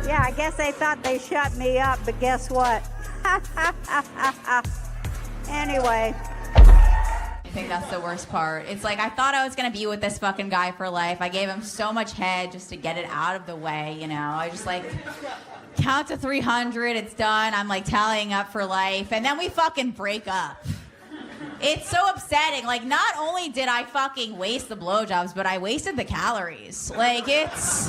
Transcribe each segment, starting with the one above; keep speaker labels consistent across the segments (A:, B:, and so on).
A: Yeah, I guess they thought they shut me up, but guess what? Anyway.
B: I think that's the worst part. It's like, I thought I was going to be with this fucking guy for life. I gave him so much head just to get it out of the way, you know. I just like count to 300, it's done. I'm like tallying up for life. And then we fucking break up. It's so upsetting. Like, not only did I fucking waste the blowjobs, but I wasted the calories. Like, it's...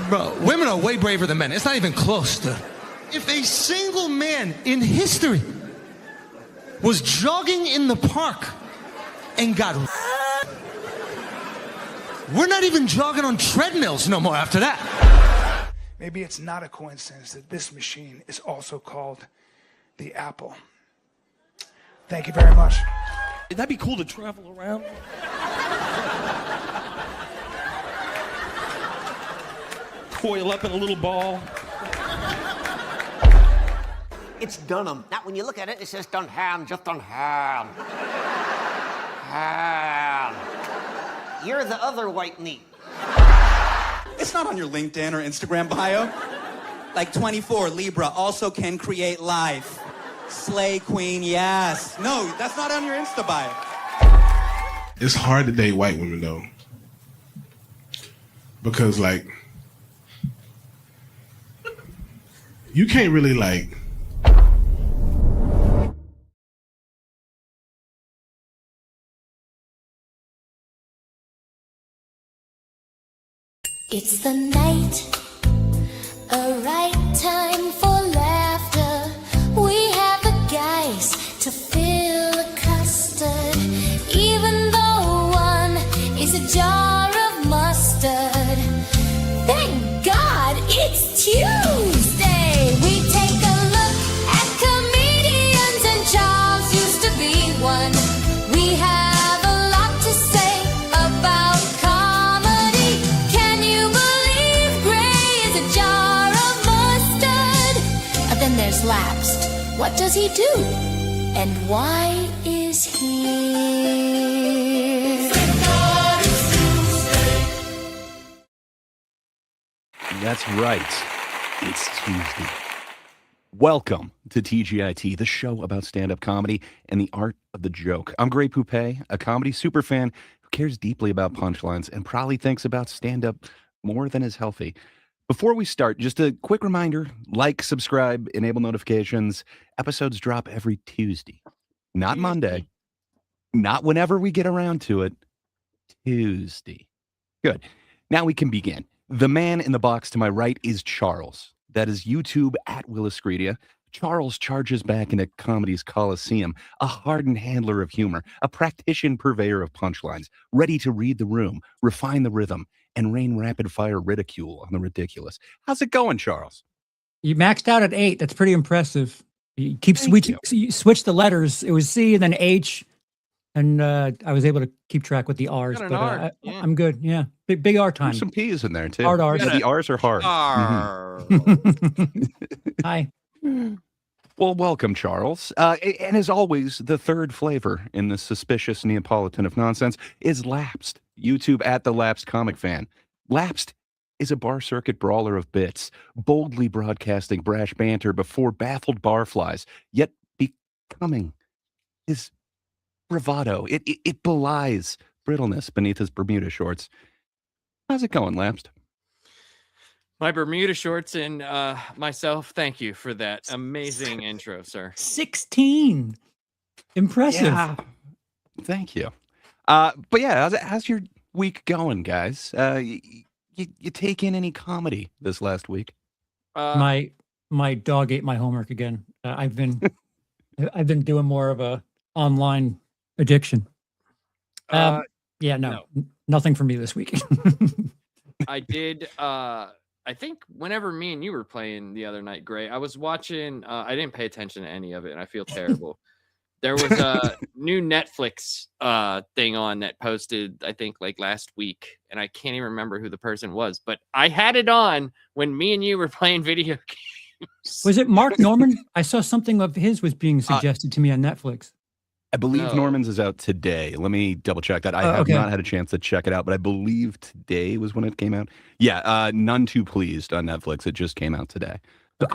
C: Bro, women are way braver than men. It's not even close, dude. If a single man in history was jogging in the park and got... We're not even jogging on treadmills no more after that.
D: Maybe it's not a coincidence that this machine is also called the Apple. Thank you very much.
C: That'd be cool to travel around. Coil up in a little ball.
E: It's Dunham. Now, when you look at it, it says Dunham, just Dunham. Ham. You're the other white meat.
F: It's not on your LinkedIn or Instagram bio. Like 24, Libra, also can create life. Slay queen, yes. No, that's not on your Insta bio.
G: It's hard to date white women, though. Because, like, you can't really, like...
H: It's the night, a right time for laughter. We have the guys to fill the custard, even though one is a jar of mustard. Thank God it's Tuesday. We take a look at comedians, and Charles used to be one. We have a lot to say about comedy. Can you believe Gray is a jar of mustard? And then there's Lapsed. What does he do? And why is he here?
I: That's right. It's Tuesday. Welcome to TGIT, the show about stand-up comedy and the art of the joke. I'm Gray Poupée, a comedy superfan who cares deeply about punchlines and probably thinks about stand-up more than is healthy. Before we start, just a quick reminder, like, subscribe, enable notifications. Episodes drop every Tuesday, not Monday, not whenever we get around to it, Tuesday. Good. Now we can begin. The man in the box to my right is Charles. That is YouTube at Willis Greedia. Charles charges back into comedy's coliseum, a hardened handler of humor, a practitioner purveyor of punchlines, ready to read the room, refine the rhythm, and rain rapid-fire ridicule on the ridiculous. How's it going, Charles?
J: You maxed out at 8. That's pretty impressive. You keep switching. You switch the letters. It was C and then H, and I was able to keep track with the R's. But I'm good. Yeah, big R time.
I: There's some P's in there too.
J: Hard R's.
I: Yeah, the R's are hard.
J: Hi.
I: Well, welcome, Charles. And as always, the third flavor in the suspicious Neapolitan of nonsense is Lapsed. YouTube at the Lapsed Comic Fan. Lapsed is a bar circuit brawler of bits, boldly broadcasting brash banter before baffled barflies, yet becoming his bravado. It belies brittleness beneath his Bermuda shorts. How's it going, Lapsed?
K: My Bermuda shorts and myself, thank you for that amazing intro, sir.
J: 16. Impressive.
I: Yeah. Thank you. But yeah, how's your week going, guys? You take in any comedy this last week?
J: My dog ate my homework again. I've been doing more of a online addiction. Nothing for me this week.
K: I did. I think whenever me and you were playing the other night, Gray, I was watching. I didn't pay attention to any of it, and I feel terrible. There was a new Netflix thing on that posted, I think, like last week, and I can't even remember who the person was, but I had it on when me and you were playing video games.
J: Was it Mark Norman? I saw something of his was being suggested to me on Netflix.
I: I believe
K: No.
I: Norman's is out today. Let me double check that. I have
J: okay.
I: not had a chance to check it out, but I believe today was when it came out. Yeah, None Too Pleased on Netflix. It just came out today. So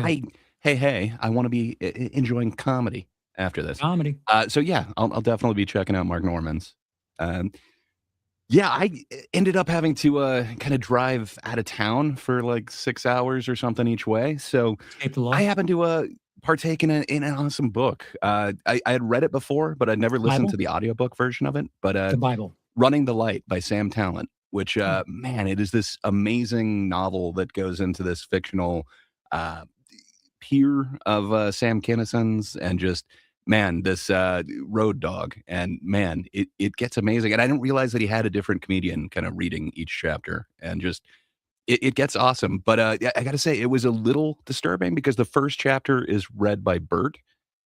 J: Okay.
I: I want to be enjoying comedy after this.
J: Comedy.
I: So yeah, I'll definitely be checking out Mark Norman's. Um, yeah, I ended up having to kind of drive out of town for like 6 hours or something each way. So
J: Escape the law.
I: I happened to partake in an awesome book. I had read it before, but I'd never listened
J: Bible?
I: to the audiobook version of it. But
J: The Bible.
I: Running the Light by Sam Talent, which man, it is this amazing novel that goes into this fictional peer of Sam Kinnison's, and just man, this road dog, and man, it gets amazing. And I didn't realize that he had a different comedian kind of reading each chapter, and just it gets awesome. But yeah, I gotta say, it was a little disturbing because the first chapter is read by Bert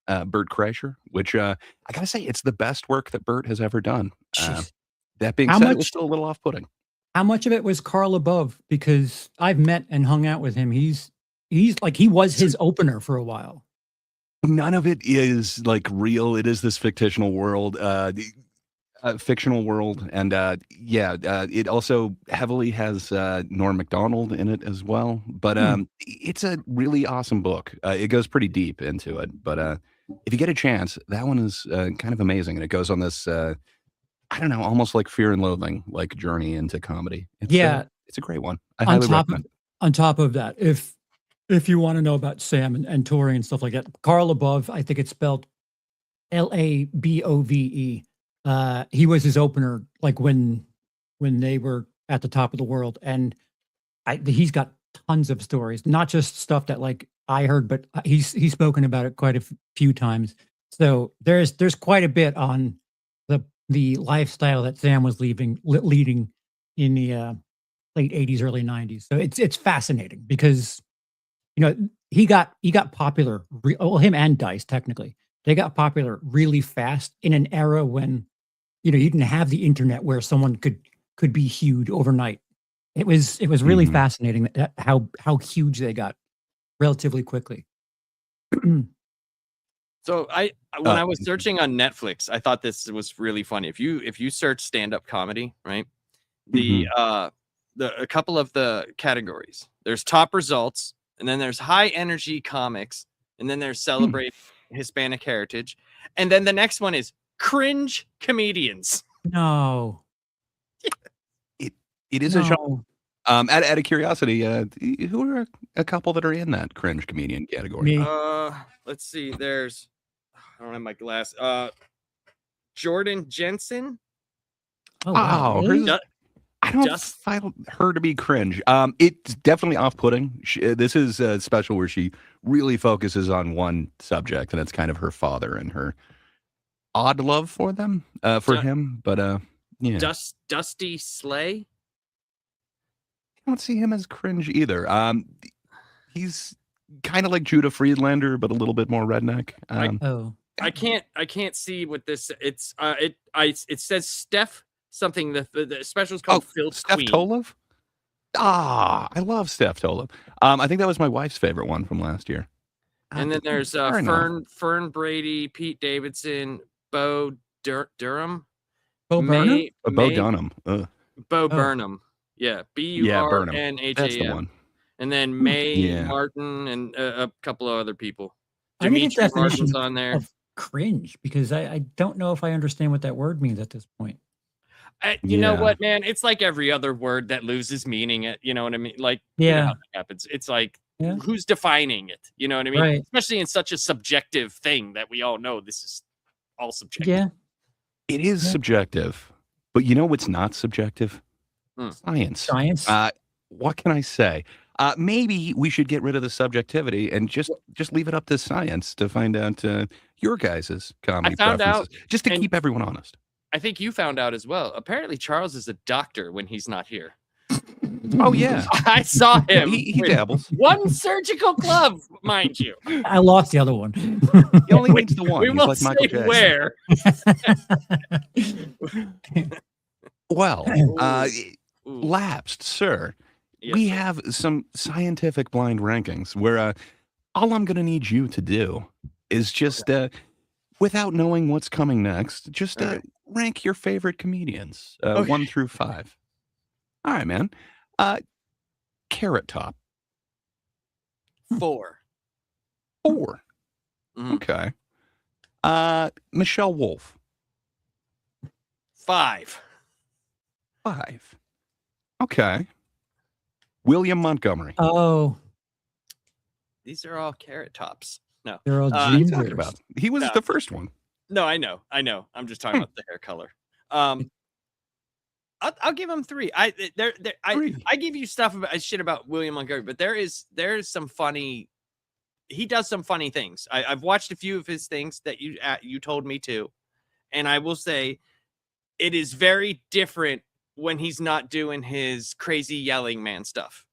I: Kreischer, which I gotta say, it's the best work that Bert has ever done.
J: Jeez.
I: That being
J: How
I: said, it was
J: much-
I: still a little off-putting.
J: How much of it was Carl Above? Because I've met and hung out with him. He's like, he was his opener for a while.
I: None of it is like real. It is this fictional world, and it also heavily has Norm Macdonald in it as well. But it's a really awesome book. It goes pretty deep into it. But if you get a chance, that one is kind of amazing, and it goes on this I don't know, almost like Fear and Loathing like journey into comedy. It's a great one. I highly recommend it.
J: On top of that, if you want to know about Sam and touring and stuff like that, Carl Above, I think it's spelled Labove. He was his opener, like when they were at the top of the world, and he's got tons of stories, not just stuff that like I heard, but he's spoken about it quite a few times. So there's quite a bit on the lifestyle that Sam was leading in the late 80s, early 90s. So it's fascinating because, you know, he got popular. Him and Dice, technically, they got popular really fast in an era when, you know, you didn't have the internet where someone could be huge overnight. It was really fascinating how huge they got relatively quickly.
K: So when I was searching on Netflix, I thought this was really funny. If you search stand-up comedy, right? A couple of the categories. There's top results, and then there's high energy comics, and then there's celebrate Hispanic heritage, and then the next one is cringe comedians.
J: No.
I: It is a genre. Out of curiosity, who are a couple that are in that cringe comedian category?
J: Me.
K: Let's see. There's I don't have my glass. Jordan Jensen.
J: Oh, wow. Really?
I: I don't find her to be cringe. It's definitely off-putting. This is a special where she really focuses on one subject, and it's kind of her father and her odd love for them, for him. But yeah,
K: Dusty Slay.
I: I don't see him as cringe either. He's kind of like Judah Friedlander, but a little bit more redneck.
K: I can't see what this. It says Steph something. The special is called Phil
I: Steph
K: Queen.
I: Tolov. I love Steph Tolov. I think that was my wife's favorite one from last year.
K: And then there's Fern Brady, Pete Davidson, Bo Durham,
J: Bo Burnham.
I: Bo Dunham.
K: Bo Burnham. Yeah, Burnham.
I: That's the one.
K: And then May Martin and a couple of other people.
J: I need a
K: Dimitri Martin's
J: definition
K: on there.
J: of cringe because I don't know if I understand what that word means at this point.
K: You know what, man? It's like every other word that loses meaning. You know what I mean? Like, you know how that happens. It's like, who's defining it? You know what I mean?
J: Right.
K: Especially in such a subjective thing that we all know this is all subjective.
J: Yeah.
I: It is subjective, but you know what's not subjective? Science. What can I say? Maybe we should get rid of the subjectivity and just leave it up to science to find out your guys' comedy preferences, just to keep everyone honest.
K: I think you found out as well. Apparently, Charles is a doctor when he's not here.
I: Oh yeah,
K: I saw him.
I: He dabbles.
K: One surgical glove, mind you.
J: I lost the other one.
I: He only needs the one.
K: We
I: He's
K: won't
I: like
K: say
I: Michael Jackson. Well, lapsed, sir.
K: Yes,
I: we have some scientific blind rankings where all I'm going to need you to do is just without knowing what's coming next, just rank your favorite comedians, 1 through 5. All right, man. Carrot Top.
K: 4.
I: 4. Okay. Michelle Wolf.
K: 5.
I: 5. Okay. William Montgomery.
J: Oh,
K: These are all Carrot Tops. No.
J: they're all
I: What are you talking
J: gingers.
I: about? He was the first one.
K: No, I know. I'm just talking about the hair color. I'll give him 3. I give you stuff about shit about William Montgomery, but there is some funny. He does some funny things. I've watched a few of his things that you told me to, and I will say, it is very different when he's not doing his crazy yelling man stuff.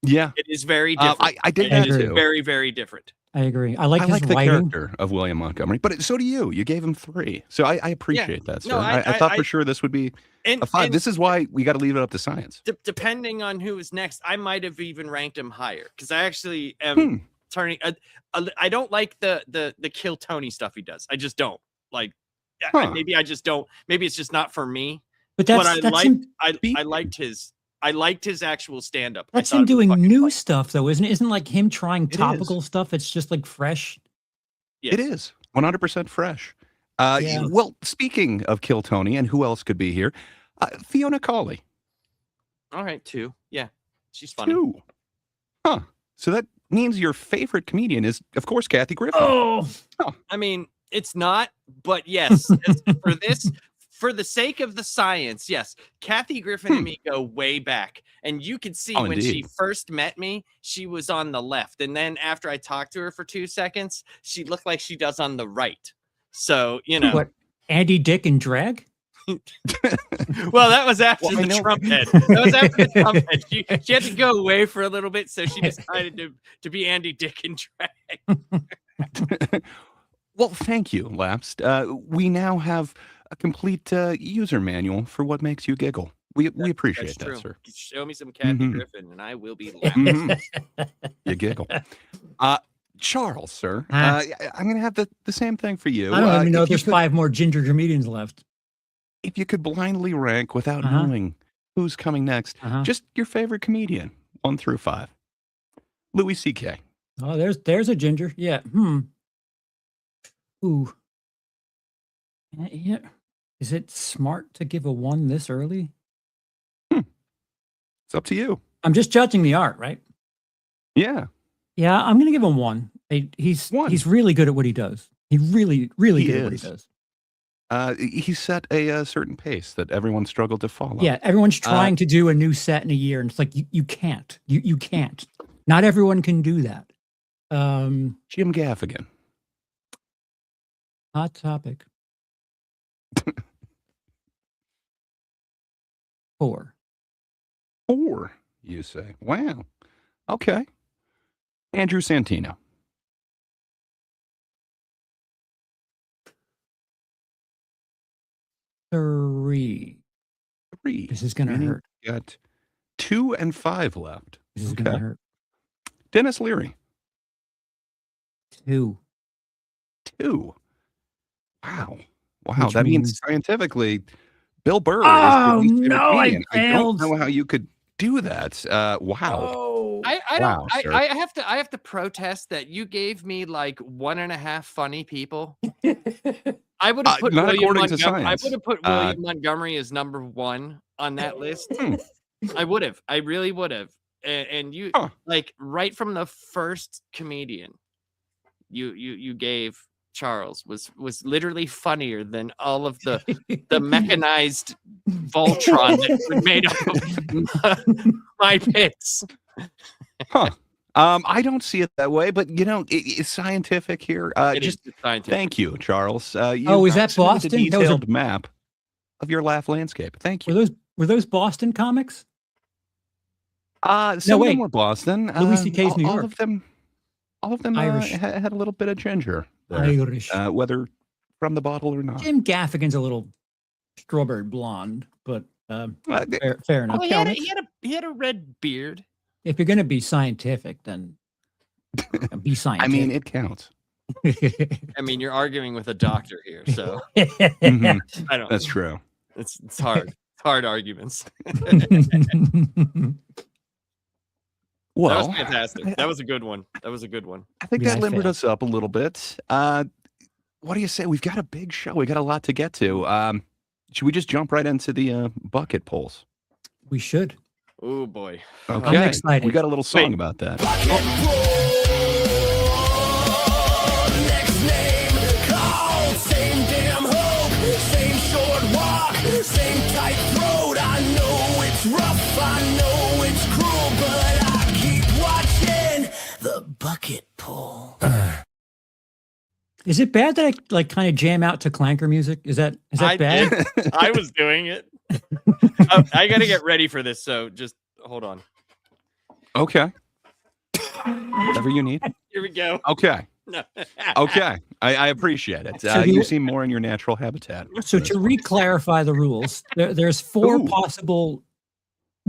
I: Yeah,
K: it is very different.
I: I did that too.
K: Very, very different.
J: I agree. I like his
I: the
J: writing.
I: character of William Montgomery, but so do you. You gave him 3, so I appreciate that, sir.
K: No,
I: I thought for sure this would be a 5. This is why we got to leave it up to science.
K: Depending on who is next, I might have even ranked him higher because I actually am turning. I don't like the Kill Tony stuff he does. I just don't like. Maybe I just don't. Maybe it's just not for me.
J: But that's
K: I liked his actual stand up.
J: That's him doing new stuff, though, isn't it? Isn't like him trying topical stuff. It's just like fresh.
K: Yes.
I: It is 100% fresh. Well, speaking of Kill Tony, and who else could be here? Fiona Cawley.
K: All right, 2. Yeah, she's funny.
I: 2. Huh. So that means your favorite comedian is, of course, Kathy Griffin.
J: Oh.
K: I mean, it's not, but yes, for this. For the sake of the science, yes, Kathy Griffin and me go way back. And you can see when she first met me, she was on the left. And then after I talked to her for 2 seconds, she looked like she does on the right. So, you know.
J: What, Andy Dick and drag?
K: Well, that was after the Trump head. That was after the Trump head. She had to go away for a little bit, so she decided to be Andy Dick and drag.
I: Well, thank you, Lapsed. We now have a complete user manual for what makes you giggle. We appreciate that, sir.
K: Show me some Kathy Griffin, and I will be laughing.
I: You giggle. Charles, sir, I'm going to have the same thing for you.
J: I don't even know there's 5 more ginger comedians left.
I: If you could blindly rank without knowing who's coming next, just your favorite comedian, 1 through 5. Louis C.K.
J: Oh, there's a ginger. Yeah. Ooh. Yeah. Is it smart to give a 1 this early?
I: It's up to you.
J: I'm just judging the art, right?
I: Yeah.
J: Yeah, I'm going to give him 1. He's really good at what he does. He really, really good at what he does.
I: He set a certain pace that everyone struggled to follow.
J: Yeah, everyone's trying to do a new set in a year, and it's like you can't. You can't. Not everyone can do that.
I: Jim Gaffigan.
J: Hot topic. 4.
I: 4, you say? Wow. Okay. Andrew Santino.
J: 3. This is gonna hurt.
I: Got 2 and 5 left.
J: This is gonna hurt.
I: Dennis Leary.
J: 2.
I: 2. Wow.
J: Which
I: that means scientifically, Bill Burr.
J: Oh
I: is the
J: no! I failed.
I: I don't know how you could do that. Wow.
J: Oh.
K: I have to protest that you gave me like 1.5 funny people. I would have put William Montgomery as number 1 on that list. I would have. I really would have. And you like right from the first comedian you gave Charles was literally funnier than all of the mechanized Voltron that were made up of my pits.
I: I don't see it that way, but it's scientific here.
K: Scientific.
I: Thank you, Charles.
J: Is that Boston?
I: A detailed map of your laugh landscape. Thank you.
J: Were those Boston comics?
I: Some of them were Boston.
J: Louis C.K.'s New York.
I: All of them
J: Irish.
I: had a little bit of ginger there,
J: Irish.
I: whether from the bottle or not.
J: Jim Gaffigan's a little strawberry blonde, but fair enough.
K: He had a red beard.
J: If you're going to be scientific, then be scientific.
I: I mean, it counts.
K: I mean, you're arguing with a doctor here, so
I: Mhm.
K: I don't.
I: That's true.
K: It's hard. It's hard arguments.
I: Well,
K: that was fantastic. That was a good one. That was a good one.
I: I think that limbered us up a little bit. What do you say? We've got a big show. We got a lot to get to. Should we just jump right into the bucket polls?
J: We should.
K: Oh boy.
I: Okay.
J: I'm excited.
I: We got a little song about that.
L: Next name called, same damn hope, same short walk, same tight throat. I know it's rough, I know it's cruel, but I keep watching the bucket poll.
J: Is it bad that I like kind of jam out to clanker music? Is that bad?
K: I was doing it. I got to get ready for this, so just hold on.
I: Okay. Whatever you need.
K: Here we go.
I: Okay.
K: No.
I: Okay. I appreciate it.
J: So
I: You seem more in your natural habitat.
J: So to re-clarify the rules, there's four possible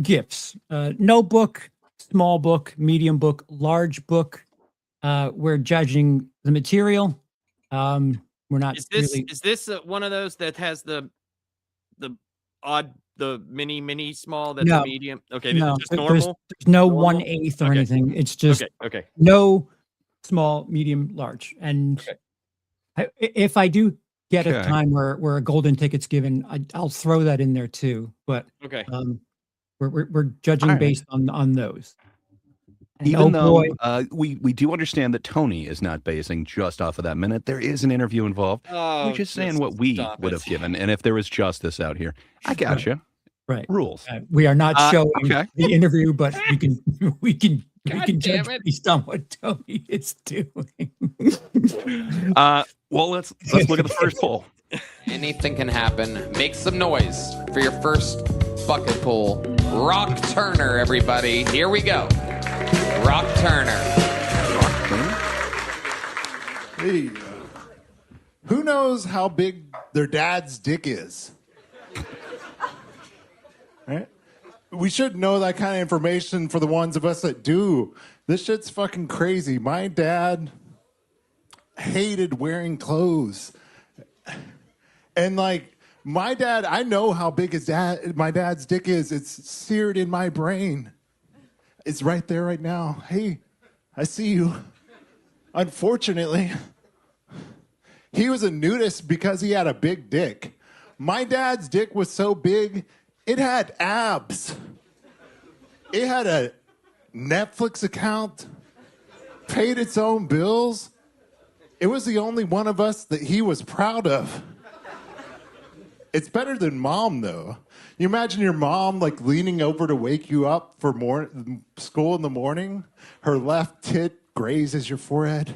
J: gifts: notebook, small book, medium book, large book. We're judging the material. We're not.
K: Is this one of those that has the odd, the mini small? That's a medium. Okay,
J: no,
K: just normal.
J: There's no
K: Normal?
J: 1/8 or anything. It's just
K: okay.
J: no small, medium, large. And if I do get a time where a golden ticket's given, I'll throw that in there too. But we're judging based on those. And
I: Even though we do understand that Tony is not basing just off of that minute, there is an interview involved. We're just saying what we would have given, and if there was justice out here, I got you.
J: Right.
I: Rules.
J: We are not showing the interview, but we can judge based on what Tony is doing.
I: Well, let's look at the first poll.
M: Anything can happen. Make some noise for your first bucket poll. Rock Turner, everybody. Here we go. Rock Turner.
N: Hey, who knows how big their dad's dick is? Right? We should know that kind of information for the ones of us that do. This shit's fucking crazy. My dad hated wearing clothes. And like my dad, I know how big my dad's dick is. It's seared in my brain. It's right there right now. Hey, I see you. Unfortunately, he was a nudist because he had a big dick. My dad's dick was so big, it had abs. It had a Netflix account, paid its own bills. It was the only one of us that he was proud of. It's better than mom, though. You imagine your mom like leaning over to wake you up for school in the morning. Her left tit grazes your forehead.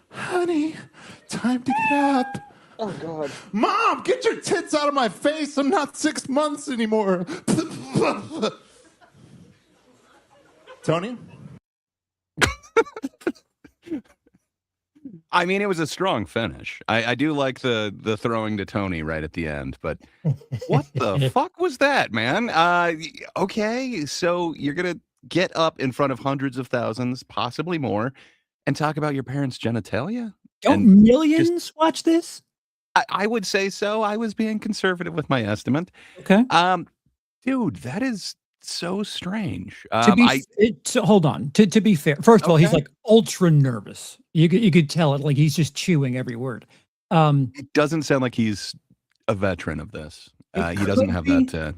N: Honey, time to get up.
K: Oh, God.
N: Mom, get your tits out of my face. I'm not 6 months anymore. Tony?
I: I mean, it was a strong finish. I do like the throwing to Tony right at the end, but what the fuck was that, man? Okay, so you're going to get up in front of hundreds of thousands, possibly more, and talk about your parents' genitalia?
J: Don't millions watch this?
I: I would say so. I was being conservative with my estimate.
J: Okay.
I: Dude, that is so strange.
J: So hold on. To be fair, first of all, he's like ultra nervous. You could tell it, like he's just chewing every word.
I: It doesn't sound like he's a veteran of this. He doesn't have that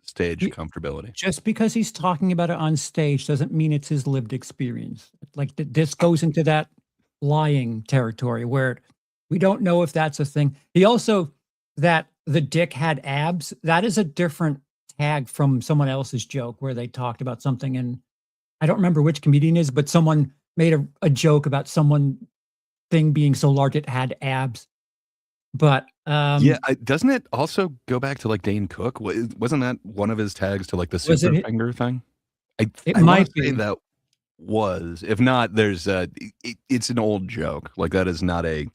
I: stage comfortability.
J: Just because he's talking about it on stage doesn't mean it's his lived experience. Like this goes into that lying territory where we don't know if that's a thing. He also, that the dick had abs, that is a different tag from someone else's joke where they talked about something, and I don't remember which comedian is, but someone made a joke about someone thing being so large it had abs. But
I: doesn't it also go back to like Dane Cook? Wasn't that one of his tags to like the super finger thing?
J: It
I: I
J: might
I: say that was. If not, there's it's an old joke. Like that is not a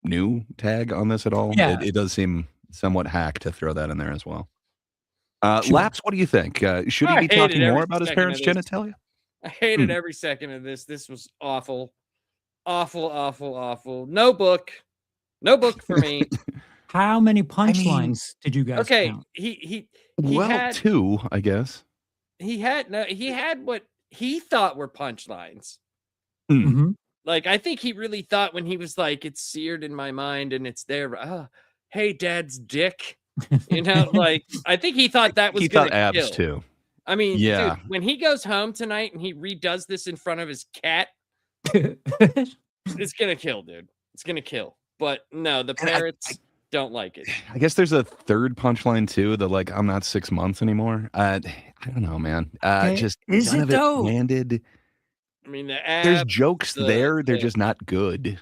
I: new tag on this at all.
J: Yeah.
I: It does seem somewhat hack to throw that in there as well. Laps, what do you think? Should he be talking more about his parents' genitalia?
K: I hated every second of this. This was awful. Awful, awful, awful. No book. No book for me.
J: How many punchlines did you guys
K: Okay,
J: count?
K: he
I: Well,
K: had
I: 2, I guess.
K: he had what he thought were punchlines.
J: Mm-hmm.
K: Like, I think he really thought when he was like, it's seared in my mind and it's there. Hey, Dad's dick. You know, like, I think he thought that was
I: He
K: gonna
I: thought abs
K: kill.
I: too.
K: I mean,
I: Yeah.
K: dude, when he goes home tonight and he redoes this in front of his cat, it's gonna kill, dude. It's gonna kill. But no, the parrots don't like it.
I: I guess there's a third punchline too. The like, I'm not 6 months anymore. I don't know, man. Just
J: Is
I: none
J: it
I: of it
J: though?
I: landed.
K: I mean,
I: There's jokes there. They're just not good.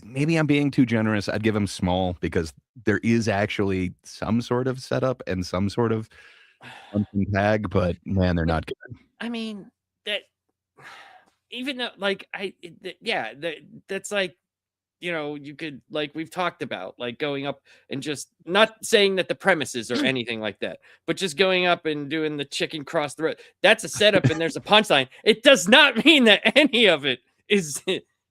I: Maybe I'm being too generous. I'd give them small because there is actually some sort of setup and some sort of punching tag, but man, they're not good.
K: I mean, that even though, like, that's like, you know, you could, like, we've talked about, like, going up and just not saying that the premises or anything like that, but just going up and doing the chicken cross the road. That's a setup and there's a punchline. It does not mean that any of it is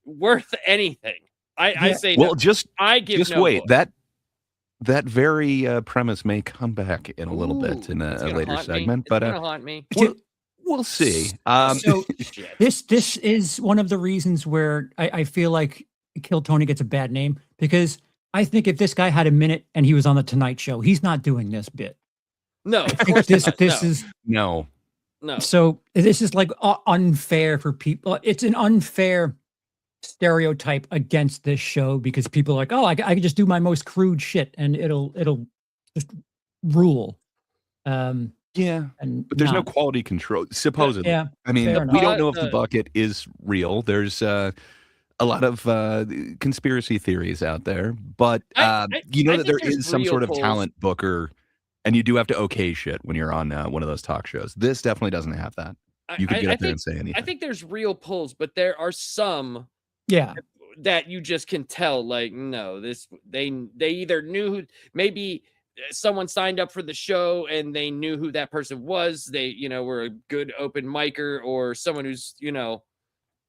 K: worth anything. I say,
I: well,
K: no.
I: just
K: I give
I: just
K: no
I: wait.
K: book.
I: That very premise may come back in a little bit in a later segment, but
K: It's gonna haunt me.
I: we'll see.
J: So this is one of the reasons where I feel like Kill Tony gets a bad name, because I think if this guy had a minute and he was on the Tonight Show, he's not doing this bit.
K: No,
J: I think this is
I: no.
J: So this is like unfair for people. It's an unfair stereotype against this show because people are like, oh, I can just do my most crude shit and it'll just rule.
I: Yeah,
J: and
I: but there's no quality control, supposedly.
J: Yeah,
I: I mean,
J: fair
I: we
J: enough.
I: don't know if the bucket is real. There's a lot of conspiracy theories out there, but you know that there is some sort of talent booker, and you do have to okay shit when you're on one of those talk shows. This definitely doesn't have that. You could get up there and say anything.
K: I think there's real pulls, but there are some that you just can tell, like, no, this they either knew who, maybe someone signed up for the show and they knew who that person was. They, you know, were a good open micer, or someone who's, you know,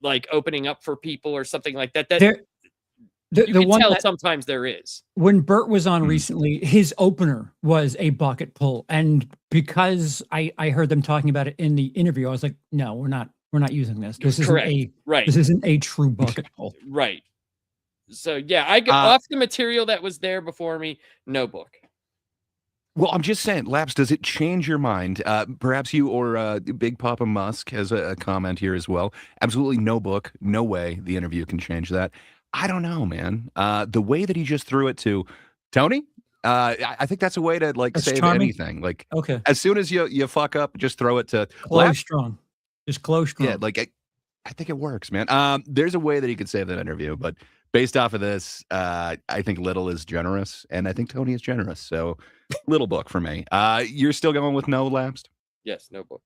K: like opening up for people or something like that. You can
J: one
K: tell
J: that-
K: sometimes there is.
J: When Bert was on recently, his opener was a bucket pull, and because I heard them talking about it in the interview, I was like, no, we're not using this. This isn't This isn't a true bucket pull.
K: Right. So yeah, I got off the material that was there before me. No book.
I: Well, I'm just saying, Laps, does it change your mind? Perhaps you or Big Papa Musk has a comment here as well. Absolutely no book, no way the interview can change that. I don't know, man. The way that he just threw it to Tony, I think that's a way to
J: That's
I: save
J: charming.
I: anything. Like,
J: Okay.
I: as soon as you fuck up, just throw it to
J: Close
I: Laps.
J: strong. Just close strong.
I: Yeah, like I think it works, man. There's a way that he could save that interview, but based off of this, I think Little is generous, and I think Tony is generous. So, little book for me. You're still going with no, Lapsed?
K: Yes, no book.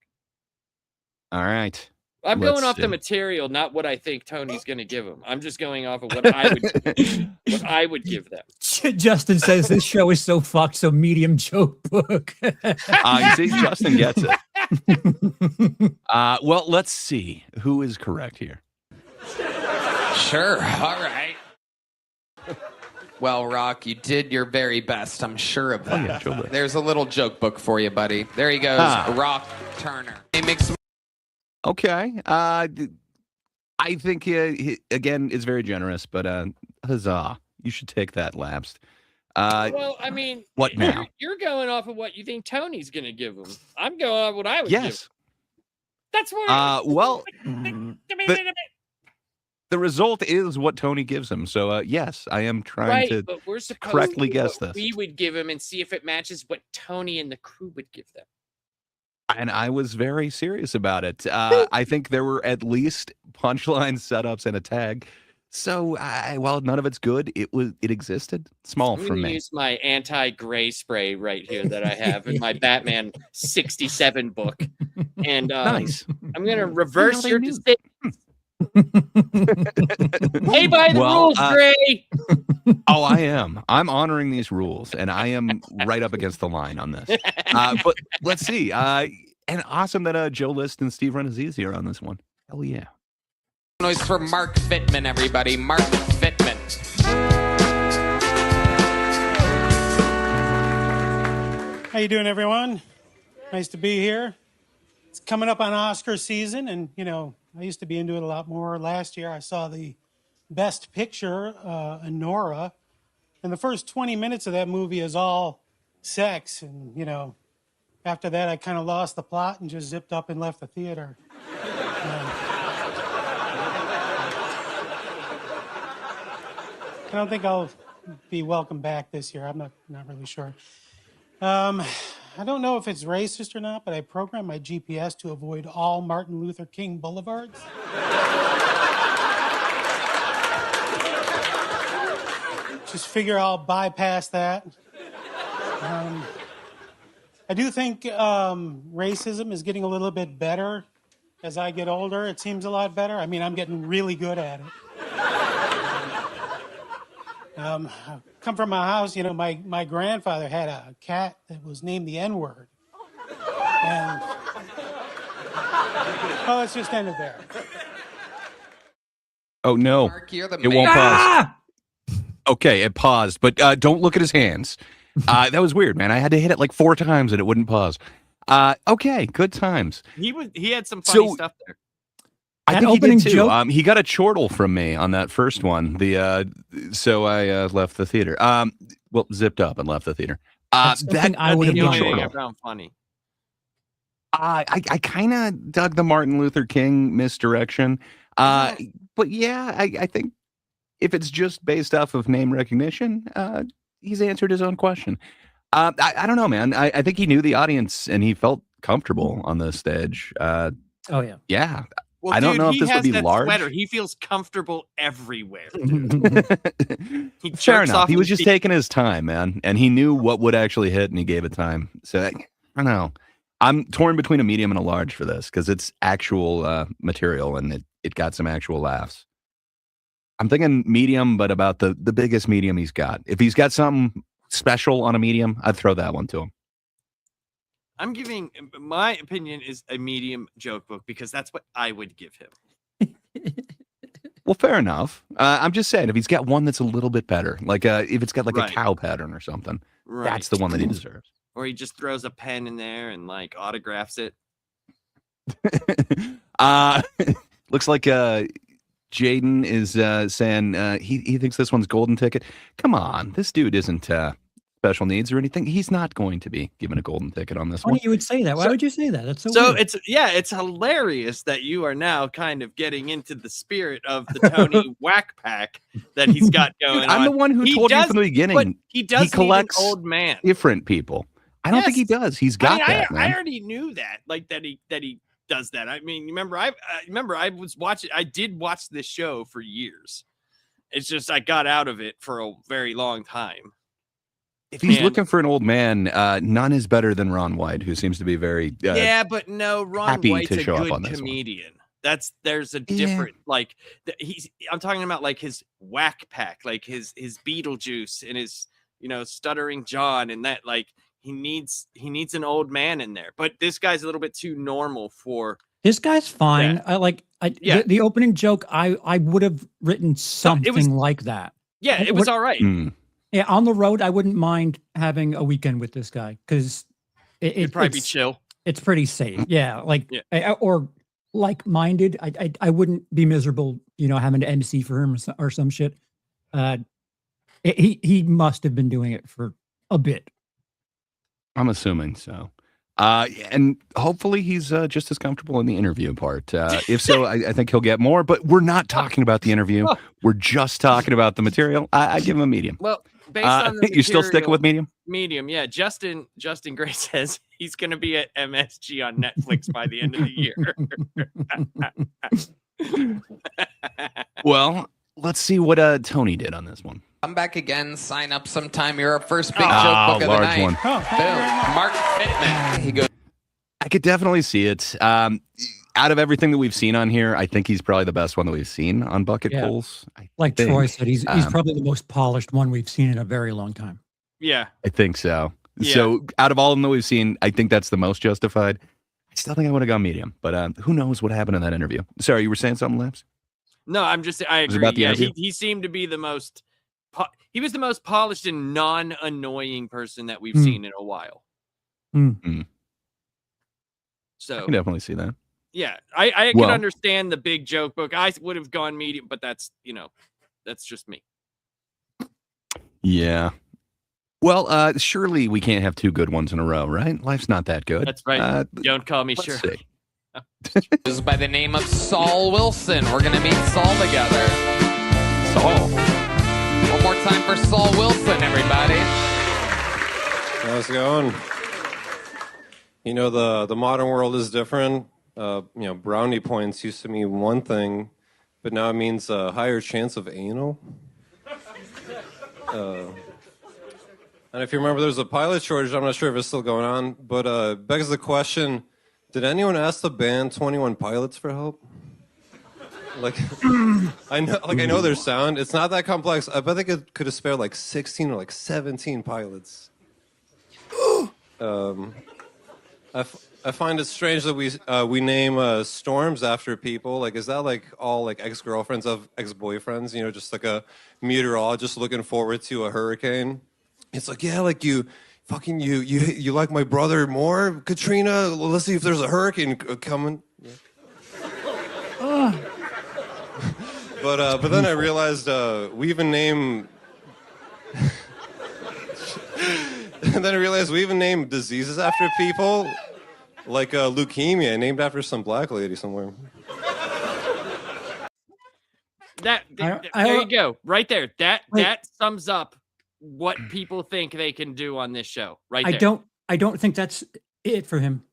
I: All right.
K: I'm
I: Let's
K: going off
I: see.
K: the material, not what I think Tony's going to give him. I'm just going off of what I would give them.
J: Justin says this show is so fucked, so medium joke book.
I: You see, Justin gets it. Well, let's see who is correct here.
M: Sure. All right. Well, Rock, you did your very best. I'm sure of that.
I: yeah, sure.
M: There's a little joke book for you, buddy. There he goes. Rock Turner. He makes
I: Okay. I think he again is very generous, but huzzah! You should take that, Lapsed.
K: Well, I mean,
I: what now?
K: You're going off of what you think Tony's going to give him. I'm going off what I would give him.
I: Yes.
K: That's what.
I: Well, the result is what Tony gives him. So yes, I am trying to
K: but we're supposed
I: correctly
K: to
I: guess
K: what
I: this.
K: we would give him and see if it matches what Tony and the crew would give them.
I: And I was very serious about it. I think there were at least punchline setups and a tag. So while none of it's good, it existed. Small
K: I'm
I: for
K: gonna
I: me.
K: use my anti-gray spray right here that I have in my Batman 67 book, and
I: Nice.
K: I'm gonna reverse your decision. Hey, by the rules, Gray.
I: Oh, I am. I'm honoring these rules, and I am right up against the line on this. But let's see. And awesome that Joe List and Steve Renazizi are on this one. Hell yeah.
M: Noise for Mark Fitman, everybody. Mark Fitman.
O: How you doing, everyone? Nice to be here. It's coming up on Oscar season, and I used to be into it a lot more. Last year, I saw the Best Picture, Nora, and the first 20 minutes of that movie is all sex, and after that, I kind of lost the plot and just zipped up and left the theater. I don't think I'll be welcome back this year. I'm not really sure. I don't know if it's racist or not, but I programmed my GPS to avoid all Martin Luther King boulevards. Just figure I'll bypass that. I do think racism is getting a little bit better as I get older. It seems a lot better. I mean, I'm getting really good at it. Come from a house, my grandfather had a cat that was named the N-word. And, let's just end it there.
I: Oh, no.
M: Mark, you're the
I: It won't pause. Okay, it paused, but don't look at his hands. That was weird, man. I had to hit it like 4 times and it wouldn't pause. Okay, good times.
K: He had some funny stuff there.
I: I think he did too. He got a chortle from me on that first one. So I left the theater. Well, zipped up and left the theater. That
J: I would have
K: I found funny.
I: I kind of dug the Martin Luther King misdirection. But yeah, I think if it's just based off of name recognition, he's answered his own question. I don't know, man. I think he knew the audience and he felt comfortable on the stage.
J: Oh yeah.
I: Yeah.
K: Well,
I: I don't know if
K: he
I: this
K: has
I: would be
K: that
I: large.
K: Sweater. He feels comfortable everywhere. He
I: Fair
K: jerks
I: enough.
K: off
I: He was
K: his
I: just taking his time, man, and he knew what would actually hit, and he gave it time. So I don't know. I'm torn between a medium and a large for this because it's actual material and it got some actual laughs. I'm thinking medium, but about the biggest medium he's got. If he's got something special on a medium, I'd throw that one to him.
K: I'm giving my opinion is a medium joke book because that's what I would give him.
I: Well, fair enough. I'm just saying if he's got one that's a little bit better, like if it's got like a cow pattern or something, that's the one that he deserves.
K: Or he just throws a pen in there and like autographs it.
I: Looks like Jaden is saying he thinks this one's golden ticket. Come on, this dude isn't special needs or anything. He's not going to be given a golden ticket on this one.
J: You would say that. Why would you say that? That's so weird.
K: It's hilarious that you are now kind of getting into the spirit of the Tony Whack Pack that he's got going on.
I: I'm the one who told you from the beginning.
K: But he does
I: collects
K: need an old man.
I: Different people. I don't think he does. He's got that.
K: I already knew that. Like that he does that. I mean, I did watch this show for years. It's just I got out of it for a very long time.
I: If he's looking for an old man, none is better than Ron White, who seems to be very
K: but no, Ron White's a good comedian. There's a different I'm talking about like his Whack Pack, like his Beetlejuice and his Stuttering John, and that like he needs an old man in there. But this guy's a little bit too normal for
J: this guy's fine.
K: That.
J: The opening joke. I would have written something like that.
K: Yeah, it was all right.
J: Yeah, on the road, I wouldn't mind having a weekend with this guy because it'd
K: probably be chill. It's
J: pretty safe. Yeah, or like-minded. I wouldn't be miserable, having to MC for him or some shit. He must have been doing it for a bit.
I: I'm assuming so. And hopefully he's just as comfortable in the interview part. If so, I think he'll get more. But we're not talking about the interview. We're just talking about the material. I give him a medium.
K: Well, based on the
I: you're still sticking with medium?
K: Medium, yeah. Justin Gray says he's going to be at MSG on Netflix by the end of the year.
I: Well, let's see what Tony did on this one.
M: Come back again. Sign up sometime. You're our first big joke book of the night.
I: One.
M: Boom. Mark Fitman. He goes.
I: I could definitely see it. Out of everything that we've seen on here, I think he's probably the best one that we've seen on bucket pulls.
J: Like Troy said, he's probably the most polished one we've seen in a very long time.
K: Yeah,
I: I think so.
K: Yeah.
I: So out of all of them that we've seen, I think that's the most justified. I still think I would have gone medium, but who knows what happened in that interview? Sorry, you were saying something, Labs?
K: No, I'm just. I
I: Was it
K: agree.
I: about the
K: Yeah,
I: interview?
K: he seemed to be the most. He was the most polished and non-annoying person that we've
J: Hmm.
K: seen in a while.
J: Mm.
K: So
I: I can definitely see that.
K: yeah, I
I: Well-
K: can understand the big joke book. I would have gone medium, but that's that's just me.
I: Yeah. Well, surely we can't have two good ones in a row, right? Life's not that good.
K: That's right. Don't call me
I: let's
K: sure.
I: see.
M: This is by the name of Saul Wilson. We're going to meet Saul together. Saul. One more time for Saul Wilson, everybody.
P: How's it going? You know, the modern world is different. Brownie points used to mean one thing, but now it means a higher chance of anal. And if you remember, there's a pilot shortage. I'm not sure if it's still going on, but begs the question, did anyone ask the band 21 Pilots for help? I know their sound. It's not that complex. I bet they could have spared like 16 or like 17 pilots. I find it strange that we name storms after people. Like, is that like all like ex-girlfriends of ex-boyfriends? You know, just like a meteorologist looking forward to a hurricane. It's like, yeah, like you like my brother more, Katrina. Let's see if there's a hurricane coming. Yeah. But then I realized we even name. And then I realized we even name diseases after people, like leukemia, named after some black lady somewhere.
K: There you go, right there. That sums up what people think they can do on this show. Right there.
J: I don't think that's it for him.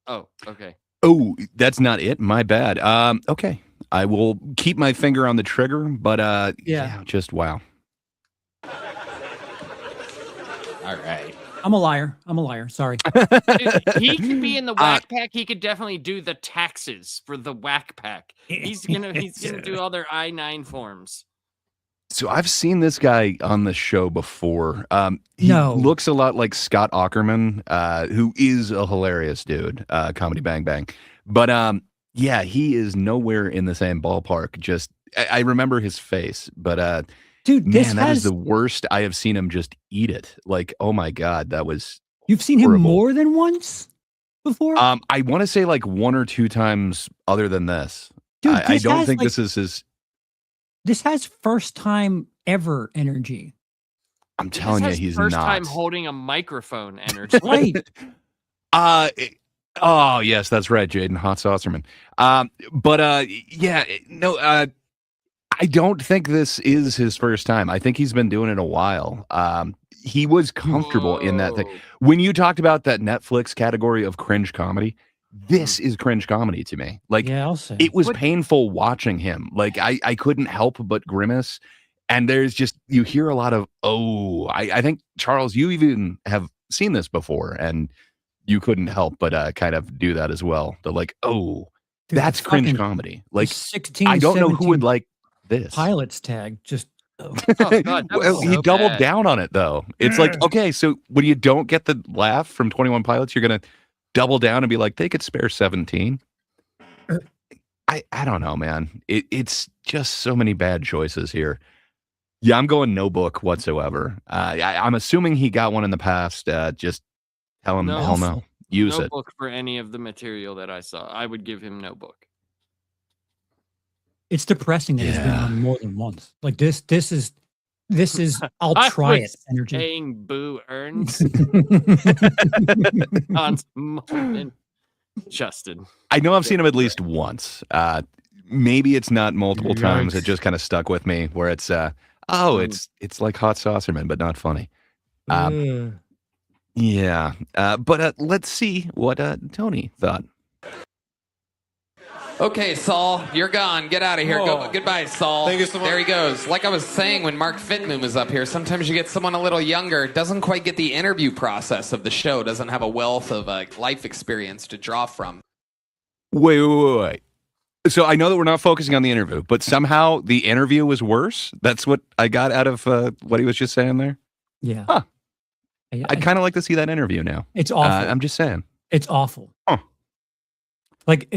K: Oh, okay.
I: Oh, that's not it. My bad. Okay. I will keep my finger on the trigger, but yeah, just wow.
M: All right.
J: I'm a liar. Sorry.
K: Dude, he could be in the whack pack. He could definitely do the taxes for the whack pack. He's gonna do all their I-9 forms.
I: So I've seen this guy on the show before. He looks a lot like Scott Aukerman, who is a hilarious dude, Comedy Bang Bang. But yeah, he is nowhere in the same ballpark. Just I remember his face, but
J: dude,
I: man, that is the worst I have seen him just eat it. Like, oh my God, that was
J: You've seen him more than once before?
I: I want to say like one or two times other than this.
J: Dude,
I: I don't think this is his.
J: This has first time ever energy.
I: I'm telling you, he's
K: first
I: not.
K: time holding a microphone energy.
J: Right.
I: Oh yes, that's right, Jaden Hot Saucerman. Yeah, no, I don't think this is his first time. I think he's been doing it a while. He was comfortable in that thing. When you talked about that Netflix category of cringe comedy, this is cringe comedy to me. Like,
J: yeah, I'll say.
I: It was painful watching him. Like, I couldn't help but grimace. And there's just, you hear a lot of, I think, Charles, you even have seen this before, and you couldn't help but kind of do that as well. The like, dude, that's cringe comedy. Like,
J: 16,
I: I don't know who would like this.
J: Pilots tag, just.
K: Oh, God,
I: well, he doubled down on it, though. It's like, okay, so when you don't get the laugh from 21 Pilots, you're going to double down and be like, they could spare 17. I don't know, man. It's just so many bad choices here. Yeah, I'm going no book whatsoever. I'm assuming he got one in the past. Just tell him, hell no. Use
K: no
I: it.
K: book for any of the material that I saw. I would give him no book.
J: It's depressing that it's been on more than once. Like this is I'll try it energy.
K: Paying Boo earns on Martin. Justin.
I: I know I've seen him at least once. Maybe it's not multiple times. It just kind of stuck with me where it's it's like Hot Saucerman, but not funny. Yeah. But let's see what Tony thought.
M: Okay, Saul, you're gone. Get out of here. Go. Goodbye, Saul.
P: Thank you so much.
M: There he goes. Like I was saying when Mark Fitmoon was up here, sometimes you get someone a little younger, doesn't quite get the interview process of the show, doesn't have a wealth of life experience to draw from.
I: Wait. So I know that we're not focusing on the interview, but somehow the interview was worse. That's what I got out of what he was just saying there.
J: Yeah.
I: Huh. I'd kind of like to see that interview now.
J: It's awful.
I: I'm just saying.
J: It's awful.
I: Huh.
J: Like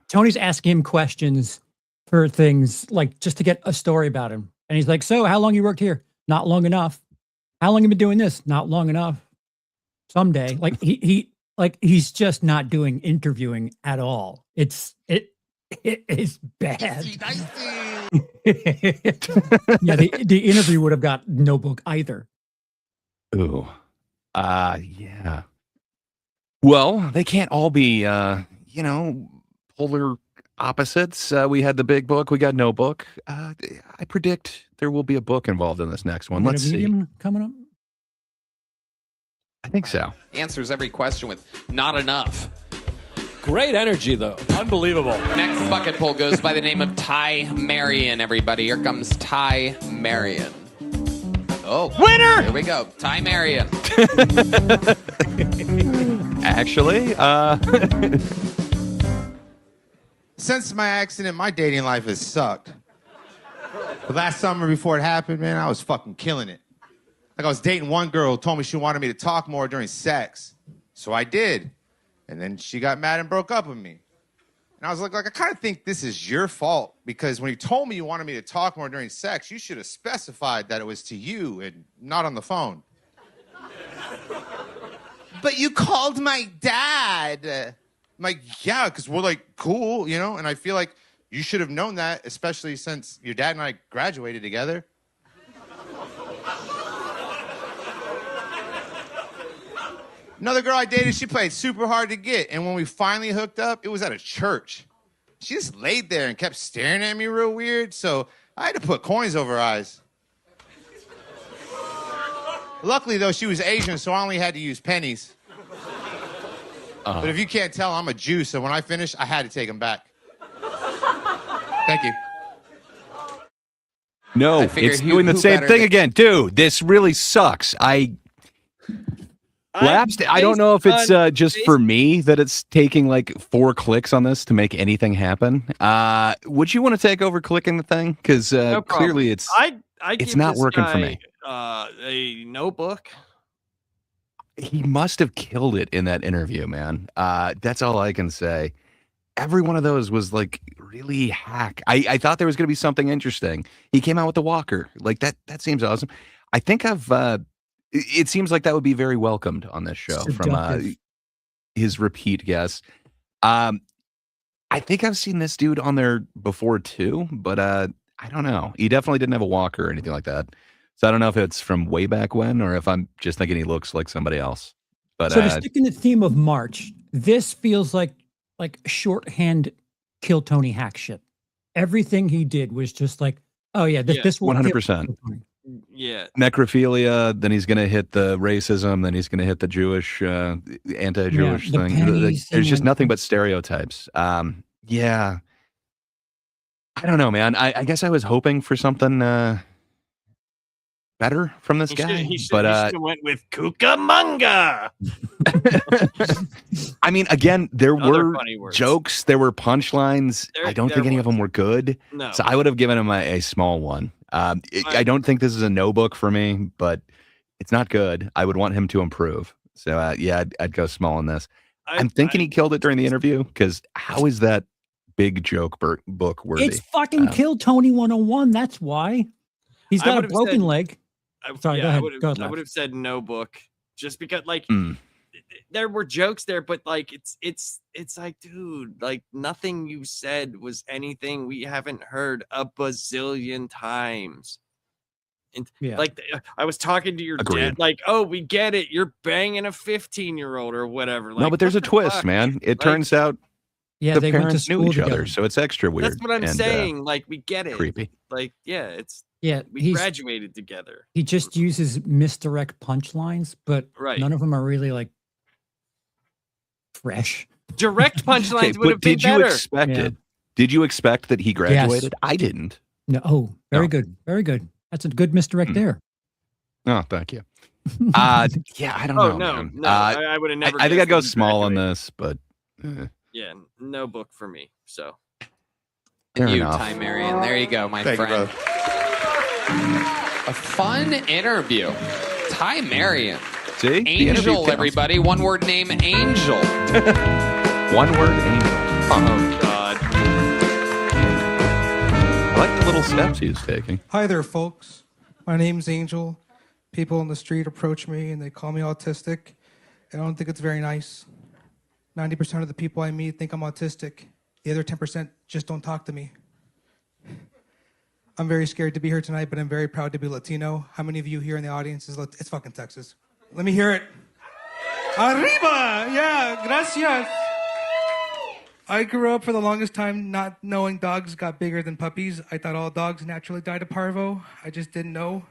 J: Tony's asking him questions for things like just to get a story about him. And he's like, so how long you worked here? Not long enough. How long you been doing this? Not long enough. Someday. Like he's just not doing interviewing at all. It is bad. Yeah, the interview would have got no book either.
I: Ooh. Yeah. Well, they can't all be polar opposites. We had the big book, we got no book. I predict there will be a book involved in this next one. Let's see.
J: Coming up?
I: I think so.
M: Answers every question with not enough.
Q: Great energy, though. Unbelievable.
M: Next bucket pull goes by the name of Ty Marion, everybody. Here comes Ty Marion. Oh,
I: winner!
M: Here we go. Ty Marion.
I: Actually,
R: since my accident, my dating life has sucked. But last summer before it happened, man, I was fucking killing it. Like I was dating one girl who told me she wanted me to talk more during sex. So I did. And then she got mad and broke up with me. And I was like I kind of think this is your fault because when you told me you wanted me to talk more during sex, you should have specified that it was to you and not on the phone. But you called my dad. I'm like, yeah, because we're like cool, and I feel like you should have known that, especially since your dad and I graduated together. Another girl I dated, she played super hard to get. And when we finally hooked up, it was at a church. She just laid there and kept staring at me real weird. So I had to put coins over her eyes. Luckily, though, she was Asian, so I only had to use pennies. But if you can't tell, I'm a Jew. So when I finished, I had to take them back. Thank you.
I: No, it's doing the same thing again. Dude, this really sucks. Lapsed. I don't know if it's just for me that it's taking like 4 clicks on this to make anything happen. Would you want to take over clicking the thing? Because clearly it's not working for me.
K: A notebook.
I: He must have killed it in that interview, man. That's all I can say. Every one of those was like really hack. I thought there was going to be something interesting. He came out with the walker. Like that seems awesome. I think it seems like that would be very welcomed on this show from his repeat guests. I think I've seen this dude on there before too, but I don't know. He definitely didn't have a walker or anything like that. So I don't know if it's from way back when or if I'm just thinking he looks like somebody else. But
J: so to stick in the theme of March, this feels like shorthand kill Tony hack shit. Everything he did was just like, oh yeah, this will
I: 100%.
K: Yeah.
I: Necrophilia, then he's going to hit the racism, then he's going to hit the Jewish, anti-Jewish thing. There's just nothing but stereotypes. Yeah. I don't know, man. I guess I was hoping for something better from this guy.
K: He should have went with Cucamonga.
I: I mean, again, there were jokes, there were punchlines. I don't think any of them were good.
K: No.
I: So I would have given him a small one. I don't think this is a no book for me, but it's not good. I would want him to improve. So yeah, I'd go small on this. I'm thinking he killed it during the interview because how is that big joke book worthy?
J: It's fucking Kill Tony 101. That's why. He's got a broken leg. Sorry, go ahead.
K: I would have said no book just because there were jokes there, but like it's like, dude, like nothing you said was anything we haven't heard a bazillion times. And like I was talking to your dad, like, oh, we get it, you're banging a 15-year-old or whatever. Like,
I: no, but there's a twist, man. It turns out the
J: they
I: parents
J: went to
I: knew each
J: school
I: other,
J: together.
I: so it's extra weird.
K: That's what I'm saying. Like, we get it.
I: Creepy.
K: Like, yeah,
J: we
K: graduated together.
J: He just uses misdirect punchlines, but none of them are really like fresh.
K: Direct punchlines would have been
I: did you
K: better.
I: expect it? Did you expect that he graduated? I didn't.
J: No. Oh, very good. Very good. That's a good misdirect there.
I: Oh, thank you. Yeah, I don't know.
K: No,
I: man.
K: I would have never.
I: I think
K: guessed
I: I'd go
K: that he
I: small on
K: graduated.
I: this, but
K: Yeah, no book for me. So.
I: fair
M: You,
I: enough.
M: Ty Marion. There you go, my
R: Thank you,
M: friend. A fun interview. Ty Marion.
I: See? The interview
M: Angel,
I: counts.
M: everybody. One word name, Angel.
I: One word, Angel.
K: Oh, God.
I: little steps he was taking.
S: Hi there, folks. My name's Angel. People on the street approach me and they call me autistic. I don't think it's very nice. 90% of the people I meet think I'm autistic. The other 10% just don't talk to me. I'm very scared to be here tonight, but I'm very proud to be Latino. How many of you here in the audience is It's fucking Texas. Let me hear it. Arriba! Yeah, gracias. I grew up for the longest time not knowing dogs got bigger than puppies. I thought all dogs naturally died of parvo. I just didn't know.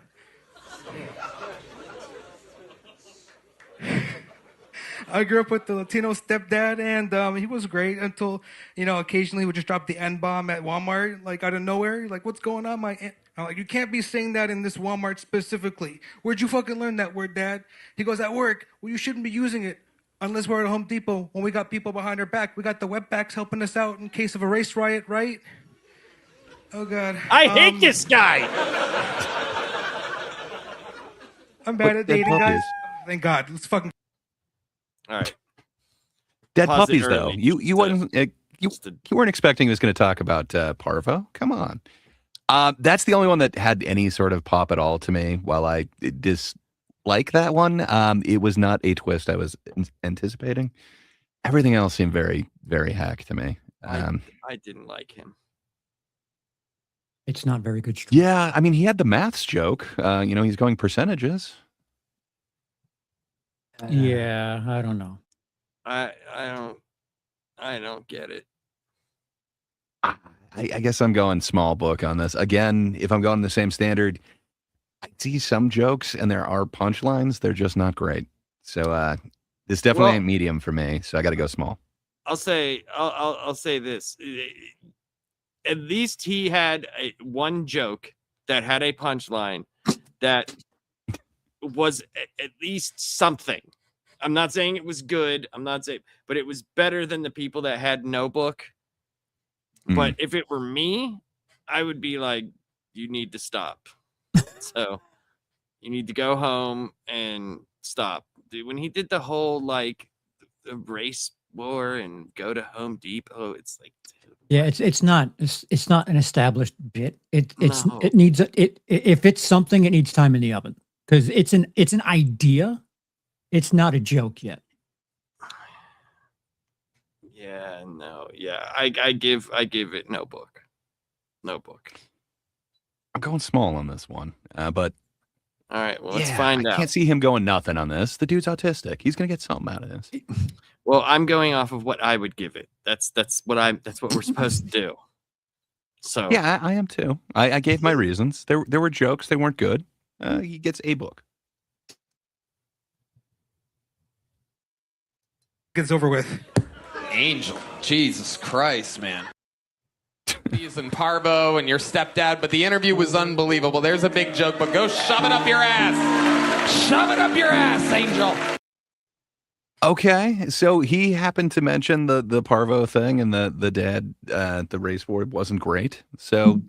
S: I grew up with the Latino stepdad, and he was great until, occasionally would just drop the N-bomb at Walmart, like out of nowhere. Like, what's going on, I'm like, you can't be saying that in this Walmart specifically. Where'd you fucking learn that word, Dad? He goes, at work. Well, you shouldn't be using it. Unless we're at Home Depot, when we got people behind our back, we got the wetbacks helping us out in case of a race riot, right? Oh, God.
Q: I hate this guy.
S: I'm bad at dating, guys. Thank God. Let's fucking...
K: All right.
I: Dead
K: Pause it
I: puppies, though.
K: early.
I: You weren't expecting he was going to talk about parvo. Come on. That's the only one that had any sort of pop at all to me. While I dislike that one, it was not a twist I was anticipating. Everything else seemed very, very hack to me.
K: I didn't like him.
J: It's not very good.
I: Yeah, I mean, he had the maths joke. He's going percentages.
J: Yeah, I don't know.
K: I don't get it.
I: I guess I'm going small book on this. Again, if I'm going the same standard, I see some jokes and there are punchlines. They're just not great. So this definitely ain't medium for me. So I got to go small.
K: I'll say this. At least he had one joke that had a punchline that was at least something. I'm not saying it was good. But it was better than the people that had no book. But if it were me, I would be like, you need to stop. So you need to go home and stop. Dude, when he did the whole the race war and go to Home Depot, it's like,
J: yeah, it's not an established bit. It needs if it's something, it needs time in the oven because it's an idea. It's not a joke yet.
K: yeah, no, yeah. I give it no book. No book.
I: I'm going small on this one, but
K: all right, well, let's find out.
I: I can't see him going nothing on this. The dude's autistic. He's gonna get something out of this.
K: Well, I'm going off of what I would give it. That's what we're supposed to do. So
I: yeah, I am too. I gave my reasons. There were jokes. They weren't good. He gets a book.
S: Gets over with.
M: Angel. Jesus Christ, man. He's in parvo and your stepdad, but the interview was unbelievable. There's a big joke, but go shove it up your ass. Shove it up your ass, Angel.
I: Okay, so he happened to mention the parvo thing, and the dad the race board wasn't great. So,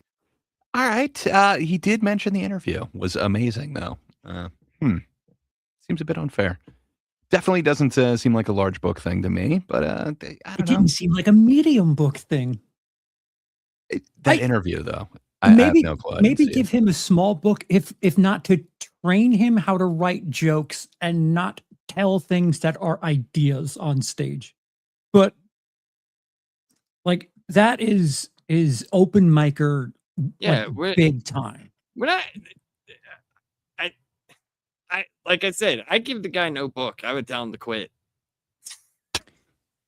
I: all right, he did mention the interview was amazing, though. Seems a bit unfair. Definitely doesn't seem like a large book thing to me, but I don't know.
J: It didn't seem like a medium book thing.
I: That interview, though,
J: I have
I: no clue.
J: Maybe give him a small book, if not to train him how to write jokes and not tell things that are ideas on stage. But that is open micer, big time.
K: When I like I said, I give the guy no book. I would tell him to quit.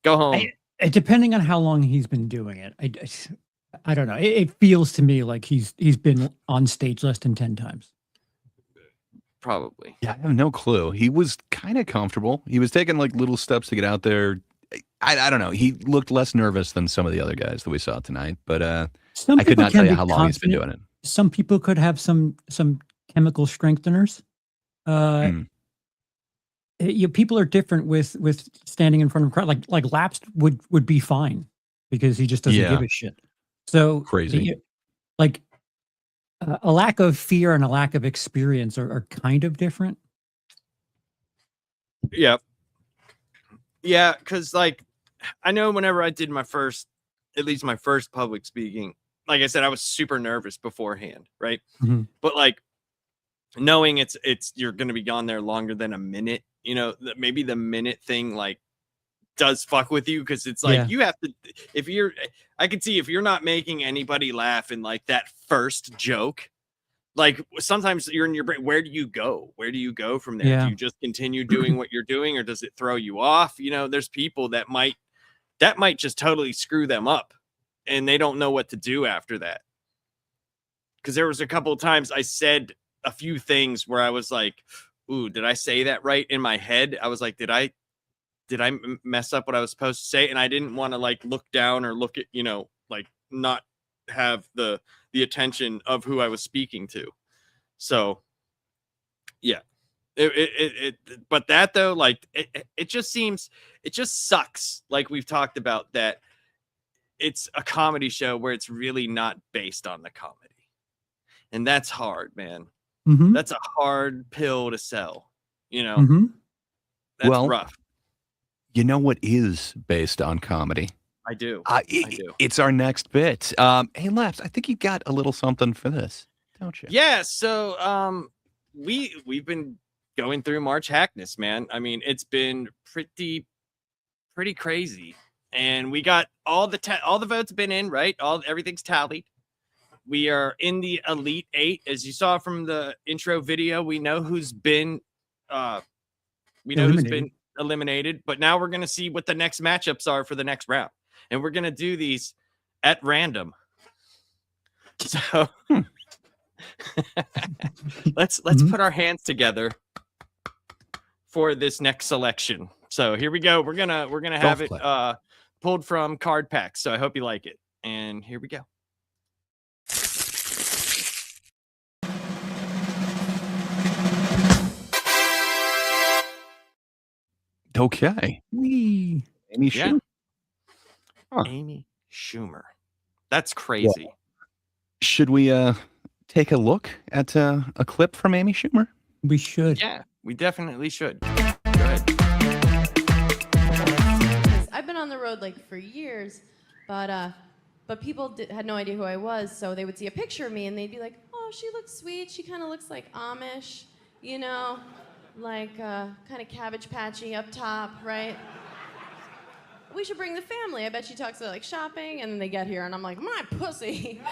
K: Go home.
J: Depending on how long he's been doing it, I don't know. It feels to me like he's been on stage less than 10 times.
K: Probably.
I: Yeah, I have no clue. He was kind of comfortable. He was taking little steps to get out there. I don't know. He looked less nervous than some of the other guys that we saw tonight, but I could not tell you how long he's been doing it.
J: Some people could have some chemical strengtheners. People are different with standing in front of a crowd. Like Lapsed would be fine because he just doesn't give a shit. So
I: crazy.
J: A lack of fear and a lack of experience are kind of different.
K: Yeah. Yeah, because I know whenever I did my first public speaking, like I said, I was super nervous beforehand, right?
J: Mhm.
K: But like knowing it's you're going to be gone there longer than a minute, you know, maybe the minute thing like does fuck with you, because it's like
J: Yeah.
K: you have to, if you're, I can see if you're not making anybody laugh in like that first joke, like sometimes you're in your brain, where do you go from there?
J: Yeah.
K: Do you just continue doing what you're doing, or does it throw you off? You know, there's people that might just totally screw them up and they don't know what to do after that. Because there was a couple of times I said a few things where I was like, ooh, did I say that right in my head? I was like, did I mess up what I was supposed to say? And I didn't want to like look down or look at, you know, like not have the attention of who I was speaking to. So yeah, but that though, like it just sucks. Like we've talked about, that it's a comedy show where it's really not based on the comedy. And that's hard, man.
J: Mhm.
K: That's a hard pill to sell, you know?
J: Mhm.
K: That's
I: Well,
K: rough.
I: You know what is based on comedy?
K: I do.
I: It's our next bit. Hey, Laps, I think you got a little something for this, don't you?
K: Yeah, so we've been going through March Hackness, man. I mean, it's been pretty crazy. And we got all the votes been in, right? Everything's tallied. We are in the Elite 8. As you saw from the intro video, we know who's been eliminated, but now we're going to see what the next matchups are for the next round. And we're going to do these at random. So let's put our hands together for this next selection. So here we go. We're going to have it pulled from card packs. So I hope you like it. And here we go.
I: Okay. Amy Schumer. Huh.
K: Amy Schumer. That's crazy.
I: Well, should we take a look at a clip from Amy Schumer?
J: We should.
K: Yeah, we definitely should. Go ahead.
T: I've been on the road like for years, but people had no idea who I was, so they would see a picture of me and they'd be like, "Oh, she looks sweet. She kind of looks like Amish, you know, like kind of Cabbage Patchy up top, right? We should bring the family. I bet she talks about like shopping," and then they get here and I'm like, "My pussy."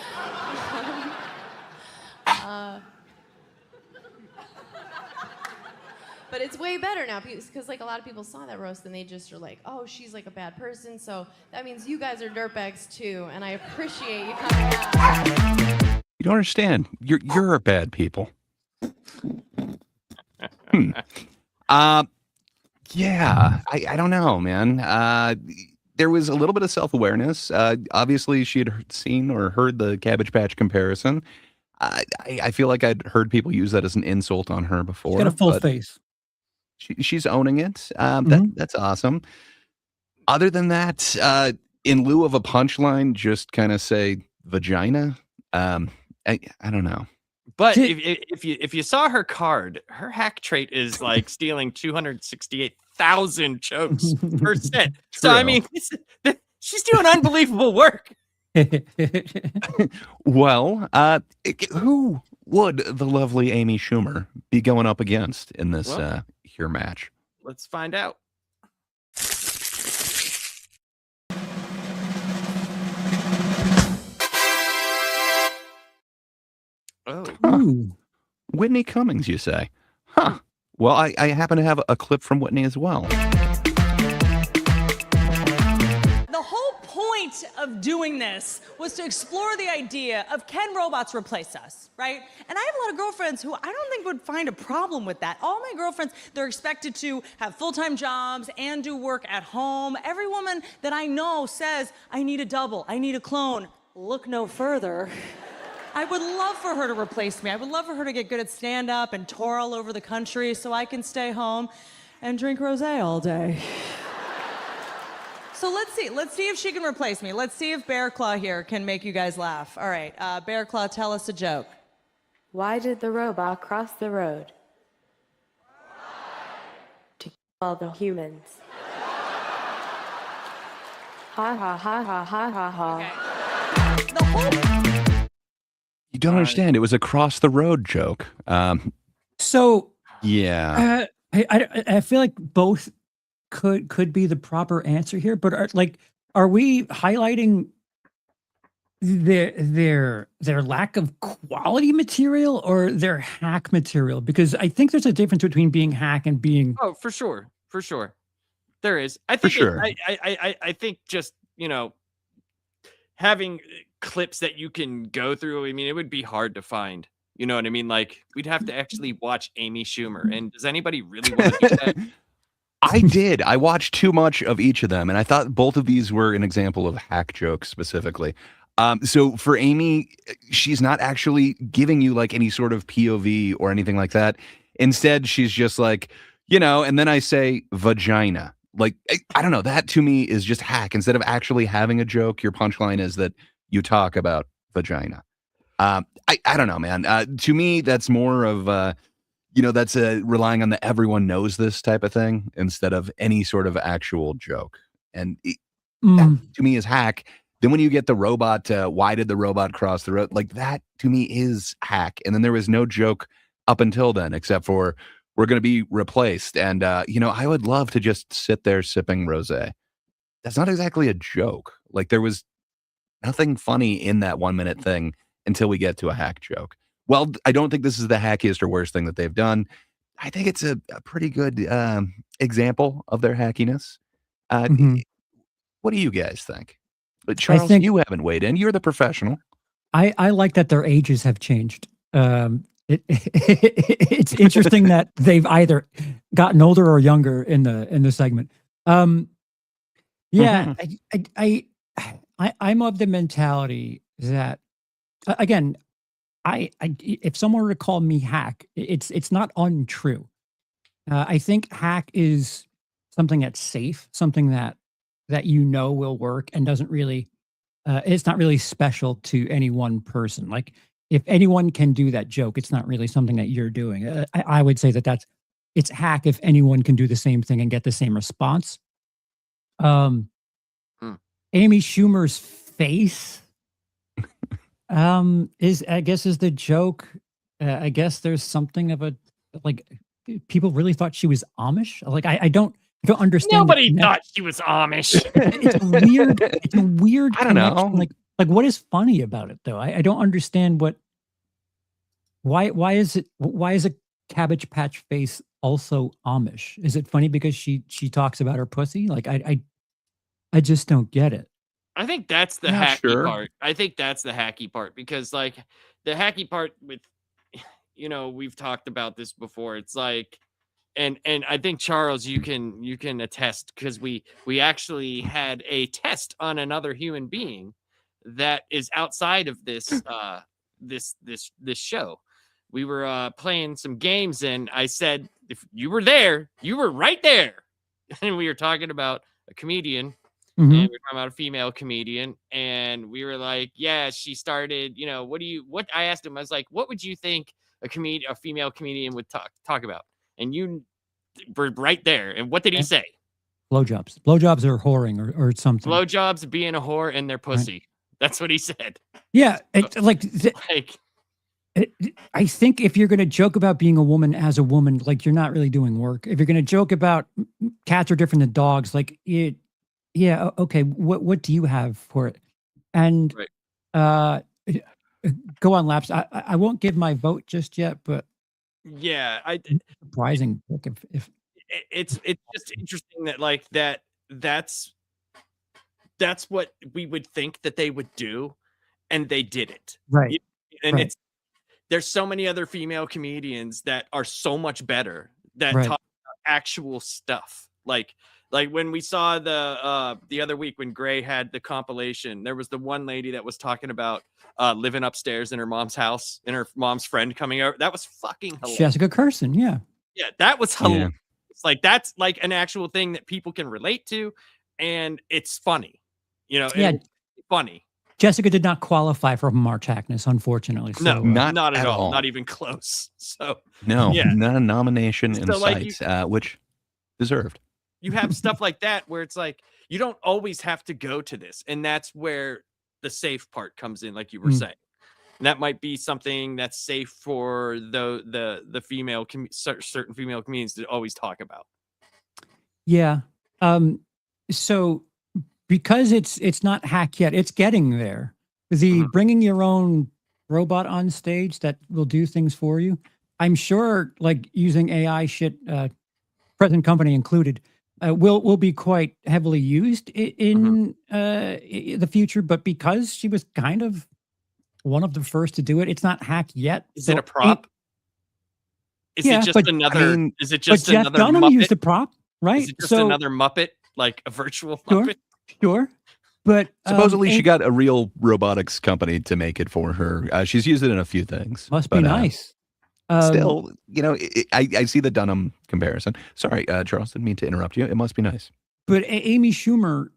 T: But it's way better now because like a lot of people saw that roast and they just are like, "Oh, she's like a bad person, so that means you guys are dirtbags too," and I appreciate you coming out.
I: You don't understand. You're a bad people. Yeah, I don't know, man. There was a little bit of self-awareness. Obviously, she had seen or heard the Cabbage Patch comparison. I feel like I'd heard people use that as an insult on her before.
J: She's got a full face.
I: She's owning it. That's awesome. Other than that, in lieu of a punchline, just kind of say vagina. I don't know.
K: But if you saw her card, her hack trait is like stealing 268,000 jokes per set. So I mean, she's doing unbelievable work.
I: Well, who would the lovely Amy Schumer be going up against in this here match?
K: Let's find out. Oh,
I: huh. Whitney Cummings, you say? Huh. Well, I happen to have a clip from Whitney as well.
U: The whole point of doing this was to explore the idea of, can robots replace us, right? And I have a lot of girlfriends who I don't think would find a problem with that. All my girlfriends, they're expected to have full-time jobs and do work at home. Every woman that I know says, "I need a double, I need a clone." Look no further. I would love for her to replace me. I would love for her to get good at stand-up and tour all over the country so I can stay home and drink rosé all day. So let's see if she can replace me. Let's see if Bear Claw here can make you guys laugh. All right, Bear Claw, tell us a joke.
V: Why did the robot cross the road? To kill all the humans. Ha ha ha ha ha ha ha.
U: The whole
I: You don't understand. It was a cross the road joke.
J: So
I: Yeah.
J: I feel like both could be the proper answer here, but are we highlighting their lack of quality material or their hack material? Because I think there's a difference between being hack and being
K: Oh, for sure. For sure. There is. I think
I: sure.
K: I think just, having clips that you can go through, I mean, it would be hard to find. You know what I mean? Like, we'd have to actually watch Amy Schumer. And does anybody really want to do that?
I: I did. I watched too much of each of them, and I thought both of these were an example of hack jokes specifically. So for Amy, she's not actually giving you like any sort of POV or anything like that. Instead, she's just like, and then I say vagina. Like, I don't know. That to me is just hack. Instead of actually having a joke, your punchline is that you talk about vagina. I don't know, man. To me, that's more of, that's relying on the everyone knows this type of thing instead of any sort of actual joke. And that to me is hack. Then when you get the robot, why did the robot cross the road? Like that to me is hack. And then there was no joke up until then, except for we're going to be replaced. And, I would love to just sit there sipping rosé. That's not exactly a joke. Like there was nothing funny in that 1 minute thing until we get to a hack joke. Well, I don't think this is the hackiest or worst thing that they've done. I think it's a pretty good example of their hackiness. What do you guys think? But Charles, you haven't weighed in. You're the professional.
J: I like that their ages have changed. It's interesting that they've either gotten older or younger in the segment. Yeah, I'm of the mentality that again, I if someone were to call me hack, it's not untrue. I think hack is something that's safe, something that will work and doesn't really it's not really special to any one person. Like if anyone can do that joke, it's not really something that you're doing. I would say that it's hack if anyone can do the same thing and get the same response. Amy Schumer's face is the joke. I guess there's something of a like people really thought she was Amish. Like I don't understand.
K: Nobody thought she was Amish.
J: It's weird. It's a weird.
I: I don't know.
J: Like what is funny about it though? I don't understand why is a Cabbage Patch face also Amish? Is it funny because she talks about her pussy? Like I just don't get it.
K: I think that's the hacky part. I think that's the hacky part because like the hacky part with, we've talked about this before. It's like, and I think Charles, you can attest because we actually had a test on another human being that is outside of this this show. We were playing some games and I said, if you were there, you were right there. And we were talking about a comedian. And we were talking about a female comedian, and we were like, yeah, she started, what I asked him, I was like, what would you think a female comedian would talk about? And you were right there. And what did he say?
J: Blowjobs. Blowjobs are whoring or something.
K: Blowjobs, being a whore, and their pussy. Right. That's what he said.
J: Yeah. I think if you're going to joke about being a woman as a woman, like you're not really doing work. If you're going to joke about cats are different than dogs, like it, yeah, okay. What do you have for it? And go on, Laps. I won't give my vote just yet, but
K: yeah,
J: surprising if
K: it's just interesting that like that's what we would think that they would do, and they did it.
J: Right.
K: And there's so many other female comedians that are so much better that talk about actual stuff. Like when we saw the other week when Gray had the compilation, there was the one lady that was talking about living upstairs in her mom's house and her mom's friend coming over. That was fucking hilarious.
J: Jessica Kirsten, yeah.
K: Yeah, that was hilarious. It's like that's like an actual thing that people can relate to, and it's funny. It's funny.
J: Jessica did not qualify for March Hackness, unfortunately. So,
K: no, not at all. Not even close. So
I: no,
K: yeah.
I: Not a nomination in sight, which deserved.
K: You have stuff like that where it's like you don't always have to go to this, and that's where the safe part comes in, like you were saying. And that might be something that's safe for the female certain female comedians to always talk about.
J: Yeah. So because it's not hack yet, it's getting there. The bringing your own robot on stage that will do things for you. I'm sure, like using AI shit, present company included, will be quite heavily used in the future. But because she was kind of one of the first to do it, it's not hack yet.
K: Is it a prop? Is
J: Yeah,
K: it just
J: but-
K: another?
J: I mean,
K: is it
J: but
K: just
J: Jeff
K: another
J: Dunham
K: Muppet?
J: used a prop, right?
K: Is it just
J: So-
K: another Muppet, like a virtual
J: Sure,
K: Muppet?
J: sure. But
I: Supposedly, she
J: and-
I: got a real robotics company to make it for her. She's used it in a few things.
J: Must be nice.
I: Still, I see the Dunham comparison. Sorry, Charles, didn't mean to interrupt you. It must be nice.
J: But Amy Schumer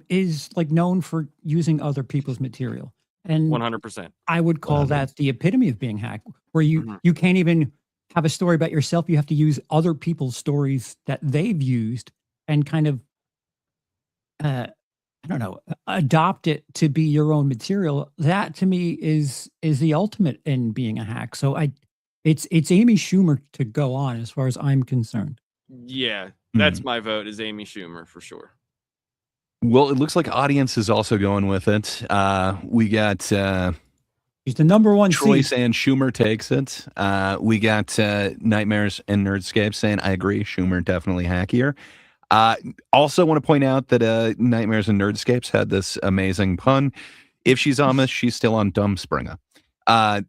J: is like known for using other people's material, and
K: 100%.
J: I would call that the epitome of being hacked, where you can't even have a story about yourself. You have to use other people's stories that they've used and kind of, I don't know, adopt it to be your own material. That to me is the ultimate in being a hack. So it's Amy Schumer to go on as far as I'm concerned.
K: Yeah, that's my vote. Is Amy Schumer for sure.
I: Well, it looks like audience is also going with it. We got
J: he's the number one
I: Troy
J: seed.
I: saying Schumer takes it. We got Nightmares and Nerdscape saying I agree. Schumer definitely hackier. Also want to point out that Nightmares and Nerdscapes had this amazing pun. If she's Amish, she's still on Dumbspringer. I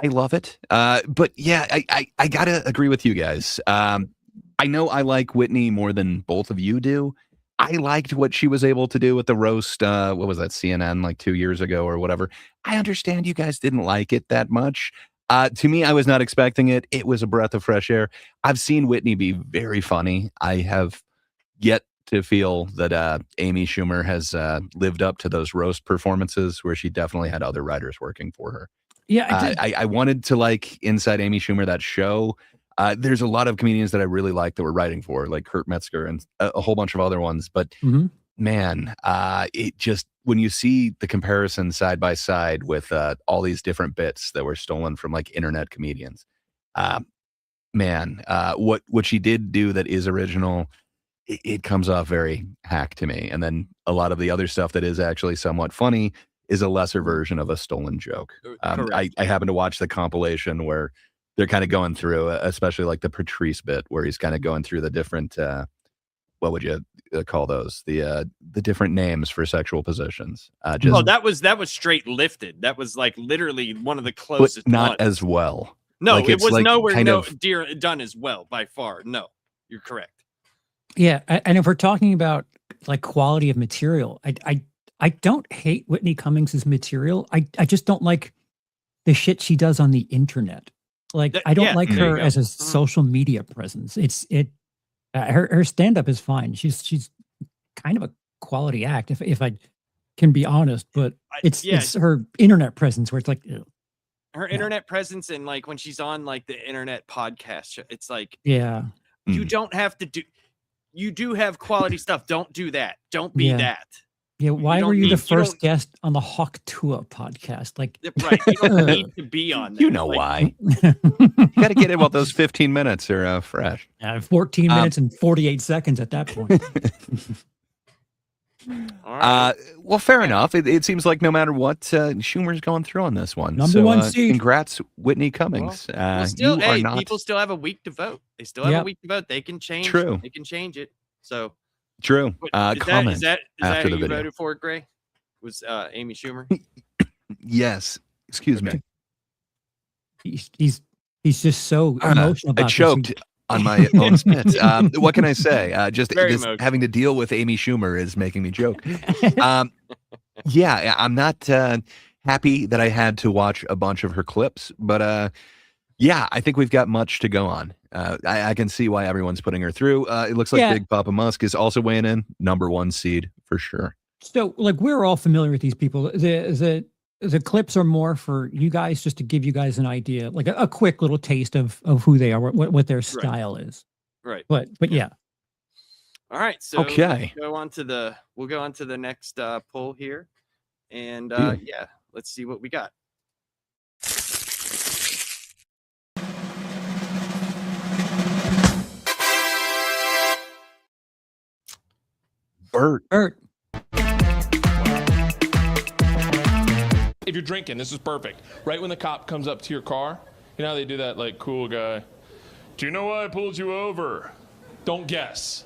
I: love it. But yeah, I gotta agree with you guys. I know I like Whitney more than both of you do. I liked what she was able to do with the roast. What was that, CNN, like 2 years ago or whatever? I understand you guys didn't like it that much. To me, I was not expecting it. It was a breath of fresh air. I've seen Whitney be very funny. I have yet to feel that Amy Schumer has lived up to those roast performances where she definitely had other writers working for her.
J: Yeah,
I: I wanted to like Inside Amy Schumer, that show. There's a lot of comedians that I really like that were writing for, like Kurt Metzger and a whole bunch of other ones. But man, it just, when you see the comparison side by side with all these different bits that were stolen from like internet comedians, man, what she did do that is original, it comes off very hack to me. And then a lot of the other stuff that is actually somewhat funny is a lesser version of a stolen joke. I happen to watch the compilation where they're kind of going through, especially like the Patrice bit, where he's kind of going through the different, what would you call those? The different names for sexual positions.
K: Oh, that was straight lifted. That was like literally one of the closest.
I: But not
K: ones.
I: as well.
K: No,
I: Like,
K: it
I: it's
K: was
I: like
K: nowhere
I: kind of
K: done as well by far. No, you're correct.
J: Yeah, and if we're talking about like quality of material, I don't hate Whitney Cummings's material. I just don't like the shit she does on the internet. Like I don't like her as a social media presence. Her stand up is fine. She's kind of a quality act if I can be honest, but it's her internet presence where it's like
K: Her internet presence and like when she's on like the internet podcast show, it's like
J: you
K: don't have to do. You do have quality stuff. Don't do that. Don't be that.
J: Yeah, why were you the first guest on the Hawk Tua podcast? Like,
K: right? You don't need to be on. There.
I: You know why? You got to get in while those 15 minutes are fresh.
J: 14 minutes and 48 seconds at that point.
I: Well, fair enough. It seems like no matter what, Schumer's going through on this one.
J: Number one seed.
I: Congrats, Whitney Cummings.
K: Still,
I: you are not
K: people still have a week to vote. They still have a week to vote. They can change.
I: True.
K: They can change it. So
I: true.
K: Is
I: Comment
K: that
I: after
K: who
I: the
K: you
I: video.
K: voted for, Gray? Was Amy Schumer?
I: Yes. Excuse me.
J: He's just so emotional about
I: I
J: this.
I: choked on my own spit. What can I say? Just
K: Very
I: this,
K: emotional.
I: having to deal with Amy Schumer is making me joke. Yeah, I'm not happy that I had to watch a bunch of her clips, but yeah, I think we've got much to go on. I can see why everyone's putting her through. It looks like Big Papa Musk is also weighing in. Number one seed for sure.
J: So, like, we're all familiar with these people. The clips are more for you guys, just to give you guys an idea, like a quick little taste of who they are, what their style is.
K: Right.
J: But yeah.
K: All right. So
I: Okay.
K: we'll go on to the next poll here, and
I: Yeah.
K: yeah, let's see what we got.
I: Bert.
J: Bert.
A: If you're drinking, this is perfect. Right when the cop comes up to your car, you know how they do that, like, cool guy. Do you know why I pulled you over? Don't guess.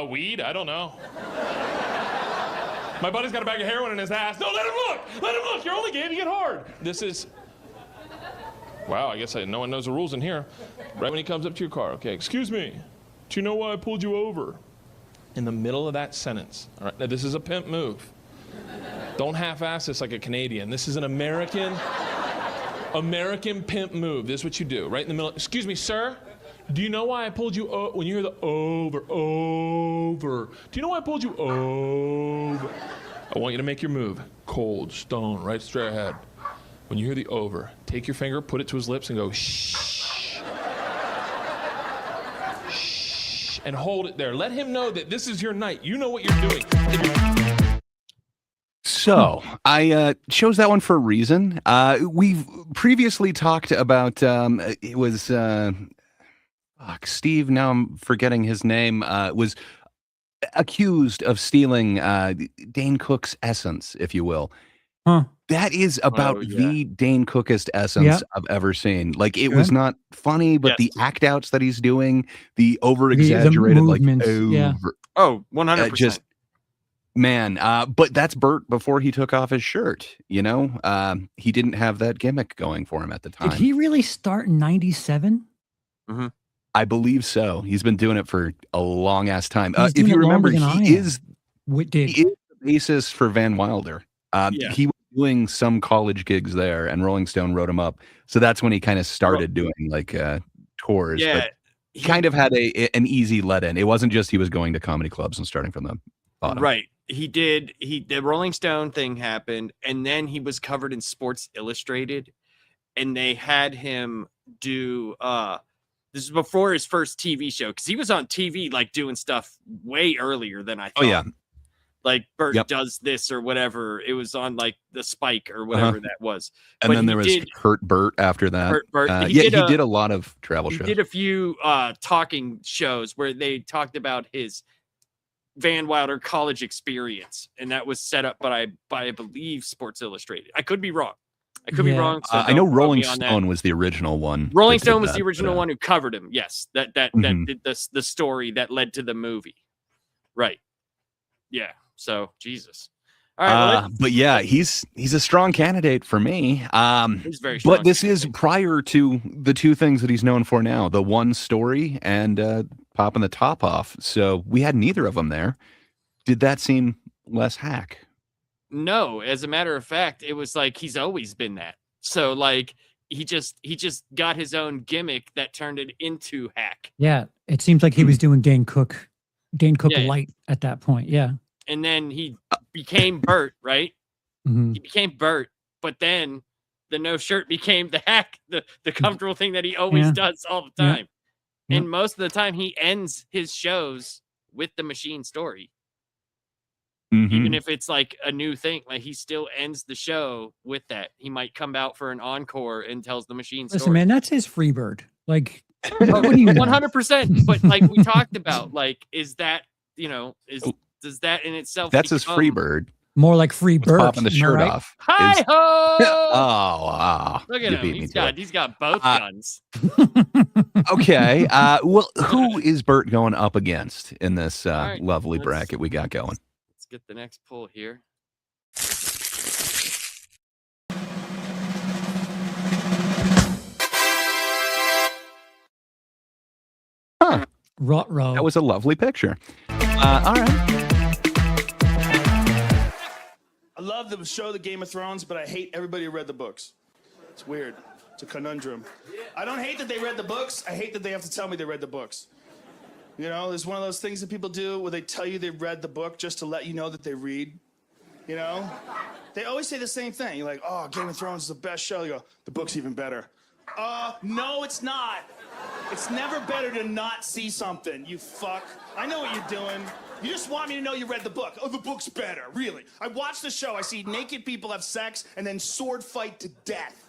A: Weed? I don't know. My buddy's got a bag of heroin in his ass. No, let him look! Let him look! You're only gaming it hard. This is... Wow, I guess no one knows the rules in here. Right when he comes up to your car, okay, excuse me. Do you know why I pulled you over? In the middle of that sentence, all right? Now, this is a pimp move. Don't half-ass this like a Canadian. This is an American pimp move. This is what you do, right in the middle. Excuse me, sir. Do you know why I pulled you over? When you hear the over, do you know why I pulled you over? I want you to make your move. Cold, stone, right straight ahead. When you hear the over, take your finger, put it to his lips, and go, shh. Shh. And hold it there. Let him know that this is your night. You know what you're doing.
I: So I chose that one for a reason. We've previously talked about it was Steve. Now I'm forgetting his name. Was accused of stealing Dane Cook's essence, if you will.
J: Huh.
I: That is about the Dane Cookest essence I've ever seen. Like it was not funny, but the act outs that he's doing, the over exaggerated, like over.
K: Oh, 100%.
I: Just man, but that's Bert before he took off his shirt. You know, he didn't have that gimmick going for him at the time.
J: Did he really start in 97?
K: Mm-hmm.
I: I believe so. He's been doing it for a long ass time. If you remember, he is the basis for Van Wilder. He was doing some college gigs there, and Rolling Stone wrote him up. So that's when he kind of started doing like tours.
K: Yeah,
I: but he kind of had an easy let in. It wasn't just he was going to comedy clubs and starting from the bottom.
K: Right. The Rolling Stone thing happened, and then he was covered in Sports Illustrated, and they had him do this is before his first TV show, because he was on TV like doing stuff way earlier than I thought.
I: Oh yeah.
K: Like Bert does this or whatever. It was on like the Spike or whatever that was.
I: And
K: but
I: then there was Hurt Bert after that.
K: Hurt Bert.
I: He did a lot of travel shows.
K: He did a few talking shows where they talked about his Van Wilder college experience, and that was set up by I believe Sports Illustrated. I could be wrong. So
I: I know Rolling Stone was the original one.
K: Rolling Stone was the original one who covered him. Yes, that did the story that led to the movie. Right. Yeah. So Jesus. All right.
I: But yeah, he's a strong candidate for me.
K: He's very strong.
I: But this is prior to the two things that he's known for now: the one story and popping the top off. So we had neither of them there. Did that seem less hack?
K: No, as a matter of fact, it was like he's always been that. So like he just got his own gimmick that turned it into hack.
J: Yeah, it seems like he was doing Dane Cook light at that point. Yeah.
K: And then he became Bert, right?
J: Mm-hmm.
K: He became Bert, but then the no shirt became the hack, the comfortable thing that he always does all the time.
J: Yeah.
K: And most of the time he ends his shows with the machine story.
I: Mm-hmm.
K: Even if it's like a new thing, like he still ends the show with that. He might come out for an encore and tells the machine story.
J: Listen, man, that's his Freebird. Like, what do you know?
K: 100%. But like we talked about, like, is that, does that in itself
I: That's his Freebird.
J: More like Free Bert.
I: Popping the shirt off.
K: Hi ho!
I: Oh wow!
K: Look at him. He's got both guns.
I: Okay. Well, who is Bert going up against in this lovely bracket we got going?
K: Let's get the next pull here.
I: Huh.
J: Ruh-roh.
I: That was a lovely picture. All right.
B: I love the show, The Game of Thrones, but I hate everybody who read the books. It's weird. It's a conundrum. I don't hate that they read the books. I hate that they have to tell me they read the books. You know, there's one of those things that people do where they tell you they read the book just to let you know that they read. You know? They always say the same thing. You're like, oh, Game of Thrones is the best show. You go, the book's even better. No, it's not. It's never better to not see something, you fuck. I know what you're doing. You just want me to know you read the book. Oh, the book's better, really. I watch the show, I see naked people have sex and then sword fight to death.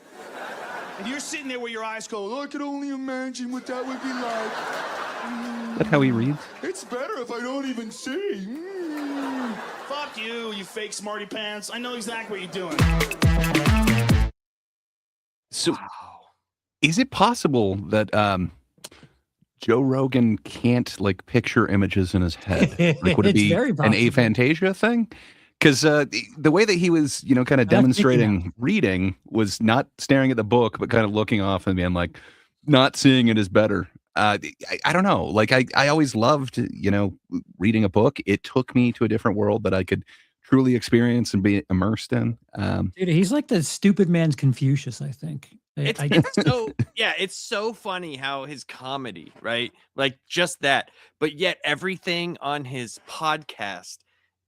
B: And you're sitting there where your eyes go, oh, I could only imagine what that would be like.
I: that how he reads?
B: It's better if I don't even see. Fuck you, you fake smarty pants. I know exactly what you're doing.
I: So, is it possible that Joe Rogan can't like picture images in his head? Like, would it
J: It's
I: be
J: very
I: an
J: possible.
I: aphantasia thing? Because the way that he was, you know, kind of
J: thinking
I: demonstrating reading was not staring at the book, but kind of looking off and being like, not seeing it is better. I don't know. Like, I always loved, you know, reading a book. It took me to a different world that I could truly experience and be immersed in.
J: Dude, he's like the stupid man's Confucius, I think.
K: It's so funny how his comedy, right? Like just that, but yet everything on his podcast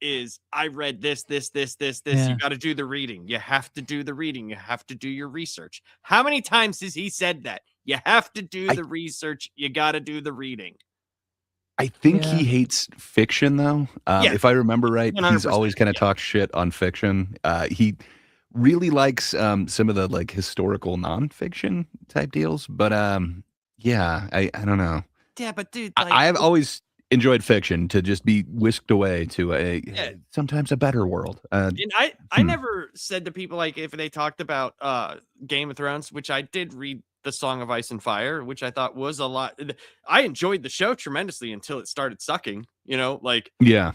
K: is I read this.
J: Yeah.
K: You got to do the reading. You have to do the reading. You have to do your research. How many times has he said that? You have to do the research. You got to do the reading.
I: I think he hates fiction, though. If I remember right, he's
K: 100%,
I: always kind of talked shit on fiction. He really likes some of the like historical nonfiction type deals, but yeah, I don't know.
K: Yeah, but dude,
I: I've always enjoyed fiction to just be whisked away to a sometimes a better world.
K: And I never said to people like if they talked about Game of Thrones, which I did read the Song of Ice and Fire, which I thought was a lot. I enjoyed the show tremendously until it started sucking, you know, like
I: yeah.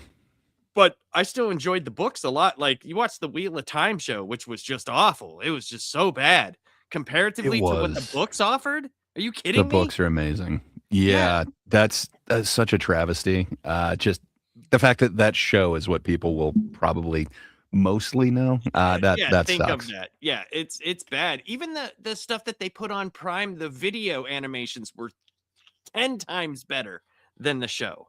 K: But I still enjoyed the books a lot. Like you watched the Wheel of Time show, which was just awful. It was just so bad comparatively to what the books offered. Are you kidding
I: The
K: me?
I: books are amazing. Yeah, that's such a travesty. Just the fact that that show is what people will probably mostly know. That
K: think
I: sucks.
K: of that. Yeah, it's bad. Even the stuff that they put on Prime, the video animations were 10 times better than the show.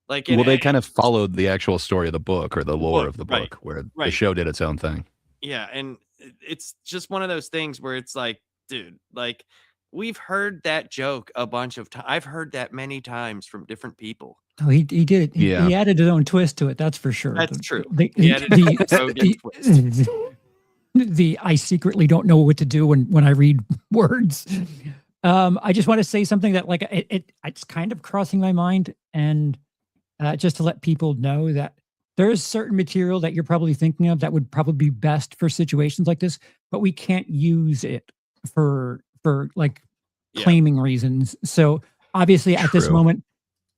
K: Like,
I: Well, they kind of followed the actual story of the book or the lore of the
K: right,
I: book, where the
K: right.
I: show did its own thing.
K: Yeah, and it's just one of those things where it's like, dude, like we've heard that joke a bunch of times. I've heard that many times from different people.
J: Oh, he did it. He added his own twist to it. That's for sure.
K: That's true.
J: The I secretly don't know what to do when I read words. I just want to say something that like it's kind of crossing my mind, and just to let people know that there is certain material that you're probably thinking of that would probably be best for situations like this, but we can't use it for like claiming reasons. So obviously at this moment,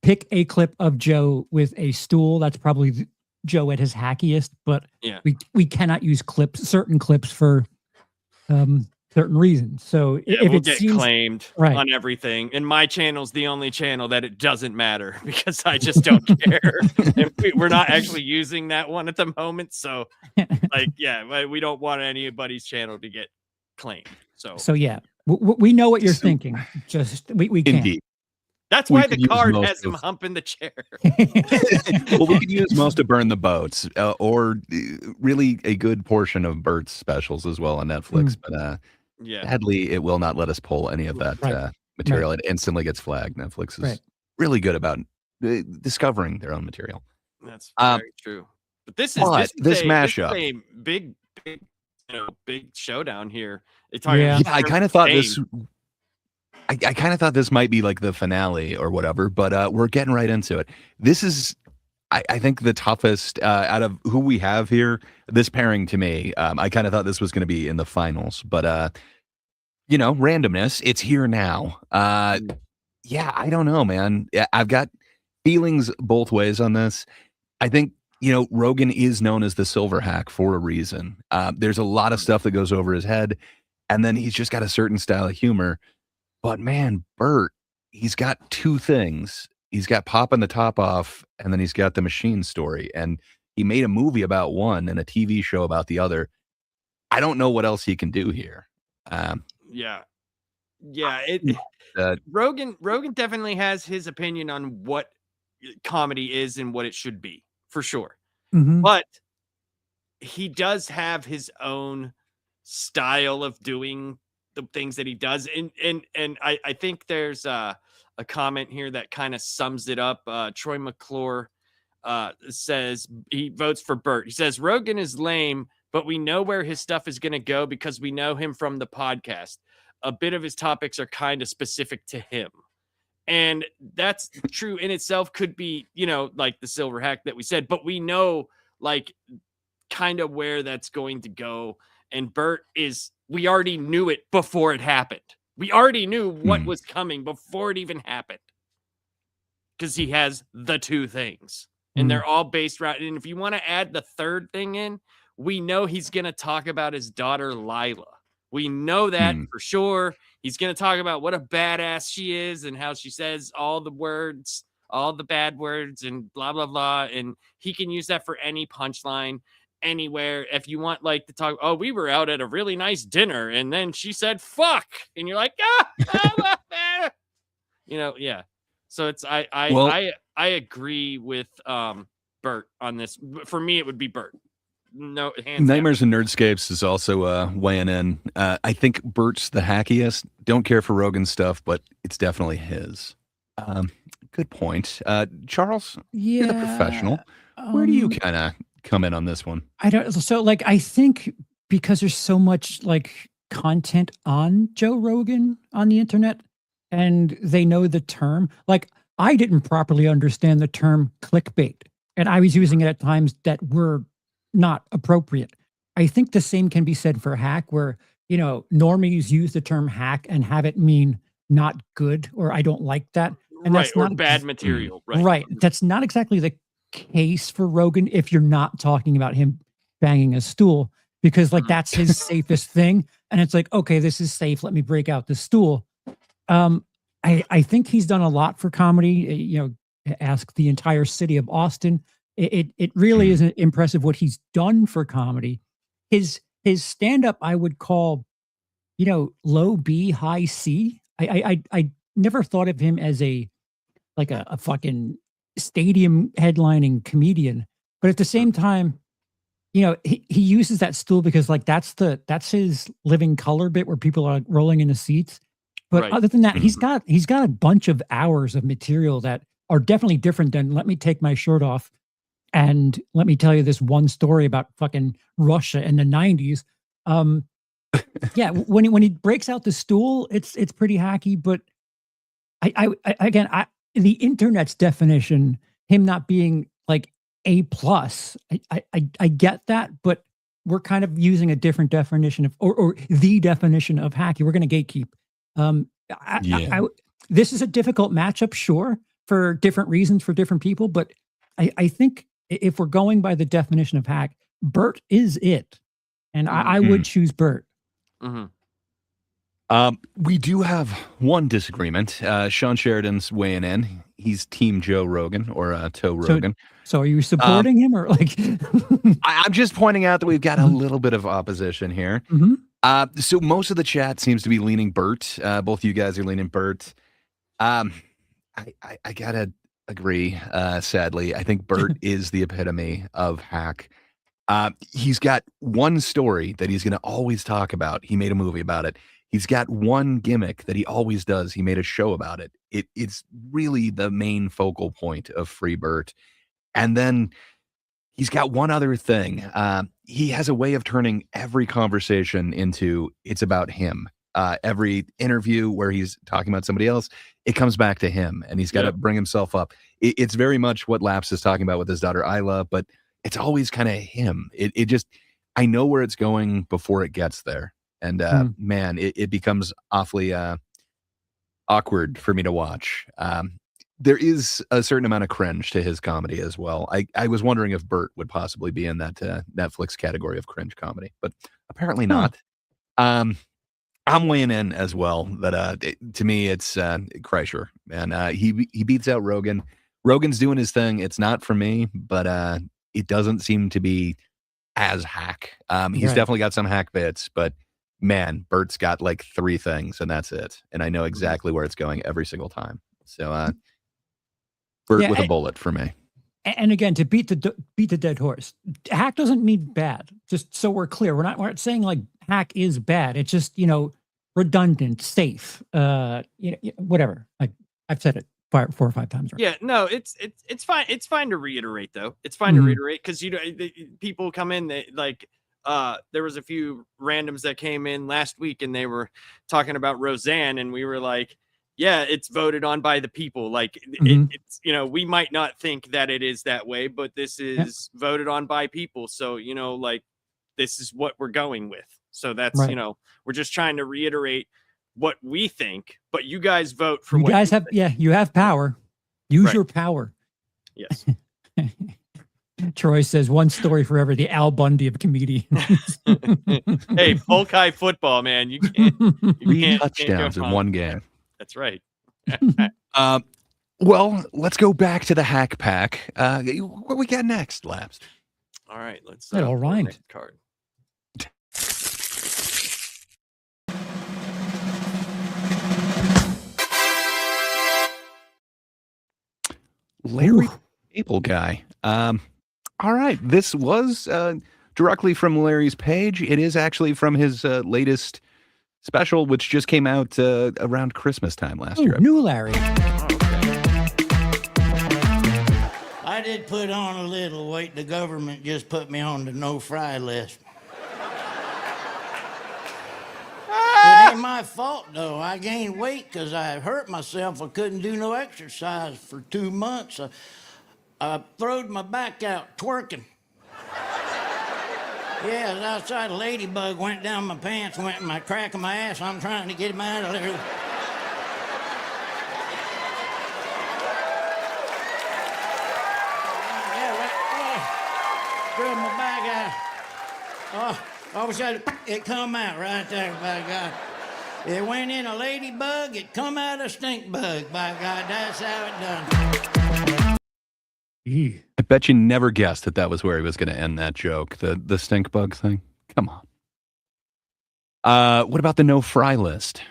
J: pick a clip of Joe with a stool. That's probably Joe at his hackiest, but we cannot use certain clips for certain reasons. So if
K: we'll
J: it
K: get
J: seems
K: claimed
J: right.
K: on everything, and my channel's the only channel that it doesn't matter because I just don't care. And we're not actually using that one at the moment, so like we don't want anybody's channel to get claimed. So
J: yeah, we know what you're thinking. Just we can't.
I: Indeed.
K: That's
I: We
K: why
I: could
K: the
I: use
K: card
I: most
K: has him
I: of-
K: humping the chair.
I: Well, we could use most to burn the boats, or really a good portion of Bert's specials as well on Netflix. But sadly, it will not let us pull any of that material. It instantly gets flagged. Netflix is really good about discovering their own material.
K: That's very true. But this is
I: this mashup.
K: This is a big showdown here.
I: I kind of thought this. I kind of thought this might be like the finale or whatever, but we're getting right into it. This is, I think, the toughest out of who we have here. This pairing to me, I kind of thought this was going to be in the finals, but randomness. It's here now. Yeah, I don't know, man. I've got feelings both ways on this. I think Rogan is known as the silver hack for a reason. There's a lot of stuff that goes over his head, and then he's just got a certain style of humor. But man, Bert, he's got two things. He's got popping the top off, and then he's got the machine story. And he made a movie about one and a TV show about the other. I don't know what else he can do here.
K: Rogan definitely has his opinion on what comedy is and what it should be, for sure. But he does have his own style of doing the things that he does, and I think there's a comment here that kind of sums it up. Troy McClure says he votes for Bert. He says Rogan is lame, but we know where his stuff is going to go because we know him from the podcast. A bit of his topics are kind of specific to him. And that's true in itself, could be, like the silver hack that we said, but we know like kind of where that's going to go. And Bert we already knew it before it happened. We already knew what was coming before it even happened. Because he has the two things. And they're all based around. And if you want to add the third thing in, we know he's going to talk about his daughter, Lila. We know that for sure. He's going to talk about what a badass she is and how she says all the words, all the bad words, and blah, blah, blah. And he can use that for any punchline anywhere. If you want like to talk, oh, we were out at a really nice dinner and then she said, fuck. And you're like, yeah. So it's, I agree with Bert on this. For me, it would be Bert. No,
I: Nightmares and Nerdscapes is also weighing in. I think Bert's the hackiest. Don't care for Rogan's stuff, but it's definitely his. Good point. Charles, you're the professional. Where do you kind of come in on this one?
J: I don't. So, like, I think because there's so much like content on Joe Rogan on the internet, and they know the term. Like, I didn't properly understand the term clickbait, and I was using it at times that were not appropriate. I think the same can be said for hack, where, normies use the term hack and have it mean not good, or I don't like that. And
K: right,
J: that's
K: or
J: not
K: bad material. Right.
J: Right. That's not exactly the case for Rogan if you're not talking about him banging a stool, because like that's his safest thing. And it's like, okay, this is safe. Let me break out the stool. I think he's done a lot for comedy. Ask the entire city of Austin. It really is impressive what he's done for comedy. His stand-up I would call, low B, high C. I never thought of him as a fucking stadium headlining comedian, but at the same time, he uses that stool because like that's his living color bit where people are rolling in the seats. But
K: Right.
J: other than that, he's got a bunch of hours of material that are definitely different than let me take my shirt off and let me tell you this one story about fucking Russia in the 90s. Yeah, when he breaks out the stool, it's pretty hacky, but I the internet's definition, him not being like A+, I get that, but we're kind of using a different definition of or the definition of hacky. We're going to gatekeep. This is a difficult matchup, sure, for different reasons for different people, but I think if we're going by the definition of hack, Bert is it, and I would choose Bert.
I: We do have one disagreement. Sean Sheridan's weighing in. He's Team Joe Rogan or Toe Rogan.
J: So are you supporting him or like?
I: I'm just pointing out that we've got a little bit of opposition here. So most of the chat seems to be leaning Bert. Both of you guys are leaning Bert. I gotta agree. Sadly, I think Bert is the epitome of hack. He's got one story that he's going to always talk about. He made a movie about it. He's got one gimmick that he always does. He made a show about it. It's really the main focal point of Free Bert. And then he's got one other thing. He has a way of turning every conversation into it's about him. Every interview where he's talking about somebody else, it comes back to him, and he's got to bring himself up. It's very much what Laps is talking about with his daughter Isla, but it's always kind of him. It just, I know where it's going before it gets there. And man, it becomes awfully awkward for me to watch. There is a certain amount of cringe to his comedy as well. I was wondering if Bert would possibly be in that Netflix category of cringe comedy, but apparently not. I'm weighing in as well that to me it's Kreischer, man. He beats out Rogan. Rogan's doing his thing. It's not for me, but it doesn't seem to be as hack. He's definitely got some hack bits, but man, Bert's got like 3 things and that's it. And I know exactly where it's going every single time. So Bert with a bullet for me.
J: And again, to beat the dead horse, hack doesn't mean bad. Just so we're clear, we're not saying like hack is bad. It's just redundant, safe, whatever. Like I've said it 4 or 5 times.
K: Yeah, no, it's fine. It's fine to reiterate though. It's fine to reiterate because people come in there was a few randoms that came in last week and they were talking about Roseanne and we were like, yeah, it's voted on by the people. Like it's, you know, we might not think that it is that way, but this is voted on by people. So, you know, like this is what we're going with. So that's,
J: Right.
K: you know, we're just trying to reiterate what we think, but you guys vote for
J: You
K: what
J: guys
K: you
J: have,
K: think.
J: yeah, you have power. Use
K: Right.
J: your power.
K: Yes.
J: Troy says one story forever, the Al Bundy of comedians.
K: Hey, Polk High football, man. You can't,
I: Three
K: can't go
I: touchdowns in
K: wrong.
I: one game.
K: That's right.
I: Well, let's go back to the Hack Pack. What we got next, Labs?
K: All right, let's
J: That all
K: pull the
J: rhymed.
K: next card.
I: Larry Cable Guy. All right, this was directly from Larry's page. It is actually from his latest special, which just came out around Christmas time last year.
J: New Larry.
C: I did put on a little weight. The government just put me on the no-fry list. It ain't my fault, though. I gained weight because I hurt myself. I couldn't do no exercise for 2 months. I throwed my back out twerking. Yeah, I was outside, a ladybug went down my pants, went in my crack of my ass. I'm trying to get him out of there. Threw my back out. All of a sudden, it come out right there, by God. It went in a ladybug, it come out a stink bug, by God. That's how it done.
I: I bet you never guessed that that was where he was going to end that joke, the stink bug thing. Come on. What about the no fry list?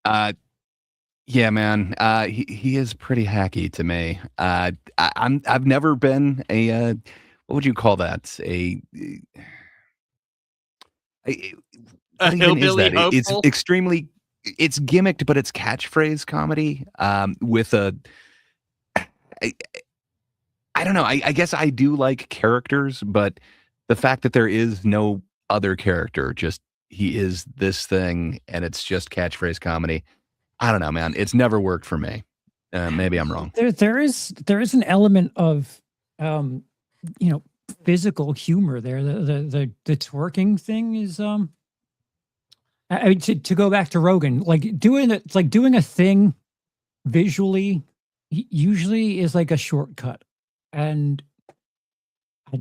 I: Yeah, man. He is pretty hacky to me. I've never been a what would you call that? What even is
K: hillbilly
I: that? It's
K: hopeful?
I: extremely, it's gimmicked, but it's catchphrase comedy with a. I don't know. I guess I do like characters, but the fact that there is no other character, just he is this thing, and it's just catchphrase comedy. I don't know, man. It's never worked for me. Maybe I'm wrong.
J: There is an element of physical humor there. The twerking thing is I mean, to go back to Rogan, like doing a thing visually usually is like a shortcut. And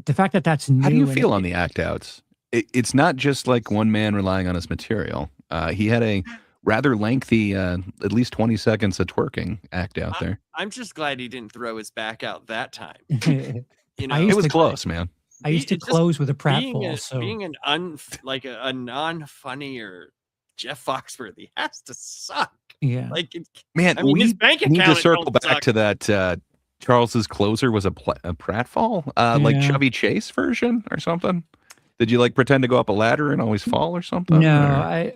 J: the fact that that's new.
I: How do you feel on the act outs? It's not just like one man relying on his material. He had a rather lengthy, at least 20 seconds of twerking act out there.
K: I'm just glad he didn't throw his back out that time. You know,
I: It was close, man.
J: I used to
K: Just
J: close with a
K: being
J: pratfall.
K: a,
J: So
K: being an a non-funny or Jeff Foxworthy has to suck.
J: Yeah.
K: Like
I: Man,
K: I mean, his
I: we
K: bank
I: need to
K: account
I: circle
K: don't
I: back
K: suck.
I: to that. Charles's closer was a pratfall, like
J: Yeah.
I: Chevy Chase version or something. Did you like pretend to go up a ladder and always fall or something?
J: no,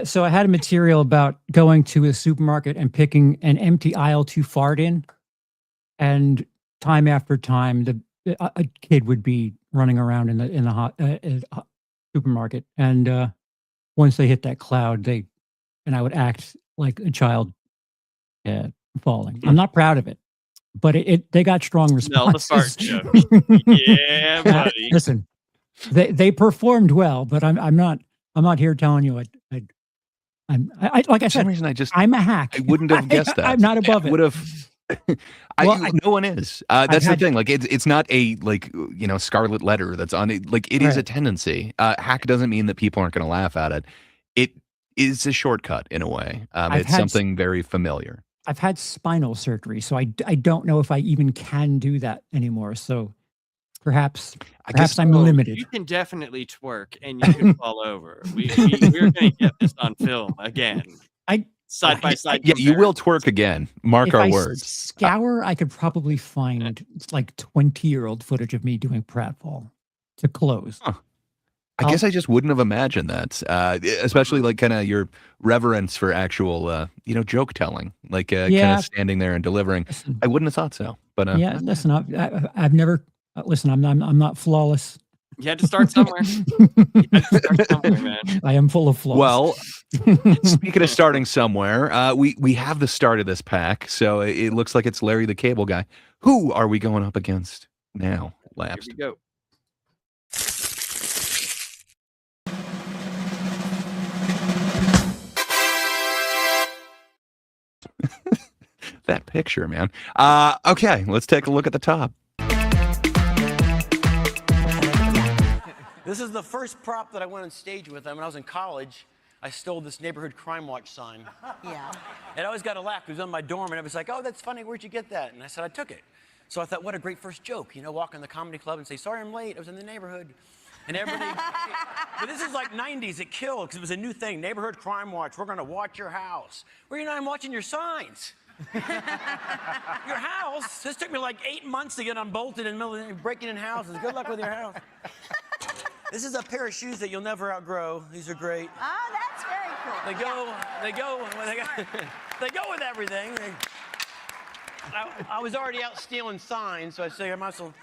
J: so I had a material about going to a supermarket and picking an empty aisle to fart in, and time after time, a kid would be running around in the supermarket, and once they hit that cloud, I would act like a child falling. I'm not proud of it, but they got strong
K: Smell the
J: responses.
K: fart joke. Yeah, buddy.
J: Listen, they performed well, but I'm not here telling you I'm like I
I: For some
J: said,
I: reason,
J: I'm a hack.
I: I wouldn't have guessed that.
J: I'm not above it.
I: Would have. No one is. That's the thing. Like it's not a scarlet letter that's on it. Like it is a
J: Right.
I: tendency. Hack doesn't mean that people aren't going to laugh at it. It is a shortcut in a way. It's something very familiar.
J: I've had spinal surgery, so I don't know if I even can do that anymore. So perhaps I'm limited.
K: You can definitely twerk and you can fall over. We're going to get this on film again. Side by side.
I: Yeah, you will twerk again. Mark
J: If
I: our
J: I
I: words.
J: scour, I could probably find like 20-year-old footage of me doing pratfall to close.
I: I guess I just wouldn't have imagined that, especially like kind of your reverence for actual, joke telling, like kind
J: Yeah.
I: of standing there and delivering. I wouldn't have thought so, but
J: Yeah, listen, I've never listen. I'm not flawless.
K: You had to start somewhere. You had to start somewhere, man.
J: I am full of flaws.
I: Well, speaking of starting somewhere, we have the start of this pack, so it looks like it's Larry the Cable Guy. Who are we going up against now, Labs?
K: Here we go.
I: That picture, man. Okay, let's take a look at the top.
D: This is the first prop that I went on stage with. When I was in college, I stole this neighborhood crime watch sign.
E: Yeah.
D: And I always got a laugh. It was on my dorm, and it was like, oh, that's funny. Where'd you get that? And I said, I took it. So I thought, what a great first joke. You know, walk in the comedy club and say, sorry, I'm late. I was in the neighborhood. And everybody, but this is like 90s. It killed because it was a new thing. Neighborhood crime watch. We're going to watch your house. Well, you know, I'm watching your signs. Your house? This took me like 8 months to get unbolted in the middle of breaking in houses. Good luck with your house. This is a pair of shoes that you'll never outgrow. These are great.
E: Oh, that's very cool.
D: They go with everything. I was already out stealing signs, so I say I might as well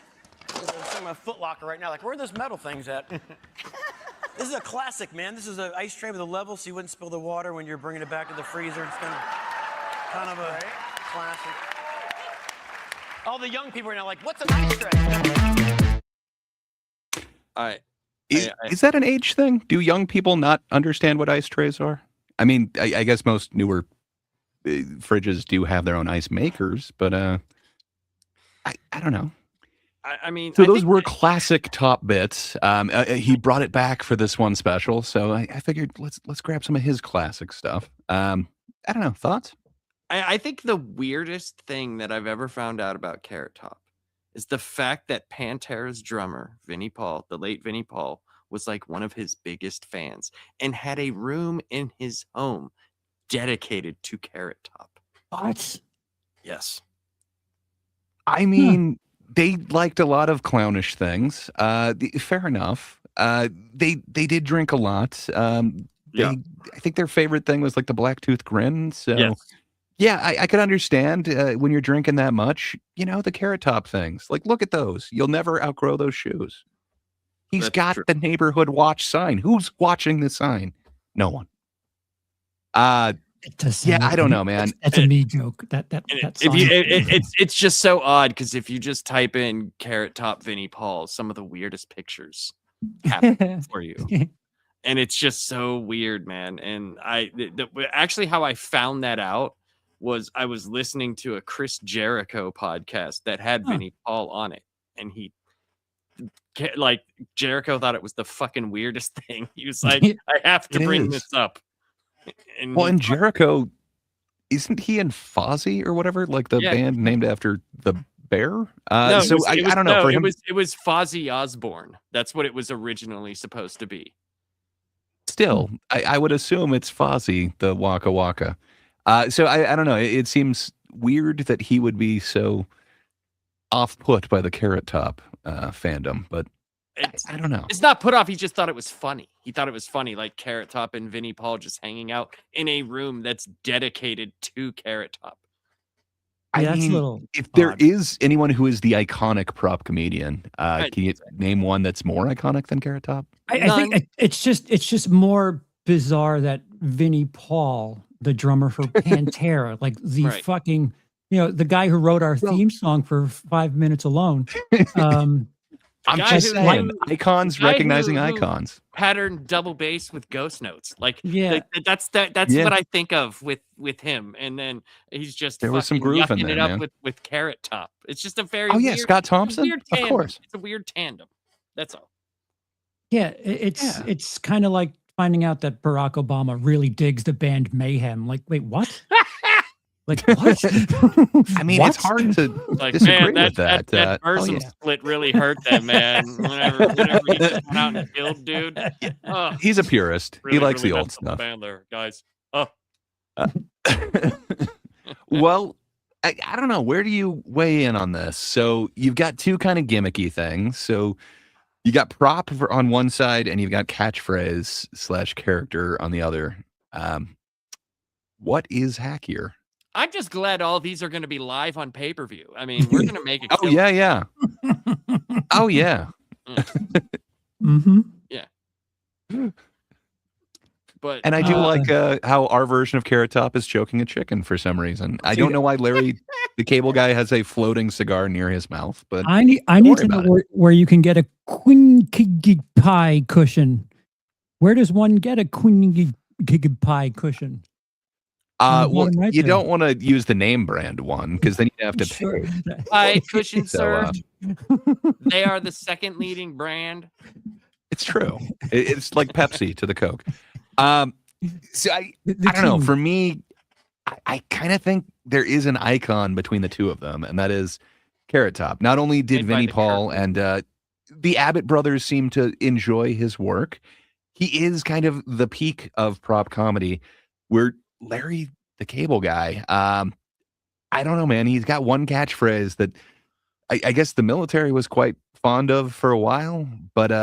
D: see my Foot Locker right now. Like, where are those metal things at? This is a classic, man. This is an ice tray with a level so you wouldn't spill the water when you're bringing it back to the freezer. It's kind of a classic. All the young people are now like, what's an ice tray?
K: All right.
I: Is that an age thing? Do young people not understand what ice trays are? I mean, I guess most newer fridges do have their own ice makers, but I don't know.
K: I mean,
I: so those were classic top bits. He brought it back for this one special, so I figured let's grab some of his classic stuff. I don't know, thoughts?
K: I think the weirdest thing that I've ever found out about Carrot Top is the fact that Pantera's drummer, Vinnie Paul, the late Vinnie Paul, was like one of his biggest fans and had a room in his home dedicated to Carrot Top.
J: What?
K: Yes.
I: I mean, they liked a lot of clownish things. Fair enough. They did drink a lot. I think their favorite thing was like the Blacktooth Grin. So
K: Yes.
I: yeah, I could understand when you're drinking that much, you know, the Carrot Top things. Like, look at those. You'll never outgrow those shoes. He's got the neighborhood watch sign. Who's watching the sign? No one.
J: It does
I: Yeah,
J: sound
I: I don't know, man.
J: That's a me joke. That
K: It's just so odd because if you just type in Carrot Top Vinnie Paul, some of the weirdest pictures happen for you. And it's just so weird, man. And actually how I found that out was I was listening to a Chris Jericho podcast that had Vinnie Paul on it, and like Jericho thought it was the fucking weirdest thing. He was like, I have to bring this up.
I: And Jericho, isn't he in Fozzy or whatever? Like the band named after the bear?
K: No,
I: so I don't know.
K: No,
I: For him,
K: it was Fozzy Osbourne. That's what it was originally supposed to be.
I: still, I would assume it's Fozzy, the Waka Waka. So I don't know. It seems weird that he would be so off-put by the Carrot Top fandom, but I don't know.
K: It's not put off. He just thought it was funny. He thought it was funny, like Carrot Top and Vinnie Paul just hanging out in a room that's dedicated to Carrot Top.
J: Yeah, that's
I: mean,
J: a little
I: if there is anyone who is the iconic prop comedian, can you name one that's more iconic than Carrot Top?
J: I think it's just more bizarre that Vinnie Paul, the drummer for Pantera, like the fucking, the guy who wrote our theme song for 5 minutes alone.
I: I'm just saying, icons recognizing icons.
K: Pattern double bass with ghost notes, like
J: yeah,
K: that's what I think of with him. And then he's just
I: there was some groove in
K: yucking
I: there,
K: it up
I: man.
K: with Carrot Top. It's just a very
I: weird, Scott Thompson,
K: weird
I: of
K: tandem.
I: course.
K: It's a weird tandem. That's all.
J: Yeah, it's kind of like finding out that Barack Obama really digs the band Mayhem. Like, wait, what? Like what?
I: I mean, it's hard to disagree with that.
K: That Burzum split really hurt them, man. Whenever he just went out and killed dude.
I: He's a purist.
K: Really,
I: He likes
K: really
I: the old
K: messed up the
I: stuff.
K: band there, guys.
I: Well, I don't know. Where do you weigh in on this? So you've got two kind of gimmicky things. So you got prop on one side, and you've got catchphrase / character on the other. What is hackier?
K: I'm just glad all these are going to be live on pay-per-view. I mean, we're going to make it.
I: Oh yeah. Oh yeah.
J: Mm-hmm.
K: Yeah. But
I: And I do like how our version of Carrot Top is choking a chicken for some reason. I don't know why Larry, the cable guy, has a floating cigar near his mouth, but
J: I need to know where you can get a queen pie cushion. Where does one get a queen pie cushion?
I: Well,
J: right
I: you
J: there.
I: don't want to use the name brand one because then you have to pay.
K: Pie cushion,
I: So,
K: sir. They are the second leading brand.
I: It's true. It's like Pepsi to the Coke. So I don't know. For me, I kind of think there is an icon between the two of them, and that is Carrot Top. Not only did Vinnie Paul and the Abbott brothers seem to enjoy his work, he is kind of the peak of prop comedy, where Larry the Cable Guy, I don't know, man. He's got one catchphrase that I guess the military was quite fond of for a while, but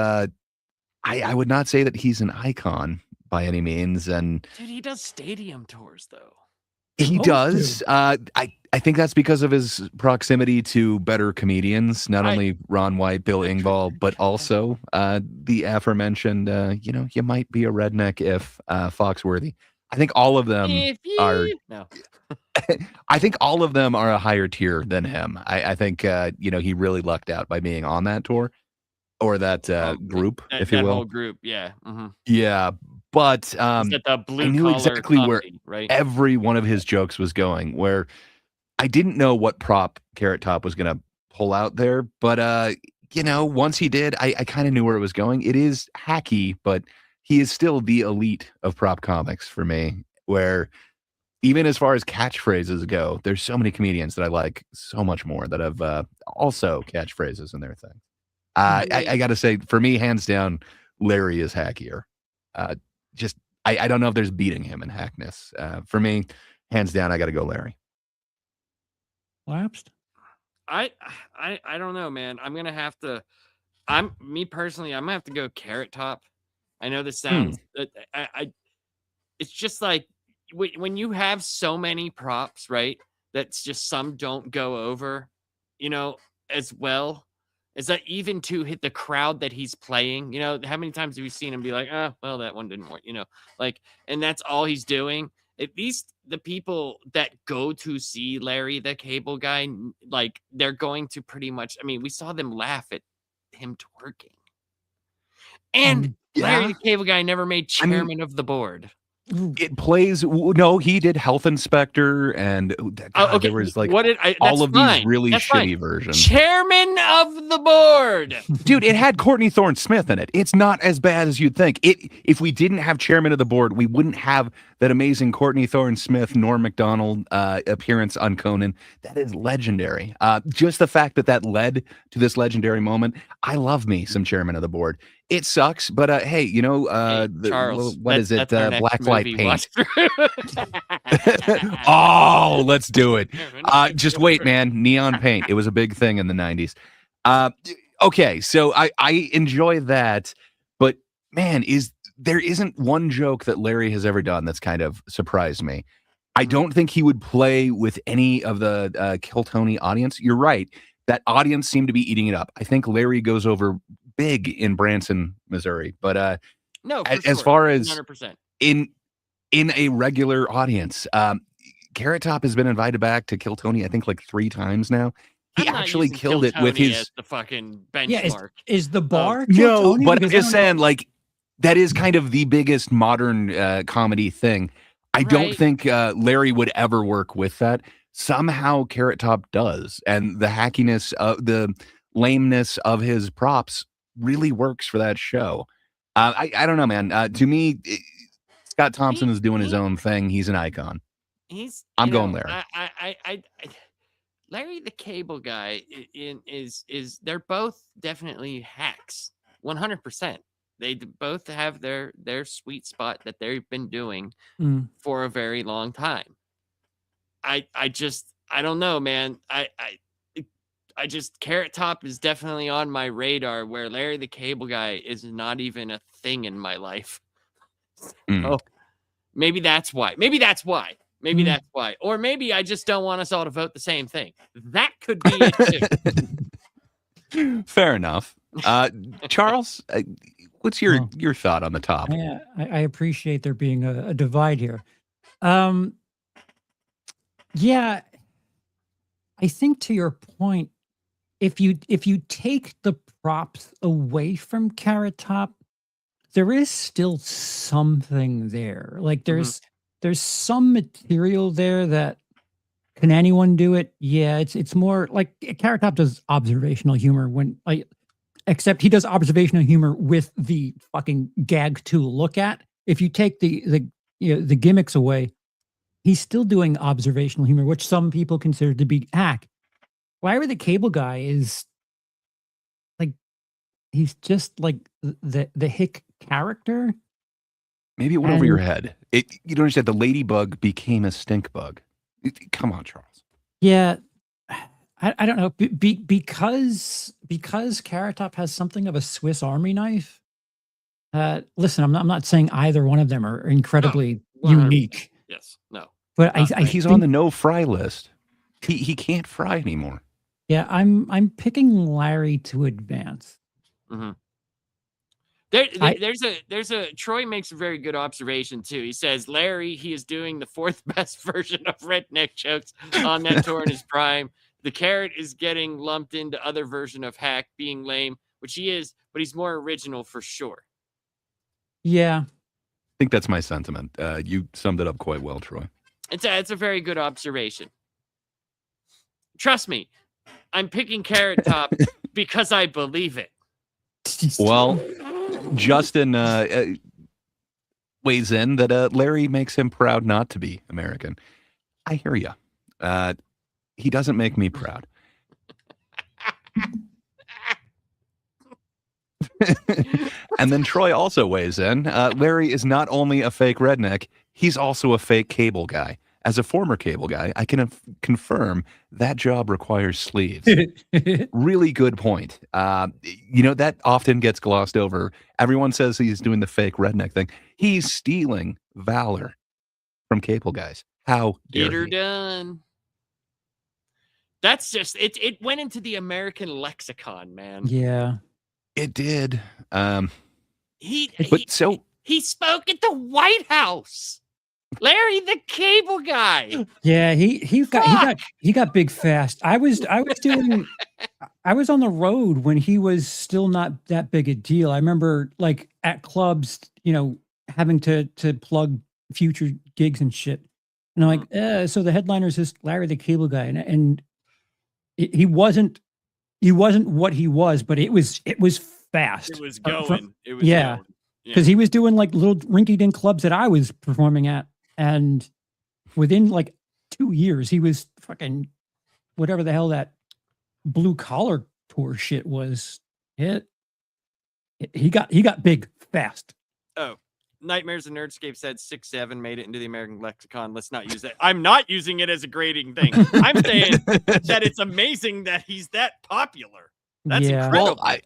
I: I would not say that he's an icon by any means. And
K: Dude, he does stadium tours though.
I: he does. I think that's because of his proximity to better comedians, not only Ron White, Bill Engvall, but also the aforementioned, you might be a redneck if Foxworthy. I think all of them are.
K: No.
I: I think all of them are a higher tier than him. I think he really lucked out by being on that tour or that group, if you will.
K: That whole group, yeah. Mm-hmm.
I: Yeah, but I knew exactly where
K: right?
I: every one of his jokes was going. Where I didn't know what prop Carrot Top was going to pull out there, but once he did, I kind of knew where it was going. It is hacky, but he is still the elite of prop comics for me. Where even as far as catchphrases go, there's so many comedians that I like so much more that have also catchphrases in their thing. I got to say, for me, hands down, Larry is hackier. I don't know if there's beating him in hackness. For me, hands down, I got to go Larry.
J: Lapsed?
K: I don't know, man. I'm gonna have to. Me personally, I'm gonna have to go Carrot Top. I know this sounds. It's just like when you have so many props, right? That's just some don't go over, as well. Is that even to hit the crowd that he's playing? How many times have you seen him be like, oh, well, that one didn't work, and that's all he's doing. At least the people that go to see Larry the Cable Guy, they're going to pretty much, we saw them laugh at him twerking. And Larry the Cable Guy never made chairman of the board.
I: It plays. No, he did Health Inspector, and there was all of these really shitty versions.
K: Chairman of the board,
I: dude. It had Courtney Thorne Smith in it. It's not as bad as you'd think. If we didn't have Chairman of the Board, we wouldn't have that amazing Courtney Thorne Smith, Norm Macdonald appearance on Conan. That is legendary. Just the fact that led to this legendary moment. I love me some Chairman of the Board. It sucks, but hey,
K: Charles,
I: what is it? Blacklight paint. Oh, let's do it. Just wait, man. Neon paint. It was a big thing in the 90s. Okay, so I enjoy that, but man, there isn't one joke that Larry has ever done that's kind of surprised me. I don't think he would play with any of the Kill Tony audience. You're right. That audience seemed to be eating it up. I think Larry goes over big in Branson, Missouri, but
K: no,
I: as far as
K: 100%.
I: in a regular audience, Carrot Top has been invited back to Kill Tony, I think 3 times now. He actually killed it with his
K: the fucking benchmark.
J: Yeah, is the bar?
I: No, but I'm just saying, that is kind of the biggest modern comedy thing. I don't think Larry would ever work with that. Somehow Carrot Top does, and the hackiness of the lameness of his props really works for that show. I don't know, man. To me, Scott Thompson is doing his own thing. He's an icon. I'm going Larry.
K: Larry the Cable Guy is they're both definitely hacks. 100%. They both have their sweet spot that they've been doing for a very long time. I don't know, man. I just Carrot Top is definitely on my radar, where Larry the Cable Guy is not even a thing in my life. Oh, maybe that's why. Or maybe I just don't want us all to vote the same thing. That could be it too.
I: Fair enough. Charles, what's your thought on the topic?
J: Yeah, I appreciate there being a divide here. Yeah, I think to your point, if you take the props away from Carrot Top, there is still something there. Like there's some material there that can anyone do it? Yeah, it's more like Carrot Top does observational humor except he does observational humor with the fucking gag to look at. If you take the gimmicks away, he's still doing observational humor, which some people consider to be hack. Larry the Cable Guy is like he's just like the hick character.
I: Maybe it went over your head. You don't understand. The ladybug became a stink bug. Come on, Charles.
J: Yeah, I don't know because Carrot Top has something of a Swiss Army knife. Listen, I'm not saying either one of them are incredibly unique.
K: Yes, no.
J: But
I: he's on the no fry list. He can't fry anymore.
J: Yeah, I'm picking Larry to advance.
K: Mm-hmm. There's a Troy makes a very good observation too. He says Larry, he is doing the fourth best version of redneck jokes on that tour in his prime. The Carrot is getting lumped into other version of Hack being lame, which he is, but he's more original for sure.
J: Yeah,
I: I think that's my sentiment. You summed it up quite well, Troy.
K: It's a very good observation. Trust me, I'm picking Carrot Top because I believe it.
I: Well, Justin weighs in that Larry makes him proud not to be American. I hear you. He doesn't make me proud. And then Troy also weighs in. Larry is not only a fake redneck, he's also a fake cable guy. As a former cable guy, I can confirm that job requires sleeves. Really good point. That often gets glossed over. Everyone says he's doing the fake redneck thing. He's stealing valor from cable guys. How dare
K: Get her
I: he?
K: done. That's just it went into the American lexicon, man.
J: Yeah.
I: It did.
K: He spoke at the White House. Larry the Cable Guy.
J: Yeah, he got big fast. I was on the road when he was still not that big a deal. I remember like at clubs, having to plug future gigs and shit. And I'm like, so the headliner is just Larry the Cable Guy, and he wasn't what he was, but it was fast.
K: It was going.
J: Because he was doing like little rinky-dink clubs that I was performing at. And within like 2 years, he was fucking whatever the hell that blue collar tour shit was. He got big fast.
K: Oh, Nightmares and Nerdscape said 6'7" made it into the American lexicon. Let's not use that. I'm not using it as a grading thing. I'm saying that it's amazing that he's that popular. That's incredible.
I: Well,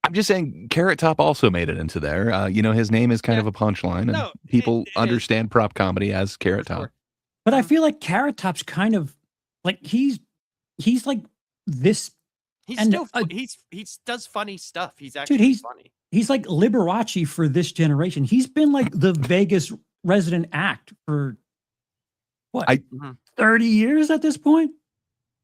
I: I'm just saying Carrot Top also made it into there. His name is kind of a punchline, and people understand prop comedy as Carrot Top.
J: But I feel like Carrot Top's kind of like he's like this.
K: He does funny stuff. He's actually funny.
J: He's like Liberace for this generation. He's been like the Vegas resident act for what 30 years at this point.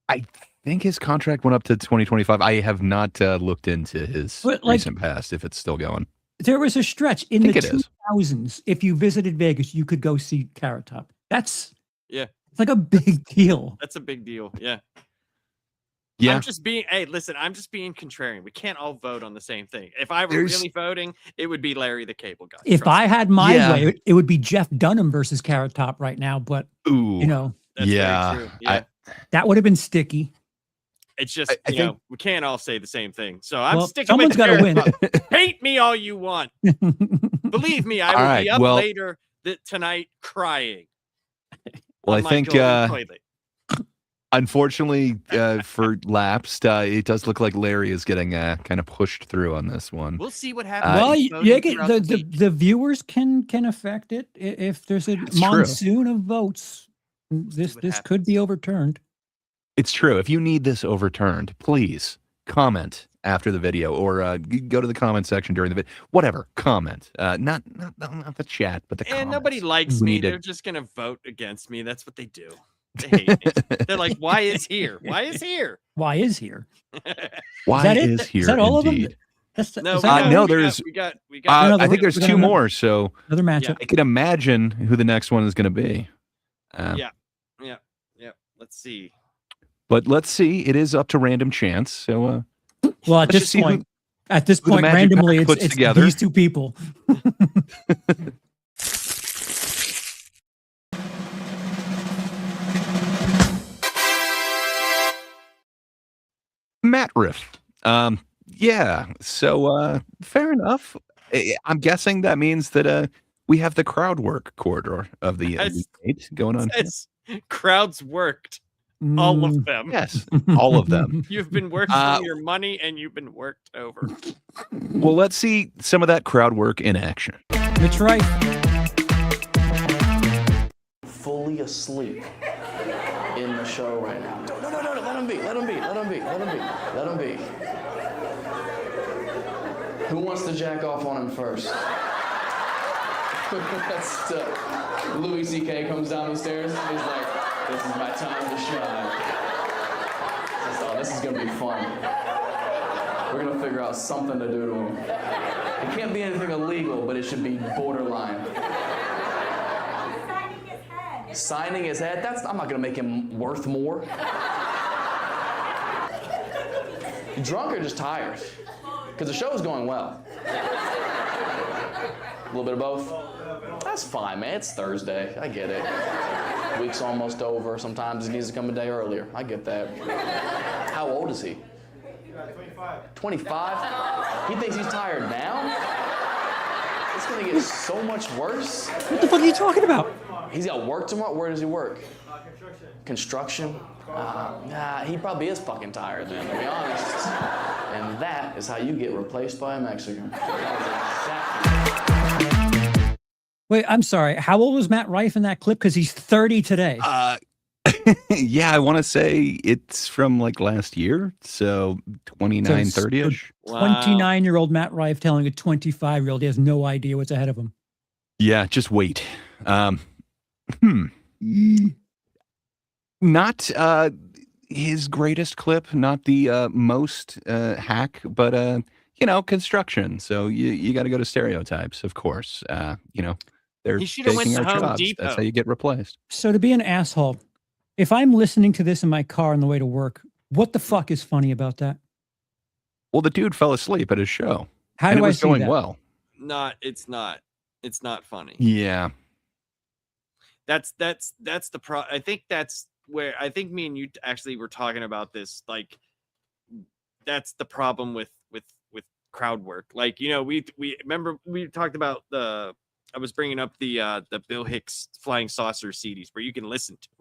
I: I think his contract went up to 2025. I have not looked into his recent past, if it's still going.
J: There was a stretch in the 2000s. If you visited Vegas, you could go see Carrot Top. It's like a big deal.
K: That's a big deal. Yeah.
I: Yeah.
K: I'm just being contrarian. We can't all vote on the same thing. If I were really voting, it would be Larry the Cable Guy.
J: If I had my way, it would be Jeff Dunham versus Carrot Top right now. But
K: that's very true. Yeah.
J: That would have been sticky.
K: It's just, we can't all say the same thing. So I'm sticking
J: someone's
K: with
J: got to win.
K: Hate me all you want. Believe me, I will be up later tonight crying.
I: Well, I think, unfortunately for Lapsed, it does look like Larry is getting kind of pushed through on this one.
K: We'll see what happens.
J: Well, the viewers can affect it. If there's a monsoon of votes, this could be overturned.
I: It's true. If you need this overturned, please comment after the video, or go to the comment section during the video. Whatever, comment. Not the chat, but the comments.
K: And nobody likes
I: We
K: me.
I: need to-
K: They're just gonna vote against me. That's what they do. They hate me. They're like, "Why is here? Why is here?
J: Why is here?
I: Why
J: that it?
I: is here?
J: Is that all
I: indeed.
J: of them? That's,
K: No,
J: is that
I: no,
J: all?
I: there's.
K: we got.
J: Another-
I: I think there's
J: we got
I: two
J: another-
I: more. So
J: Another matchup.
I: I can imagine who the next one is going to be.
K: Yeah. Let's see.
I: But let's see. It is up to random chance. So,
J: Well, at
I: let's
J: this
I: just see
J: point,
I: who
J: at this
I: the
J: point,
I: Magic
J: randomly,
I: Pack
J: it's,
I: puts
J: it's
I: together.
J: these two people.
I: Matt Riff. Yeah. So, fair enough. I'm guessing that means that we have the crowd work corridor of the
K: Yes.
I: Elite going on.
K: It's crowds worked. All of them.
I: Yes, all of them.
K: You've been worked for your money and you've been worked over.
I: Well, let's see some of that crowd work in action.
J: That's right.
B: Fully asleep in the show right now. No, let him be. Let him be. Who wants to jack off on him first? That's Louis C.K. comes down the stairs. He's like, "This is my time to shine." Oh, this is gonna be fun. We're gonna figure out something to do to him. It can't be anything illegal, but it should be borderline. Signing his head? I'm not gonna make him worth more. Drunk or just tired? Because the show's going well. A little bit of both? That's fine, man. It's Thursday. I get it. Week's almost over. Sometimes he needs to come a day earlier. I get that. How old is he? 25. 25? He thinks he's tired now? It's gonna get so much worse.
J: What the fuck are you talking about?
B: He's got work tomorrow? Where does he work? Construction. He probably is fucking tired then, to be honest. And that is how you get replaced by a Mexican.
J: Wait, I'm sorry. How old was Matt Rife in that clip? Because he's 30 today.
I: Yeah, I want to say it's from like last year. So 29, 30-ish.
J: 29-year-old Matt Rife telling a 25-year-old he has no idea what's ahead of him.
I: Yeah, just wait. Not his greatest clip, not the most hack, but construction. So you got to go to stereotypes, of course. They're
K: He should have went
I: taking
K: to
I: our
K: Home
I: jobs.
K: Depot.
I: That's how you get replaced.
J: So to be an asshole, if I'm listening to this in my car on the way to work, what the fuck is funny about that?
I: Well, the dude fell asleep at his show.
J: How
I: and
J: do
I: it
J: I
I: was
J: see
I: going
J: that?
I: well.
K: It's not funny.
I: Yeah.
K: That's the pro. I think that's where I think me and you actually were talking about this. Like, that's the problem with crowd work. Like, we remember we talked about I was bringing up the Bill Hicks Flying Saucer CDs where you can listen to them.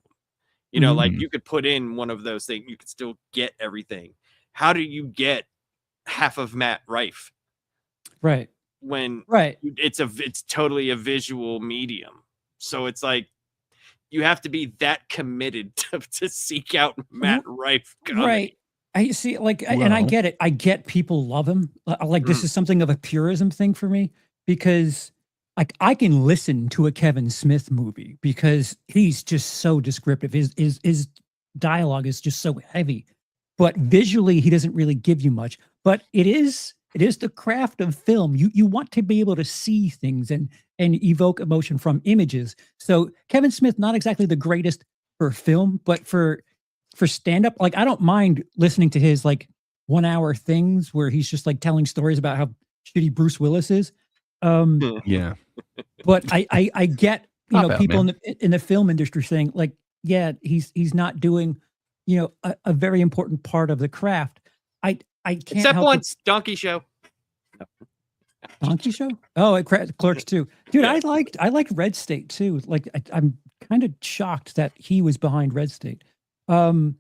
K: Like you could put in one of those things, you could still get everything. How do you get half of Matt Rife?
J: Right.
K: When
J: right,
K: it's totally a visual medium. So it's like you have to be that committed to seek out Matt Rife.
J: Right. I see, and I get it. I get people love him. This is something of a purism thing for me because I can listen to a Kevin Smith movie because he's just so descriptive. His dialogue is just so heavy, but visually he doesn't really give you much. But it is the craft of film. You want to be able to see things and evoke emotion from images. So Kevin Smith, not exactly the greatest for film, but for stand-up, I don't mind listening to his 1 hour things where he's just telling stories about how shitty Bruce Willis is.
I: Yeah.
J: But I get,
I: Not bad,
J: people
I: man.
J: in the film industry saying yeah, he's not doing, a very important part of the craft. I can't
K: Except
J: help
K: once, Donkey Show.
J: Donkey Show? Oh, Clerks too. Dude, I liked Red State too. I'm kind of shocked that he was behind Red State. So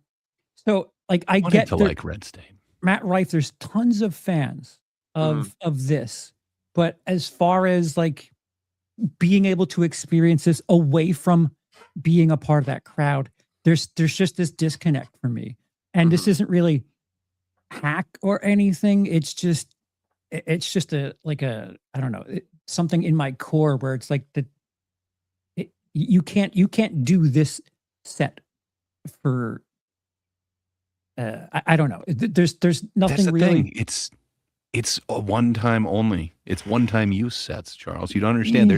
J: I
I: Wanted
J: get
I: to like Red State.
J: Matt Rife, there's tons of fans of this. But as far as being able to experience this away from being a part of that crowd, there's just this disconnect for me. And this isn't really hack or anything. It's just a like a I don't know something in my core where it's like you can't do this set for I don't know. There's
I: That's
J: nothing
I: the
J: really.
I: thing. It's a one time only. It's one time use sets, Charles. You don't understand.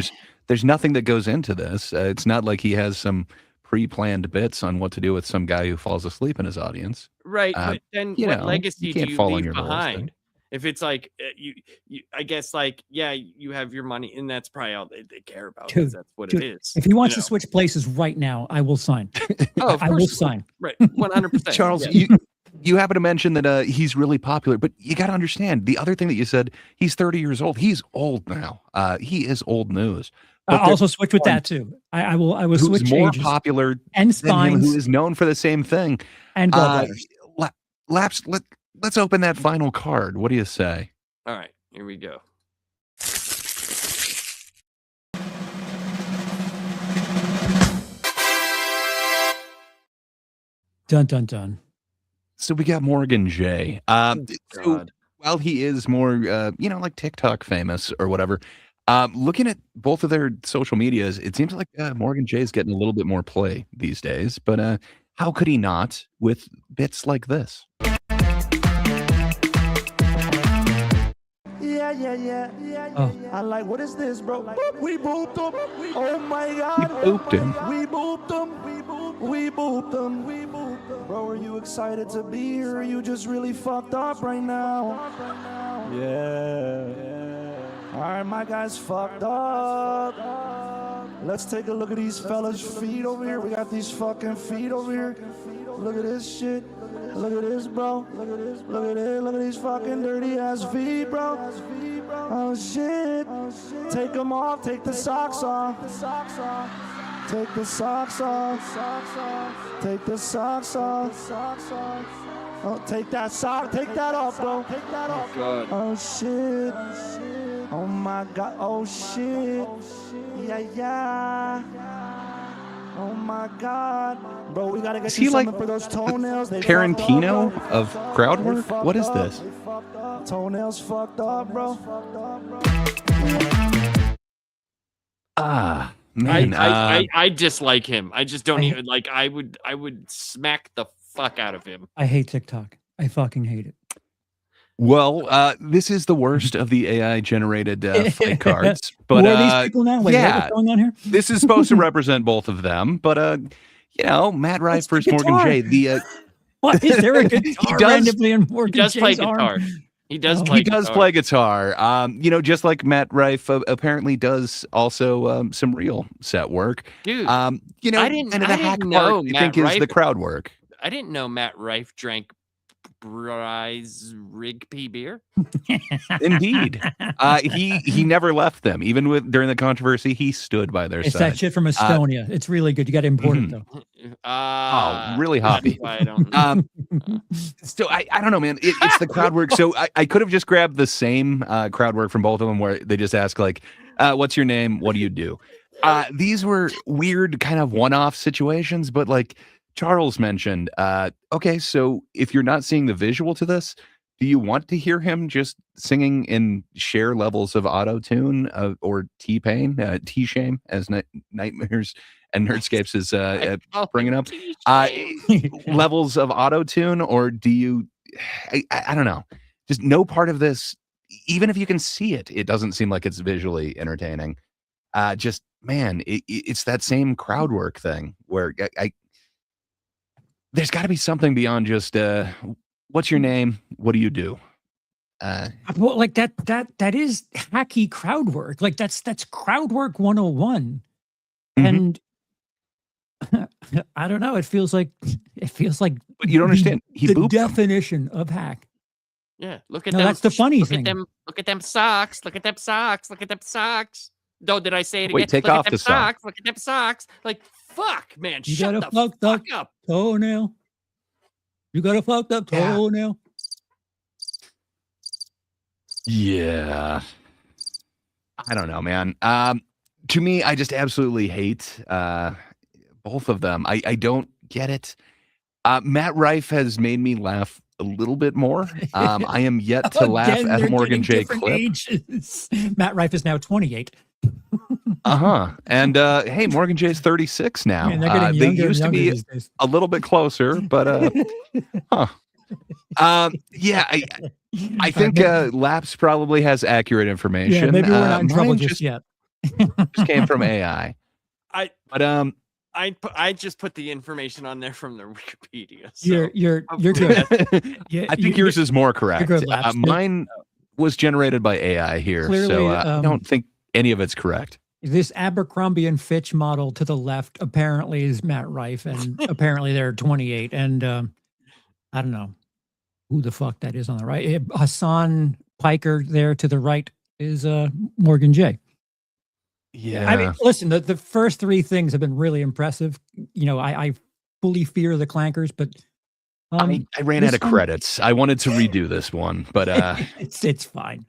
I: There's nothing that goes into this. It's not like he has some pre-planned bits on what to do with some guy who falls asleep in his audience.
K: Right, but then
I: you
K: what
I: know,
K: legacy
I: you
K: do
I: can't
K: you
I: fall on
K: leave
I: your laurels there.
K: behind? If it's like you, I guess like yeah, you have your money, and that's probably all they care about because that's what it is.
J: If he wants
K: you
J: to switch places right now, I will sign.
K: Oh, of
J: I
K: course
J: will
K: you
J: sign.
K: Right, 100%.
I: Charles,
K: yeah.
I: you happen to mention that he's really popular, but you got to understand the other thing that you said. He's 30 years old. He's old now. He is old news. But
J: I'll also switch with that too. I will
I: who's
J: switch
I: more
J: ages
I: popular
J: and
I: than him,
J: spines
I: who is known for the same thing.
J: and gallbladders.
I: Laps. Let's open that final card. What do you say?
K: All right, here we go.
J: Dun dun dun.
I: So we got Morgan J. So while he is more, like TikTok famous or whatever, looking at both of their social medias, it seems like Morgan J is getting a little bit more play these days. But how could he not with bits like this?
L: Yeah.
J: Oh.
L: I like, what is this, bro? We booped him. Oh my God.
I: He booped him.
L: We booped him. We booped him. Bro, are you excited to be here? Or are you just really fucked up right now? Yeah. All right, my guy's fucked up. Let's take a look at these fellas' feet over here. We got these fucking feet over here. Look at this shit. Look at this, bro. Look at this. Look at it. Look at these fucking dirty ass feet, bro. Oh shit. Take them off. Take the socks off. Take the socks off. Take the socks off. Oh, take that sock. Take that off, bro. Take that off. Oh shit. Oh my God. Oh shit. Yeah. Oh my God. Bro, we gotta get you something for those toenails. They
I: Tarantino of crowd work? What is this?
L: Toenails fucked up, bro.
I: Man,
K: I dislike him. I just don't even like. I would smack the fuck out of him.
J: I hate TikTok. I fucking hate it.
I: Well, this is the worst of the AI-generated fight cards. But
J: who are these people now? Wait, what's going on here?
I: This is supposed to represent both of them. But Matt Rife versus Morgan J.
J: What is there a guitar randomly in Morgan
K: He does play
J: J's arm?
K: guitar. He does
I: play guitar. Just like Matt Rife apparently does also some real set work.
K: Dude,
I: I didn't the hack part you think is the crowd work.
K: I didn't know Matt Rife drank Bryce Rigby beer.
I: Indeed. He never left them. Even during the controversy, he stood by their
J: It's
I: side.
J: that shit from Estonia. It's really good. You got to import it though.
I: Really hoppy.
K: I don't.
I: So I don't know, man. It's the crowd work. So I could have just grabbed the same crowd work from both of them, where they just ask like, "What's your name? What do you do?" These were weird, kind of one-off situations, but like Charles mentioned, okay, so if you're not seeing the visual to this, do you want to hear him just singing in Cher levels of auto-tune or T-Pain, T-Shame, as Nightmares and Nerdscapes is bringing up, levels of auto-tune, or do you, I don't know, just no part of this, even if you can see it, it doesn't seem like it's visually entertaining. Man, it's that same crowd work thing where there's got to be something beyond just what's your name? What do you do?
J: Well, like that is hacky crowd work. Like that's crowd work 101. And I don't know. It feels like.
I: But you don't understand.
J: The definition of hack.
K: Yeah, look at
J: no,
K: them.
J: That's the funny thing.
K: Look at them socks. Look at them socks. Look at them socks. No, did I say it again?
I: Wait, take
K: look
I: off
K: at them
I: the sock.
K: socks. Look at them socks. Like fuck, man.
J: You
K: Shut
J: got
K: the
J: a fucked
K: fuck up.
J: toenail. You got a fucked up toenail.
I: Yeah. I don't know, man. To me, I just absolutely hate both of them. I don't get it. Matt Rife has made me laugh a little bit more. I am yet to laugh
J: Again,
I: at
J: they're
I: a Morgan
J: getting
I: J
J: different
I: clip.
J: ages. Matt Rife is now 28.
I: And hey, Morgan J's 36 now.
J: Man, they're getting
I: They
J: younger and
I: used to
J: younger
I: be
J: these days.
I: a little bit closer, but yeah, I think Laps probably has accurate information.
J: Yeah, maybe we're not in trouble
I: Mine
J: just yet.
I: just came from AI. But
K: I just put the information on there from the Wikipedia. So
J: You're
K: hopefully
J: good.
K: that's-
J: Yeah,
I: I think yours is more correct.
J: good, Laps.
I: Mine was generated by AI here,
J: Clearly,
I: so I don't think any of it's correct.
J: This Abercrombie and Fitch model to the left apparently is Matt Rife, and apparently they're 28. And I don't know who the fuck that is on the right. Hassan Piker there to the right is Morgan J.
I: Yeah.
J: I mean, listen, the first three things have been really impressive. You know, I fully fear the clankers, but
I: I ran out of credits. I wanted to redo this one, but
J: it's fine.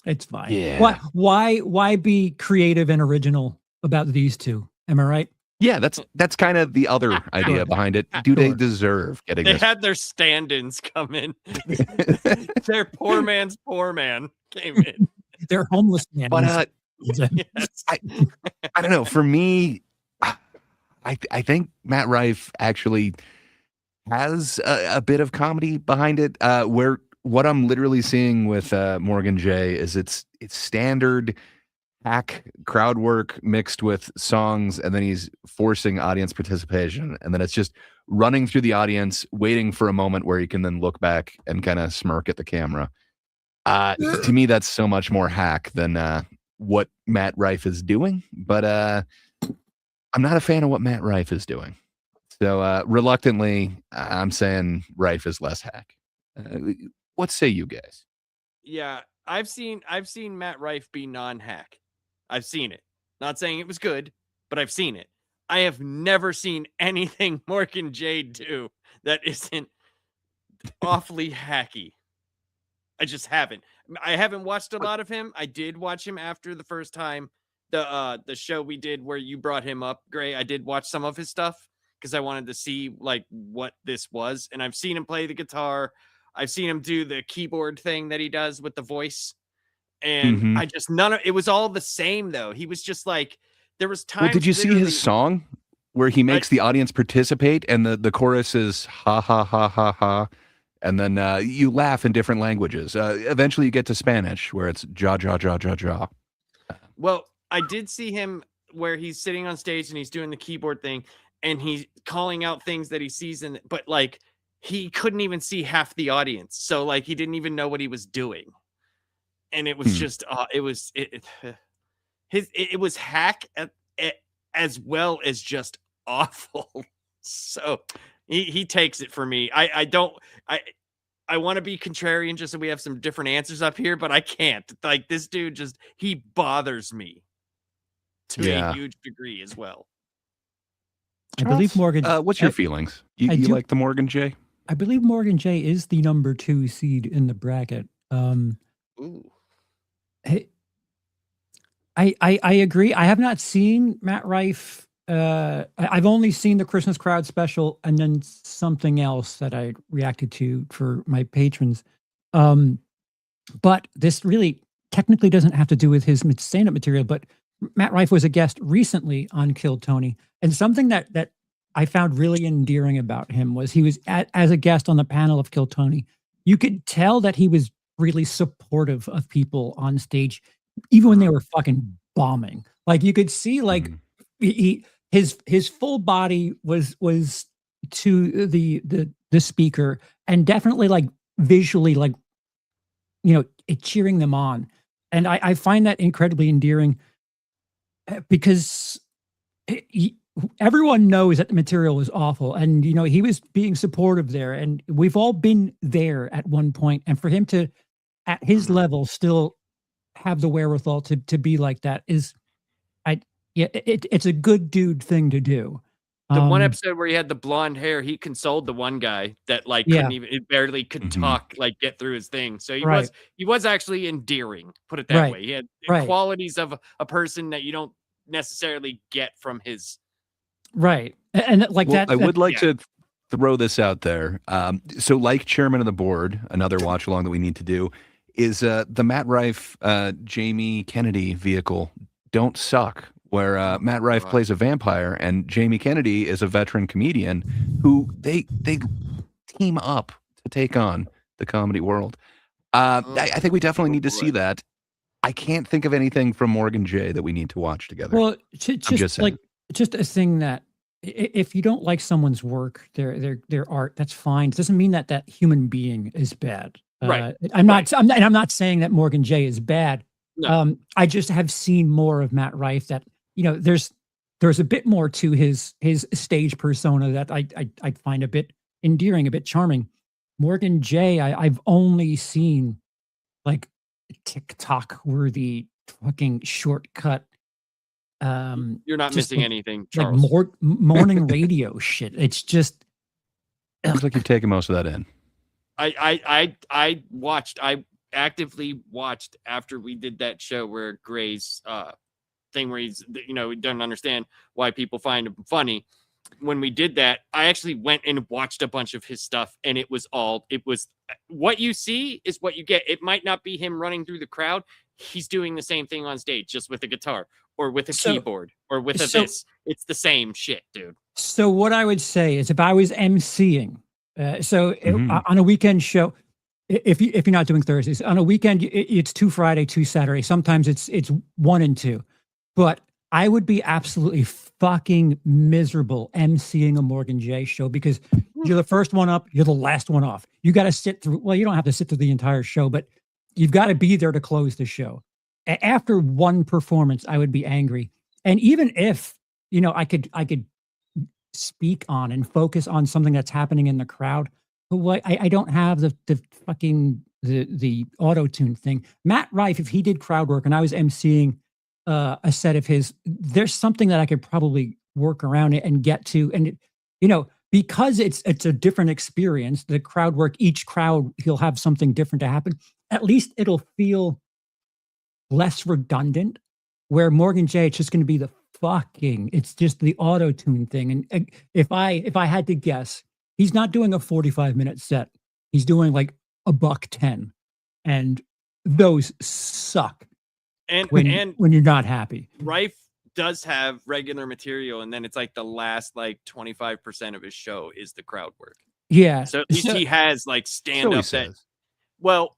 J: It's fine.
I: Yeah.
J: Why be creative and original about these two? Am I right?
I: yeah, that's kind of the other idea behind it. Do they deserve getting
K: They
I: this?
K: had their stand-ins come in. Their poor man's poor man came in.
J: They're homeless man.
I: But
K: Yes.
I: I don't know. For me, I think Matt Rife actually has a bit of comedy behind it. Where what I'm literally seeing with Morgan J is it's standard hack crowd work mixed with songs, and then he's forcing audience participation, and then it's just running through the audience, waiting for a moment where he can then look back and kind of smirk at the camera. To me, that's so much more hack than what Matt Rife is doing, but I'm not a fan of what Matt Rife is doing. So reluctantly, I'm saying Rife is less hack. What say you guys?
K: Yeah, I've seen Matt Rife be non-hack. I've seen it. Not saying it was good, but I've seen it. I have never seen anything Morgan J do that isn't awfully hacky. I just haven't. I haven't watched a lot of him. I did watch him after the first time, the show we did where you brought him up, Gray. I did watch some of his stuff because I wanted to see like what this was, and I've seen him play the guitar. I've seen him do the keyboard thing that he does with the voice, and I just it was all the same though. He was just like there was times.
I: Well, did you see his song where he makes the audience participate, and the chorus is ha ha ha ha ha. And then you laugh in different languages. Eventually you get to Spanish where it's ja, ja, ja, ja, ja.
K: Well, I did see him where he's sitting on stage and he's doing the keyboard thing and he's calling out things that he sees but like he couldn't even see half the audience. So like he didn't even know what he was doing. And it was just it was hack as well as just awful. So he takes it for me. I want to be contrarian just so we have some different answers up here, but I can't. Like this dude he bothers me to a huge degree as well.
J: I believe Morgan.
I: What's your feelings? You like the Morgan J?
J: I believe Morgan J is the number 2 seed in the bracket.
K: Ooh.
J: I agree. I have not seen Matt Rife. I've only seen the Christmas Crowd special and then something else that I reacted to for my patrons. But this really technically doesn't have to do with his stand-up material, but Matt Rife was a guest recently on Kill Tony. And something that I found really endearing about him was he was as a guest on the panel of Kill Tony. You could tell that he was really supportive of people on stage, even when they were fucking bombing. Like you could see like his full body was to the speaker, and definitely like visually, like, you know, cheering them on. And I find that incredibly endearing because everyone knows that the material was awful, and you know he was being supportive there, and we've all been there at one point, and for him to at his level still have the wherewithal to be like that is it's a good dude thing to do.
K: The one episode where he had the blonde hair, he consoled the one guy that like couldn't even, it barely could talk, like get through his thing. So he was actually endearing, put it that way. He had qualities of a person that you don't necessarily get from his.
J: Right. And like that.
I: I would like to throw this out there. So, like chairman of the board, another watch along that we need to do is the Matt Rife, Jamie Kennedy vehicle, Don't Suck, where Matt Rife plays a vampire and Jamie Kennedy is a veteran comedian who they team up to take on the comedy world. I think we definitely need to see that. I can't think of anything from Morgan J that we need to watch together.
J: Well, just a thing that if you don't like someone's work, their art, that's fine. It doesn't mean that that human being is bad.
K: Right.
J: I'm not saying that Morgan J is bad.
K: No.
J: I just have seen more of Matt Rife that, there's a bit more to his stage persona that I find a bit endearing, a bit charming. Morgan J, I've only seen like TikTok worthy fucking shortcut.
K: You're not
J: just
K: missing
J: like-
K: anything,
J: like
K: Charles.
J: morning radio shit. It's just
I: Looks like you've taken most of that in.
K: I actively watched after we did that show where Gray's thing where he's he doesn't understand why people find him funny. When we did that, I actually went and watched a bunch of his stuff, and it was what you see is what you get. It might not be him running through the crowd. He's doing the same thing on stage, just with a guitar or with a keyboard or with a this. It's the same shit, dude.
J: So what I would say is if I was emceeing, on a weekend show, if you're not doing Thursdays, on a weekend, it's 2 Friday, 2 Saturday. Sometimes it's 1 and 2. But I would be absolutely fucking miserable emceeing a Morgan J show because you're the first one up, you're the last one off. You got to sit through, well, you don't have to sit through the entire show, but you've got to be there to close the show. After one performance, I would be angry. And even if, I could speak on and focus on something that's happening in the crowd, but I don't have the fucking the auto-tune thing. Matt Rife, if he did crowd work and I was emceeing a set of his, there's something that I could probably work around it and get to. And, because it's a different experience, the crowd work, each crowd, he'll have something different to happen. At least it'll feel less redundant, where Morgan J, it's just going to be it's just the auto-tune thing. And if I had to guess, he's not doing a 45-minute set. He's doing like $110. And those suck.
K: And
J: when you're not happy.
K: Rife does have regular material, and then it's like the last 25% of his show is the crowd work.
J: Yeah.
K: So at least he has stand up that. Well,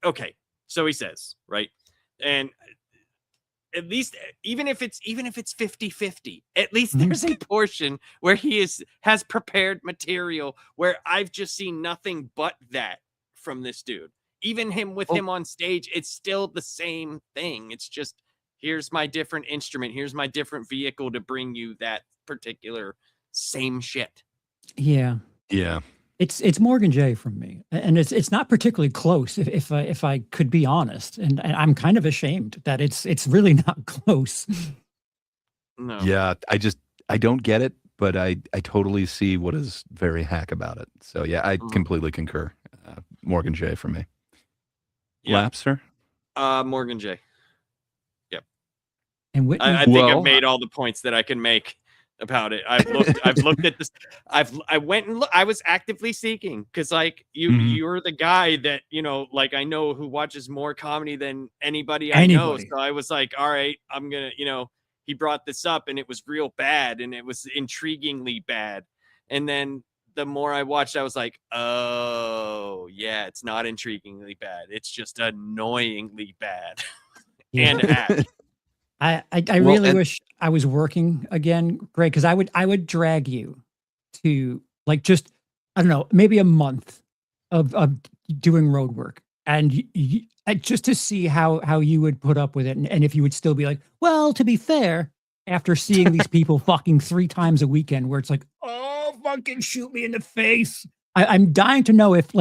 K: okay. So he says, right? And at least even if it's 50-50, at least there's a portion where he has prepared material where I've just seen nothing but that from this dude. Even him on stage, it's still the same thing. It's just, here's my different instrument. Here's my different vehicle to bring you that particular same shit.
J: Yeah.
I: Yeah.
J: It's Morgan J from me. And it's not particularly close if I could be honest. And I'm kind of ashamed that it's really not close.
K: No.
I: Yeah. I don't get it, but I totally see what is very hack about it. So yeah, I completely concur. Morgan J for me.
K: Yeah.
I: Lapser?
K: Morgan J. Yep.
J: And Whitney,
K: I think I've made all the points that I can make about it. I've looked at this. I went and I was actively seeking because you're the guy that I know who watches more comedy than anybody I know. So I was like, all right, I'm gonna he brought this up and it was real bad and it was intriguingly bad. And then the more I watched, I was like, oh yeah, it's not intriguingly bad. It's just annoyingly bad. And hack.
J: I really wish I was working again, Greg, because I would drag you to just, I don't know, maybe a month of doing road work and just to see how you would put up with it. And if you would still be like, well, to be fair, after seeing these people fucking 3 times a weekend where it's like, oh, fucking shoot me in the face. I'm dying to know if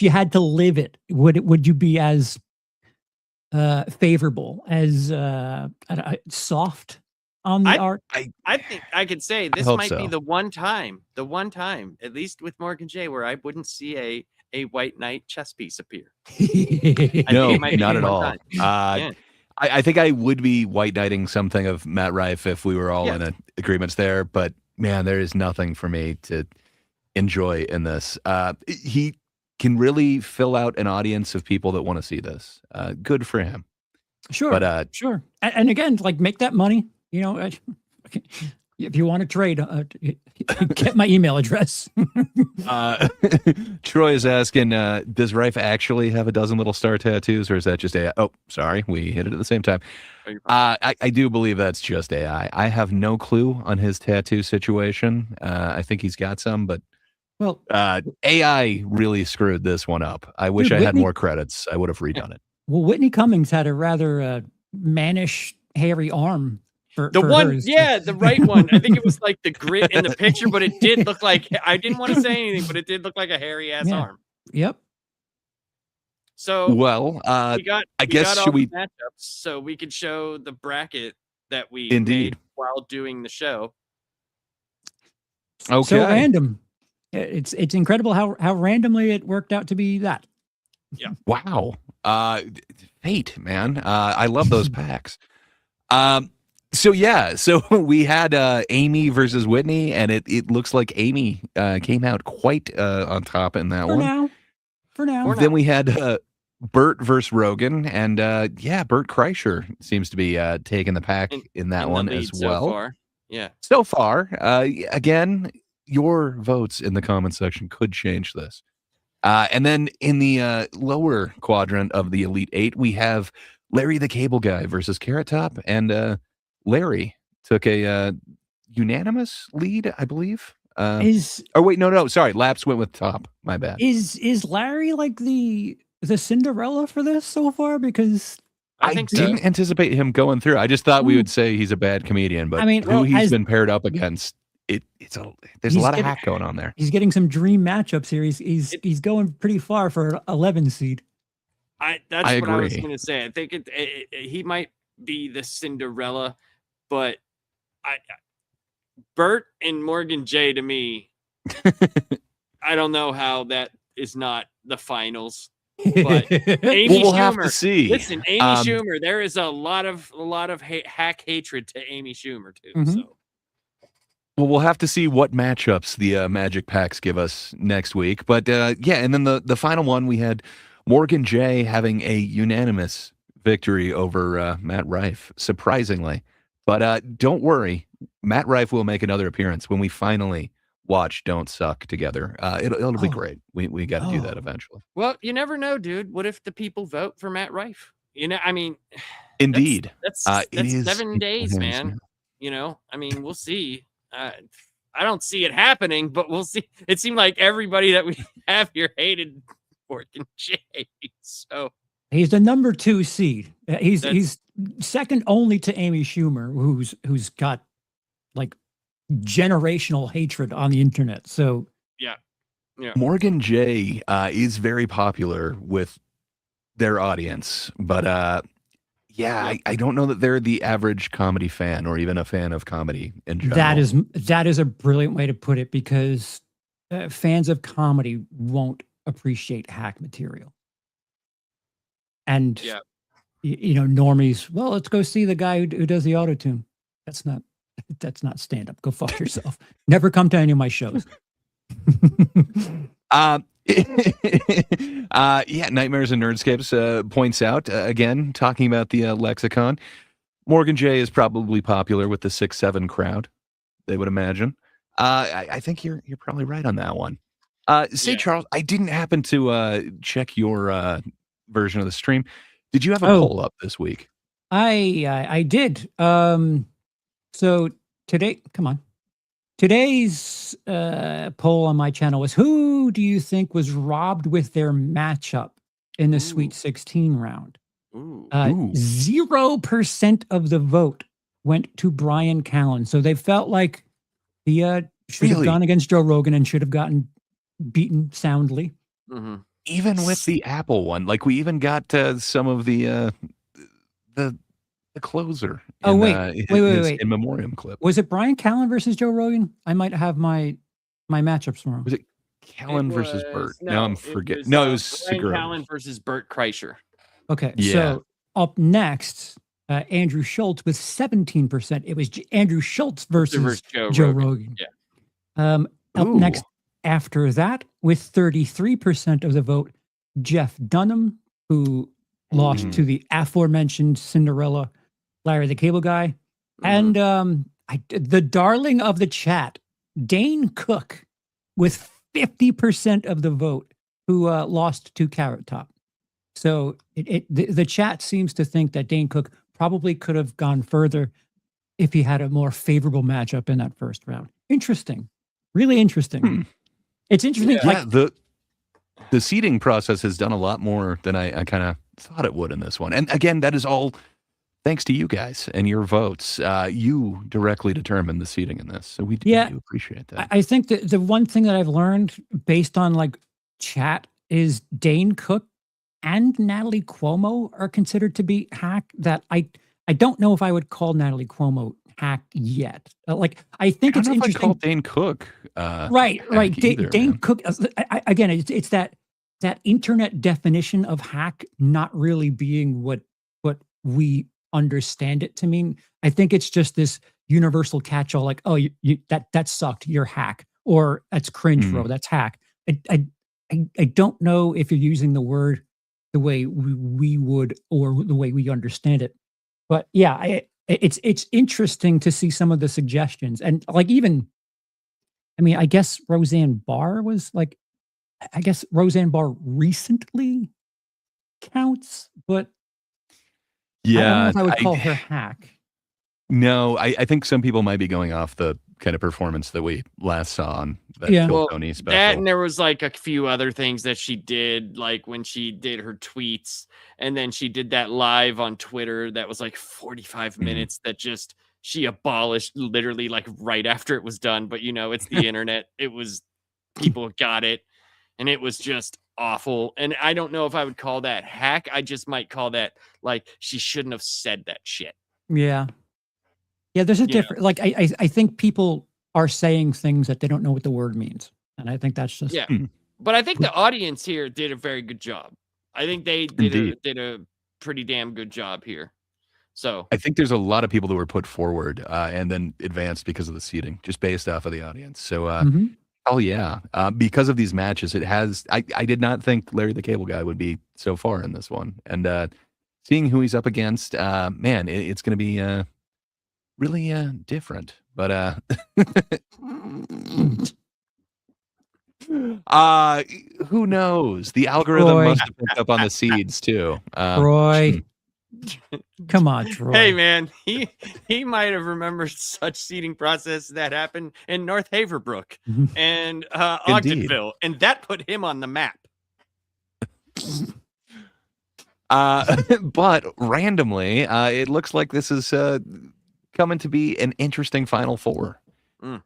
J: you had to live it, would you be as favorable, as soft on the art?
K: I think I could say this might be the one time, at least with Morgan J, where I wouldn't see a white knight chess piece appear.
I: No, not at all. I think I would be white knighting something of Matt Rife if we were all in agreements there, but man, there is nothing for me to enjoy in this. He can really fill out an audience of people that want to see this. Good for him.
J: Sure,
I: But
J: sure. And again, like make that money. You know, if you want to trade, get my email address.
I: Troy is asking, does Rife actually have a dozen little star tattoos, or is that just AI? Oh, sorry, we hit it at the same time. I do believe that's just AI. I have no clue on his tattoo situation. I think he's got some, but
J: well,
I: AI really screwed this one up. I wish
J: Dude,
I: I had
J: Whitney-
I: more credits. I would have redone it.
J: Well, Whitney Cummings had a rather mannish, hairy arm. For
K: one,
J: hers.
K: yeah, the right one. I think it was like the grit in the picture, but it did look like, I didn't want to say anything, but it did look like a hairy ass
J: Yeah.
K: arm.
J: Yep.
K: So
I: Well,
K: I
I: guess
K: all
I: should we?
K: the matchups, so we could show the bracket that we
I: Indeed.
K: made while doing the show.
I: Okay.
J: So random. It's incredible how randomly it worked out to be that.
K: Yeah.
I: Wow. Fate, man. I love those packs. So we had Amy versus Whitney, and it looks like Amy came out quite on top in that
J: For
I: one.
J: now.
I: Then we had Bert versus Rogan, and Bert Kreischer seems to be taking the pack in that
K: in the
I: one
K: lead
I: as
K: so
I: well.
K: far. Yeah.
I: So far, again, your votes in the comment section could change this. And then in the lower quadrant of the Elite Eight, we have Larry the Cable Guy versus Carrot Top, and Larry took a unanimous lead, I believe. Sorry, Laps went with Top. My bad.
J: Is Larry like the Cinderella for this so far? Because
I: I didn't anticipate him going through. I just thought we would say he's a bad comedian, but
J: I mean,
I: who he's
J: as-
I: been paired up against, there's a
J: He's
I: lot of
J: getting-
I: hack going on there.
J: he's getting some dream matchups here. He's going pretty far for an 11 seed.
K: That's
I: I
K: what I was
I: agree.
K: going to say. I think he might be the Cinderella, but Bert and Morgan J to me, I don't know how that is not the finals. But Amy
I: Well, we'll
K: Schumer,
I: have to see.
K: Listen, Amy
I: Um,
K: Schumer, there is a lot of hack hatred to Amy Schumer too.
J: Mhm.
K: So
I: Well, we'll have to see what matchups the Magic Packs give us next week. But and then the final one, we had Morgan J having a unanimous victory over Matt Rife, surprisingly. But don't worry, Matt Rife will make another appearance when we finally watch Don't Suck together. It'll be great. We got to do that eventually.
K: well, you never know, dude. What if the people vote for Matt Rife? You know, I mean,
I: Indeed.
K: that's
I: It is
K: 7
I: in
K: days,
I: hands
K: man.
I: now.
K: You know, I mean, we'll see. I don't see it happening, but we'll see. It seemed like everybody that we have here hated Morgan J. So
J: He's the number 2 seed. He's
K: That's-
J: second only to Amy Schumer, who's got like generational hatred on the internet. So
K: yeah.
I: Morgan J is very popular with their audience, but I don't know that they're the average comedy fan or even a fan of comedy in general.
J: that is a brilliant way to put it, because fans of comedy won't appreciate hack material. And normies, well, let's go see the guy who does the auto tune. That's not stand up. Go fuck yourself. Never come to any of my shows.
I: Nightmares and Nerdscapes points out again, talking about the lexicon. Morgan J is probably popular with the 6'7" crowd, they would imagine. I think you're probably right on that one. Charles, I didn't happen to check your version of the stream. Did you have a poll up this week?
J: I did. So today's poll on my channel was, who do you think was robbed with their matchup in the Sweet 16 round? 0% of the vote went to Brian Callen. So they felt like he should have gone against Joe Rogan and should have gotten beaten soundly.
K: Mm-hmm.
I: Even with the Apple one, like we even got some of the closer.
J: Wait.
I: In memoriam clip.
J: Was it Brian Callen versus Joe Rogan? I might have my matchups wrong.
I: Was it Callen versus Bert?
K: No,
I: Now I'm forgetting. No, it was
K: Brian
I: Segura.
K: Callen versus Bert Kreischer.
J: Okay,
I: Yeah.
J: so up next Andrew Schultz with 17%. It was Andrew Schultz versus
K: Joe
J: Joe
K: Rogan.
J: Rogan.
K: Yeah.
J: Up
I: Ooh.
J: next after that, with 33% of the vote, Jeff Dunham, who lost to the aforementioned Cinderella, Larry the Cable Guy. And the darling of the chat, Dane Cook, with 50% of the vote, who lost to Carrot Top. So the chat seems to think that Dane Cook probably could have gone further if he had a more favorable matchup in that first round. Interesting. Really interesting. It's interesting.
I: Yeah, the seeding process has done a lot more than I kind of thought it would in this one. And again, that is all thanks to you guys and your votes. You directly determine the seeding in this. So we do appreciate that.
J: I think that the one thing that I've learned based on like chat is Dane Cook and Natalie Cuomo are considered to be hack. That I don't know if I would call Natalie Cuomo hack yet. I think it's interesting.
I: Call Dane Cook.
J: Right. Dane Cook. Again, it's that internet definition of hack not really being what we understand it to mean. I think it's just this universal catch-all, like, oh, you that sucked, you're hack, or that's cringe, bro, that's hack. I don't know if you're using the word the way we would or the way we understand it, but yeah, it's interesting to see some of the suggestions. And like, even, I mean, I guess Roseanne Barr was like, I guess Roseanne Barr recently counts, but
I: yeah,
J: I don't know if I would call her hack.
I: No, I think some people might be going off the kind of performance that we last saw on that Phil Tony special.
K: That, and there was like a few other things that she did, like when she did her tweets, and then she did that live on Twitter that was like 45 minutes that just she abolished literally like right after it was done. But you know, it's the internet. It was, people got it, and it was just awful. And I don't know if I would call that hack. I just might call that like she shouldn't have said that shit.
J: Yeah. Yeah, there's a different, like, I think people are saying things that they don't know what the word means. And I think that's just.
K: Yeah. But I think the audience here did a very good job. I think they did a pretty damn good job here. So
I: I think there's a lot of people that were put forward and then advanced because of the seating, just based off of the audience. So, oh yeah, because of these matches, it has, I did not think Larry the Cable Guy would be so far in this one. And seeing who he's up against, man, it's going to be really different. But who knows? The algorithm
J: Troy.
I: must have picked up on the seeds too.
J: Troy. Come on, Troy.
K: Hey man, he might have remembered such seating process that happened in North Haverbrook and Ogdenville, and that put him on the map.
I: But randomly, it looks like this is coming to be an interesting Final Four.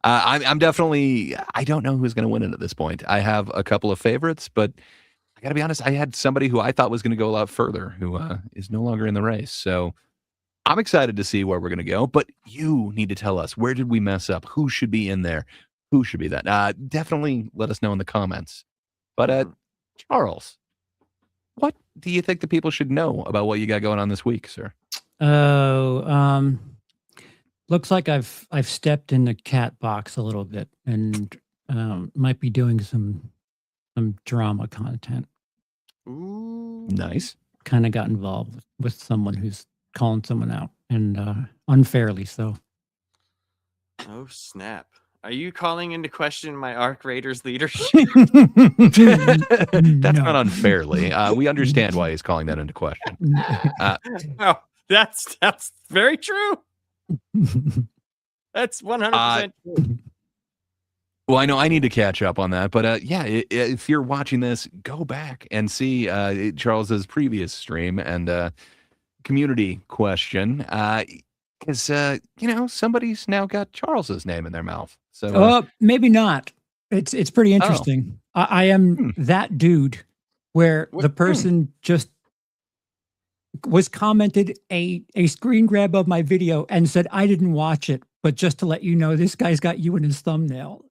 I: I'm definitely, I don't know who's going to win it at this point. I have a couple of favorites, but I got to be honest, I had somebody who I thought was going to go a lot further who is no longer in the race. So I'm excited to see where we're going to go, but you need to tell us, where did we mess up? Who should be in there? Who should be that? Definitely let us know in the comments. But Charles, what do you think the people should know about what you got going on this week, sir?
J: Looks like I've stepped in the cat box a little bit and might be doing some drama content.
K: Ooh.
I: Nice.
J: Kind of got involved with someone who's calling someone out, and unfairly so.
K: Oh snap. Are you calling into question my Arc Raiders leadership?
I: That's not unfairly. We understand why he's calling that into question.
K: Oh, that's very true. That's 100% true.
I: Well, I know I need to catch up on that, but yeah, if you're watching this, go back and see Charles's previous stream and community question, because you know, somebody's now got Charles's name in their mouth. So
J: maybe not. It's pretty interesting. I am that dude where the person just was commented a screen grab of my video and said, I didn't watch it, but just to let you know, this guy's got you in his thumbnail.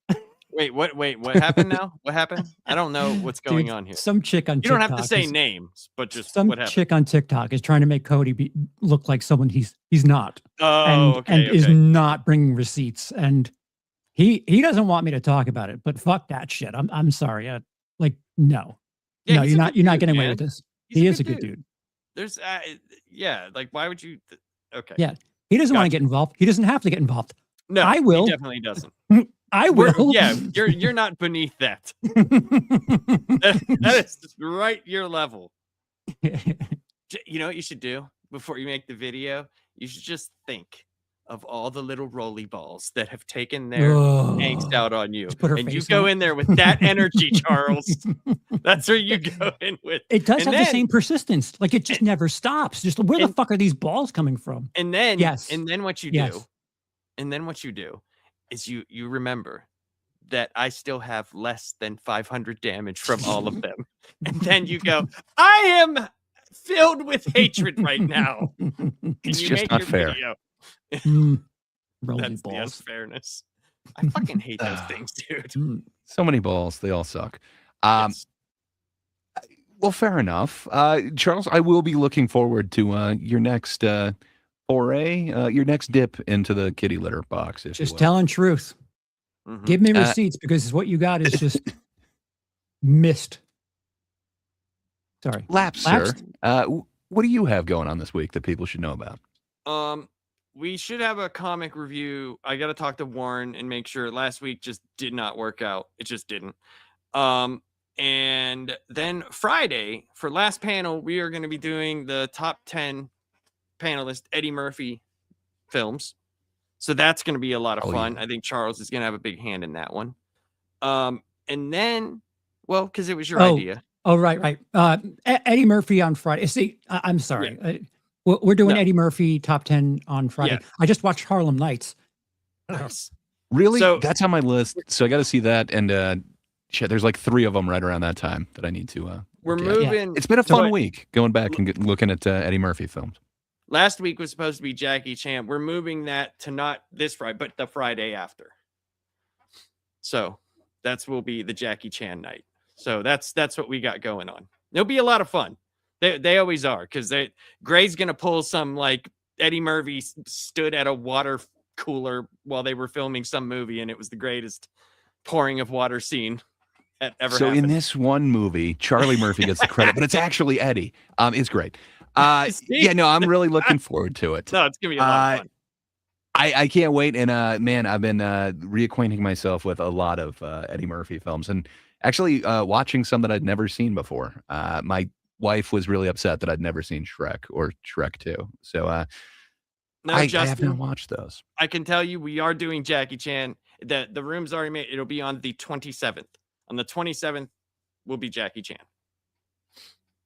K: Wait, what happened now? What happened? I don't know what's going
J: Dude,
K: on here.
J: Some chick on
K: You
J: TikTok.
K: don't have to say
J: is-
K: names, but just
J: Some
K: what happened.
J: chick on TikTok is trying to make Cody look like someone he's not.
K: Oh,
J: and
K: okay,
J: is
K: okay.
J: not bringing receipts. And he doesn't want me to talk about it, but fuck that shit. I'm sorry. No.
K: Yeah,
J: No,
K: he's
J: you're
K: a
J: not
K: good
J: getting
K: dude,
J: away
K: man.
J: with this.
K: He's
J: He is a good dude.
K: There's, yeah, like why would you? Okay.
J: Yeah. He doesn't want to get involved. He doesn't have to get involved.
K: No,
J: I will.
K: He definitely doesn't.
J: I will.
K: Yeah, you're not beneath that. That is right your level. You know what you should do before you make the video? You should just think of all the little roly balls that have taken their angst out on you.
J: put her
K: And you
J: face
K: go
J: on it.
K: in there with that energy, Charles. That's where you go in with.
J: It does
K: And
J: have the
K: then-
J: same persistence. Like it just never stops. Just where the fuck are these balls coming from?
K: And then,
J: Yes.
K: and then what you
J: Yes.
K: do, and then what you do is you remember that I still have less than 500 damage from all of them. And then you go, I am filled with hatred right now. Can
I: It's
K: you
I: just
K: make
I: not
K: your
I: fair.
K: video?
J: Roly
K: That's the
J: balls.
K: unfairness. I fucking hate those things, dude.
I: So many balls. They all suck. Well, fair enough. Charles, I will be looking forward to your next foray, your next dip into the kitty litter box. If
J: Just
I: you will.
J: telling truth.
K: Mm-hmm.
J: Give me receipts because what you got is just missed. Sorry.
I: Lapsed, sir. What do you have going on this week that people should know about?
K: We should have a comic review. I got to talk to Warren and make sure. Last week just did not work out. It just didn't. And then Friday for last panel, we are going to be doing the top 10 panelist Eddie Murphy films. So that's going to be a lot of fun.
I: Yeah.
K: I think Charles is going to have a big hand in that one. And then, well, because it was your
J: Oh,
K: idea.
J: Oh, right. Eddie Murphy on Friday. See, I'm sorry. We're doing
K: No.
J: Eddie Murphy top 10 on Friday.
K: Yeah.
J: I just watched Harlem Nights.
K: Nice.
I: Really?
K: So-
I: That's on my list. So I got to see that. And shit, there's like 3 of them right around that time that I need to.
K: We're
I: look at.
K: moving.
I: It's been a
K: So
I: fun
K: wait.
I: week going back and looking at Eddie Murphy films.
K: Last week was supposed to be Jackie Chan. We're moving that to not this Friday, but the Friday after. So that's will be the Jackie Chan night. So that's what we got going on. It'll be a lot of fun. They always are because Gray's gonna pull some like Eddie Murphy stood at a water cooler while they were filming some movie, and it was the greatest pouring of water scene that ever
I: So
K: happened.
I: in this one movie, Charlie Murphy gets the credit, but it's actually Eddie. It's great. Yeah, no, I'm really looking forward to it.
K: No, it's gonna be a lot of fun.
I: I can't wait. And man, I've been reacquainting myself with a lot of Eddie Murphy films, and actually watching some that I'd never seen before. My wife was really upset that I'd never seen Shrek or Shrek 2. So
K: No,
I: I have
K: Justin,
I: not watched those.
K: I can tell you we are doing Jackie Chan. The room's already made. It'll be on the 27th. On the 27th will be Jackie Chan.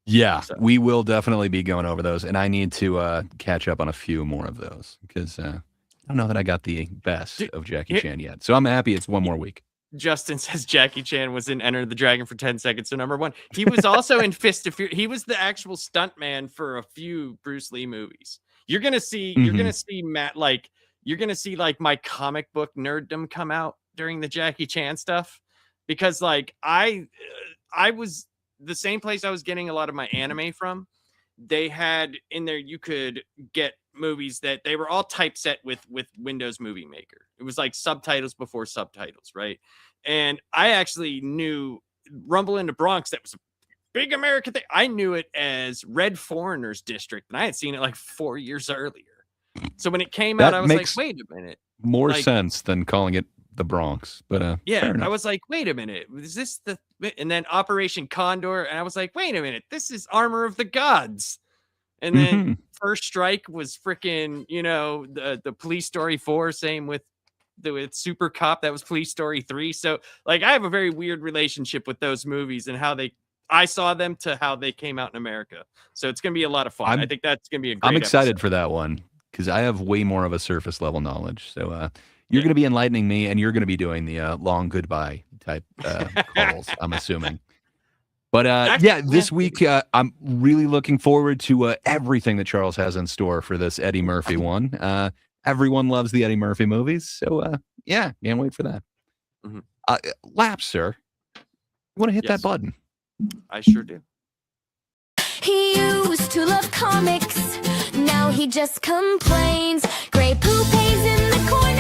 I: Yeah, we will definitely be going over those, and I need to catch up on a few more of those because I don't know that I got the best of Jackie Chan yet. So I'm happy it's one more week.
K: Justin says Jackie Chan was in Enter the Dragon for 10 seconds. So number one, he was also in Fist of Fury. He was the actual stunt man for a few Bruce Lee movies. You're going to see, Matt, like, you're going to see like my comic book nerddom come out during the Jackie Chan stuff because like I was the same place I was getting a lot of my anime from. They had in there, you could get movies that they were all typeset with Windows Movie Maker. It was like subtitles before subtitles, right? And I actually knew Rumble in the Bronx. That was a big American thing. I knew it as Red Foreigners District, and I had seen it like 4 years earlier. So when it came out,
I: That
K: I was like,
I: makes
K: wait a minute.
I: More
K: Like,
I: sense than calling it the Bronx, but
K: yeah,
I: fair enough.
K: I was like, wait a minute, is this the? And then Operation Condor, and I was like, wait a minute, this is Armor of the Gods. And then First Strike was freaking, the Police Story 4. Same with Super Cop, that was Police Story 3. So like, I have a very weird relationship with those movies and how I saw them to how they came out in America. So it's gonna be a lot of fun. I think that's gonna be a great
I: I'm excited
K: episode.
I: for that one because I have way more of a surface level knowledge. So you're going to be enlightening me, and you're going to be doing the long goodbye type calls, I'm assuming. But this week I'm really looking forward to everything that Charles has in store for this Eddie Murphy one. Everyone loves the Eddie Murphy movies, so can't wait for that. Lap, sir. You want to hit that button?
K: I sure do.
H: He used to love comics, now he just complains. Gray poo pays in the corner.